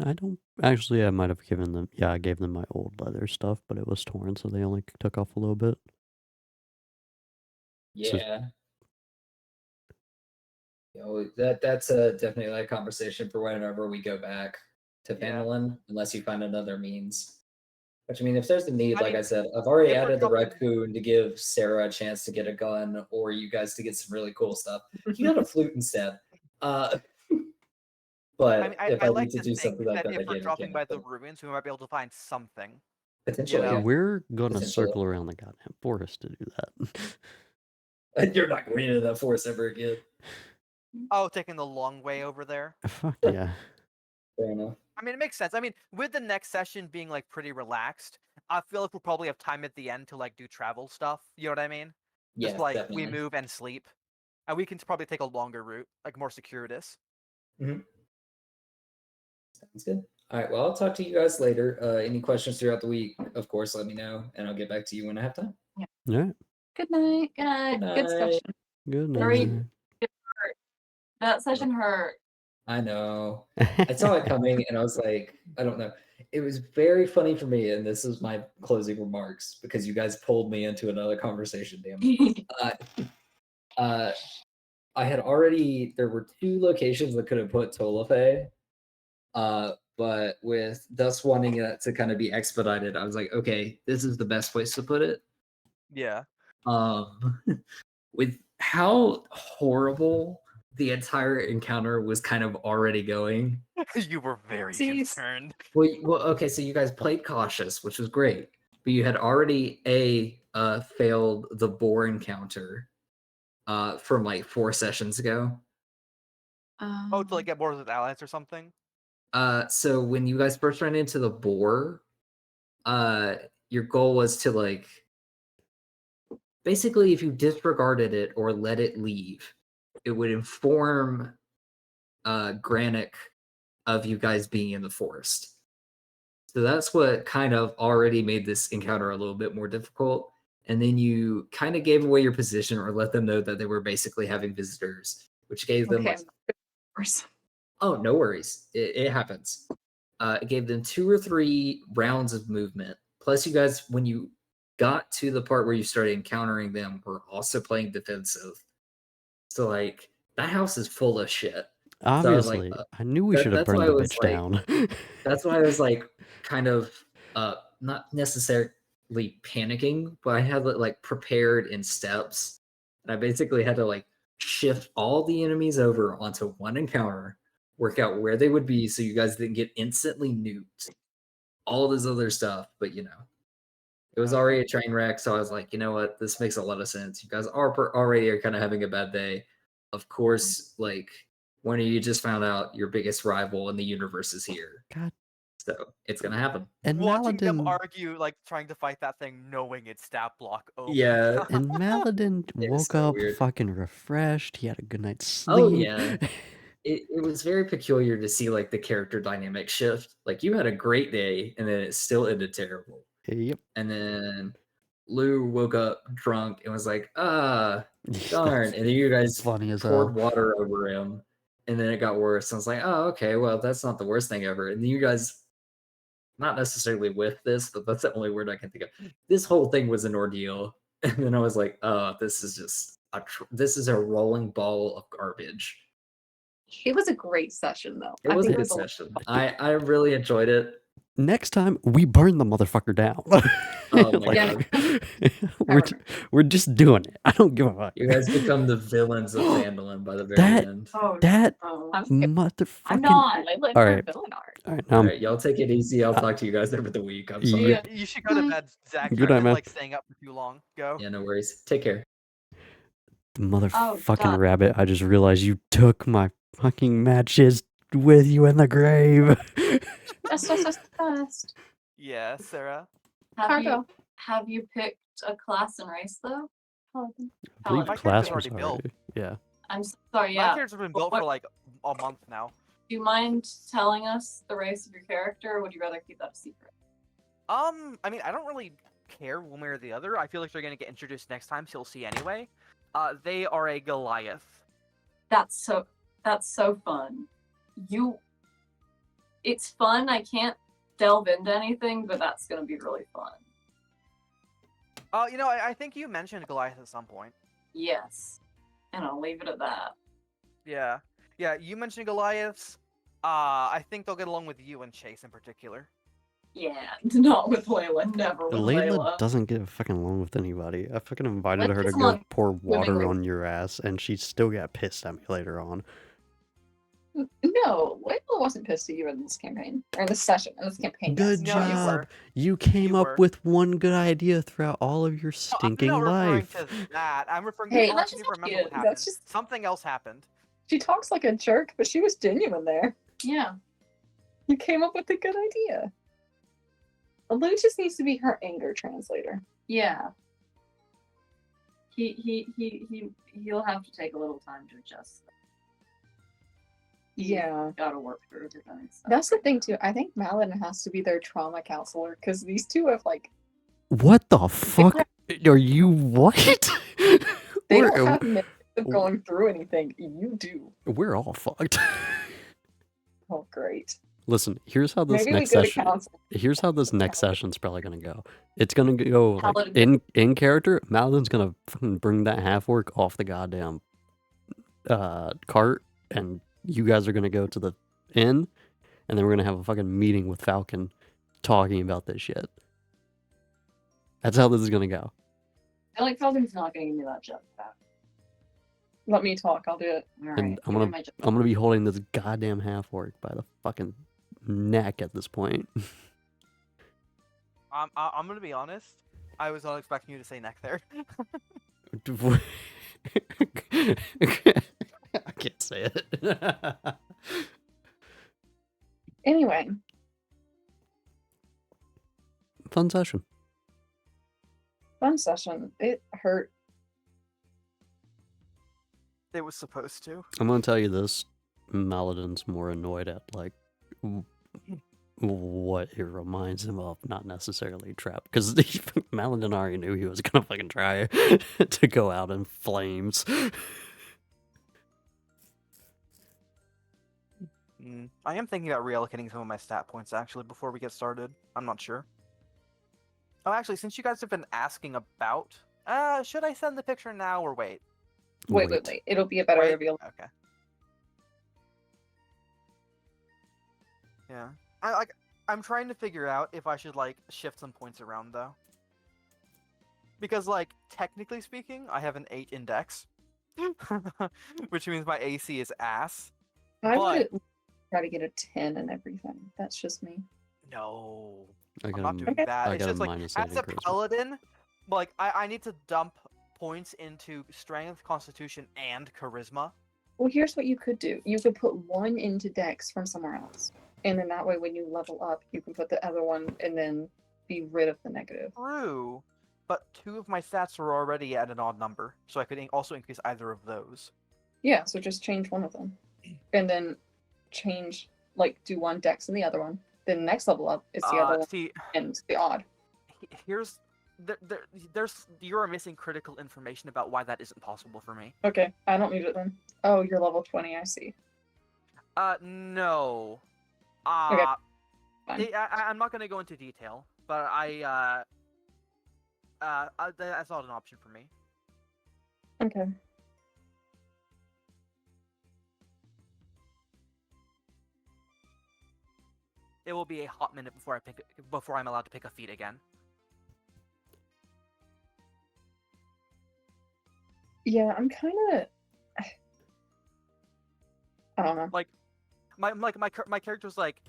I don't actually. I might have given them. Yeah, I gave them my old leather stuff, but it was torn, so they only took off a little bit. Yeah. That's definitely like a conversation for whenever we go back to Yeah. Phandalin, unless you find another means. Which I mean, if there's a need, I like mean, I said, I've already if we're added the dropping- raccoon to give Sarah a chance to get a gun, or you guys to get some really cool stuff. You got a flute instead. But I mean, if I I like need to to do think something like that that if we're again, dropping by the but ruins, we might be able to find something. potentially, know? We're gonna Potentially. circle around the goddamn forest to do yeah. You're not going into that forest ever again. Oh, taking the long way over there. that. Fuck yeah. Fair enough. I mean, it makes sense. I mean, with the next session being like pretty relaxed, I feel like we'll probably have time at the end to like do travel stuff. You know what I mean? Yeah, Just like definitely. we move and sleep, and we can probably take a longer route, like more circuitous. Sounds good. All right. Well, I'll talk to you guys later. Any questions throughout the week, of course, let me know, and I'll get back to you when I have time. All right. Good night. Good night. Good Good night. session. Good Hurry. night. That session hurt. I know. I saw it coming, and I was like, I don't know. It was very funny for me, and this is my closing remarks because you guys pulled me into another conversation. Damn it. I had already. There were 2 locations that could have put Tolafe, but with thus wanting it to kind of be expedited, I was like, okay, this is the best place to put it. Yeah. With how horrible the entire encounter was kind of already going. You were very Jeez. concerned. Well, okay, so you guys played cautious, which was great, but you had already failed the boar encounter from like 4 sessions ago. Oh, to like get more with allies or something. So when you guys first ran into the boar, your goal was to like basically if you disregarded it or let it leave, it would inform Granick of you guys being in the forest. So that's what kind of already made this encounter a little bit more difficult. And then you kind of gave away your position or let them know that they were basically having visitors, which gave them Okay. oh, no worries. It happens. It gave them 2 or 3 rounds of movement. Plus, you guys, when you got to the part where you started encountering them, were also playing defensive. So, like, that house is full of shit. Obviously, So I knew we should have that's burned why the I was bitch like, down. that's why I was like, kind of, not necessarily panicking, but I had it like prepared in steps. And I basically had to like shift all the enemies over onto one encounter, work out where they would be so you guys didn't get instantly nuked. All this other stuff, but you know, it was Okay. already a train wreck. So I was like, you know what, this makes a lot of sense. You guys already are kind of having a bad day. Of course, like one of you just found out your biggest rival in the universe is here. God. So it's gonna happen. And Watching them Maladin, argue, like trying to fight that thing, knowing it's stat block. Oh Yeah. my god. and Maladin It was woke so up weird. fucking refreshed. He had a good night's sleep. Oh yeah. It was very peculiar to see like the character dynamic shift. Like you had a great day and then it still ended terrible. Yep. And then Lou woke up drunk and was like, darn. That's And then you guys funny as poured hell. water over him. And then it got worse. I was like, oh, okay, well, that's not the worst thing ever. And then you guys, not necessarily with this, but that's the only word I can think of. This whole thing was an ordeal. And then I was like, oh, this is just this is a rolling ball of garbage. It was a great session, though. It I was a think good it was session. I really enjoyed it. Next time we burn the motherfucker down. Oh my Like, god. we're just doing it. I don't give a fuck. You guys become the villains of Phandalin by the very That- end. Oh, That oh. I'm motherfucking. I'm not. Layla All and her right. villain art. All right, All right, y'all take it easy. I'll talk to you guys over the week. I'm sorry. Yeah. You should go to bed, Zach. Good You've night, been man. like staying up for too long. Go. Yeah, no worries. Take care. The motherfucking done. rabbit. I just realized you took my fucking matches with you in the grave. Best. Yeah, Sarah. Have you picked a class and race though? Paladin. I believe My class character's was already built. already. Yeah. I'm sorry. My Yeah. character's been But built for what- like a month now. Do you mind telling us the race of your character, or would you rather keep that a secret? I mean, I don't really care one way or the other. I feel like they're gonna get introduced next time, so you'll see anyway. They are a Goliath. That's so fun. It's fun. I can't delve into anything, but that's gonna be really fun. You know, I think you mentioned Goliath at some point. Yes. And I'll leave it at that. Yeah. Yeah, you mentioned Goliaths. I think they'll get along with you and Chase in particular. Yeah, not with Layla. Never with Layla Layla. doesn't get fucking along with anybody. I fucking invited Layla her to gets go along pour water willingly. on your ass, and she still got pissed at me later on. No, Layla wasn't pissed at you in this campaign. Or in this session. In this campaign. Good yes. No, you job. were. You came You up were. with one good idea throughout all of your No, stinking I'm not life. referring to that. I'm referring Hey, to that's I just don't how she remember what is. happened. That's just- Something else happened. She talks like a jerk, but she was genuine there. Yeah. You came up with a good idea. Lou just needs to be her anger translator. Yeah. He'll have to take a little time to adjust. He's Yeah. Gotta work through everything. So. That's the thing too. I think Malin has to be their trauma counselor because these two have like What the fuck? Are you what? they we're, don't have minutes of going through anything. You do. we're all fucked. Oh great. Listen, here's how this Maybe we next go to session. council. Here's how this next session's probably gonna go. It's gonna go like Paladin. in character. Madeline's gonna fucking bring that half orc off the goddamn cart, and you guys are gonna go to the inn, and then we're gonna have a fucking meeting with Falcon, talking about this shit. That's how this is gonna go. I like Falcon's not gonna give me that jet back. Let me talk. I'll do it. Alright. And I'm gonna be holding this goddamn half orc by the fucking neck at this point. I'm gonna be honest. I was not expecting you to say neck there. I can't say it. Anyway, Fun session. fun session. It hurt. It was supposed to. I'm gonna tell you this. Maladin's more annoyed at like what it reminds him of, not necessarily Trap, because Maladin already knew he was gonna fucking try to go out in flames. I am thinking about reallocating some of my stat points actually before we get started. I'm not sure. Oh, actually, since you guys have been asking about, should I send the picture now or wait? Wait. It'll be a better Wait? reveal. Okay. Yeah. I'm trying to figure out if I should like shift some points around though. Because like technically speaking, I have an 8 index. Which means my AC is ass. I But- would try to get a 10 and everything. That's just me. No. I I'm got not a- doing that. I It's got a just like minus as 8 a in charisma. paladin, like I need to dump points into strength, constitution, and charisma. Well, here's what you could do. You could put one into Dex from somewhere else. And then that way, when you level up, you can put the other one and then be rid of the negative. True. But 2 of my stats are already at an odd number, so I could also increase either of those. Yeah, so just change one of them. And then change, like, do one Dex and the other one. Then next level up is the other one See, and the odd. here's you are missing critical information about why that isn't possible for me. Okay, I don't need it then. Oh, you're level 20, I see. No. Fine. I'm not gonna go into detail, but That's not an option for me. Okay. It will be a hot minute before I'm allowed to pick a feat again. Yeah, I'm kind of. I don't know. My character's like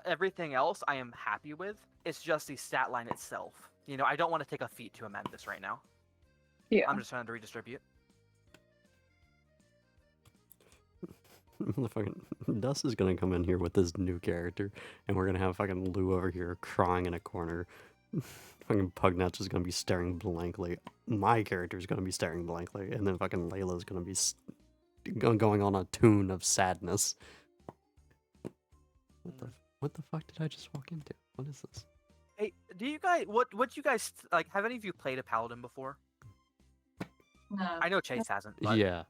everything else I am happy with. It's just the stat line itself. You know, I don't want to take a feat to amend this right now. Yeah. I'm just trying to redistribute. Fucking Dust is gonna come in here with this new character, and we're gonna have fucking Lou over here crying in a corner. Fucking Pugnatch is gonna be staring blankly. My character's gonna be staring blankly, and then fucking Layla's gonna be going on a tune of sadness. What the fuck did I just walk into? What is this? Hey, do you guys what you guys like? Have any of you played a paladin before? No. I know Chase hasn't. But Yeah.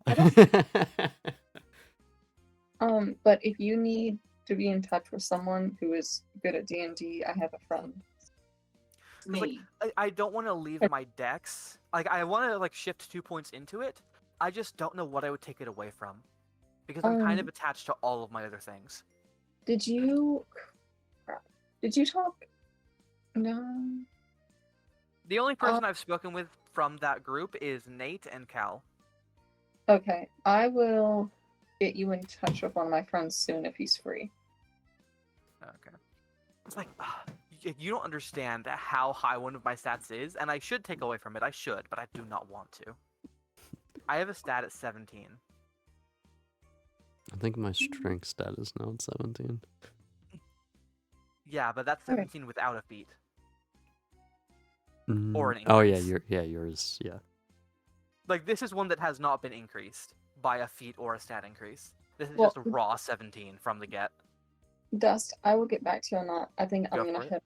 But if you need to be in touch with someone who is good at D&D, I have a friend. Me. I don't want to leave my decks. Like I want to like shift 2 points into it. I just don't know what I would take it away from, because I'm kind of attached to all of my other things. Did you talk? No. The only person I've spoken with from that group is Nate and Cal. Okay, I will get you in touch with one of my friends soon if he's free. Okay. It's like you don't understand how high one of my stats is, and I should take away from it. I should, but I do not want to. I have a stat at 17. I think my strength stat is now at 17. Yeah, but that's Okay. 17 without a feat. Or an Oh yeah, increase. yours, yeah. Like this is one that has not been increased by a feat or a stat increase. This is Well, just a raw 17 from the get. Dust, I will get back to you on that. I think I'm Go gonna for it. head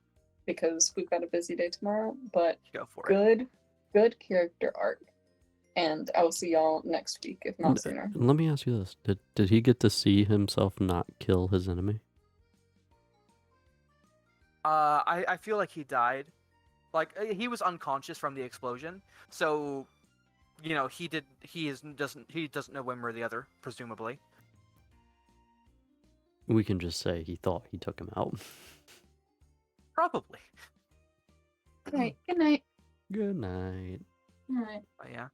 because we've got a busy day tomorrow, but Go for it. good character arc. And I will see y'all next week, if not sooner. Let me ask you this: Did he get to see himself not kill his enemy? I feel like he died. Like he was unconscious from the explosion, so you know he doesn't know one way or the other, presumably. We can just say he thought he took him out. Probably. Good night. Good night. Good night. All right. But yeah.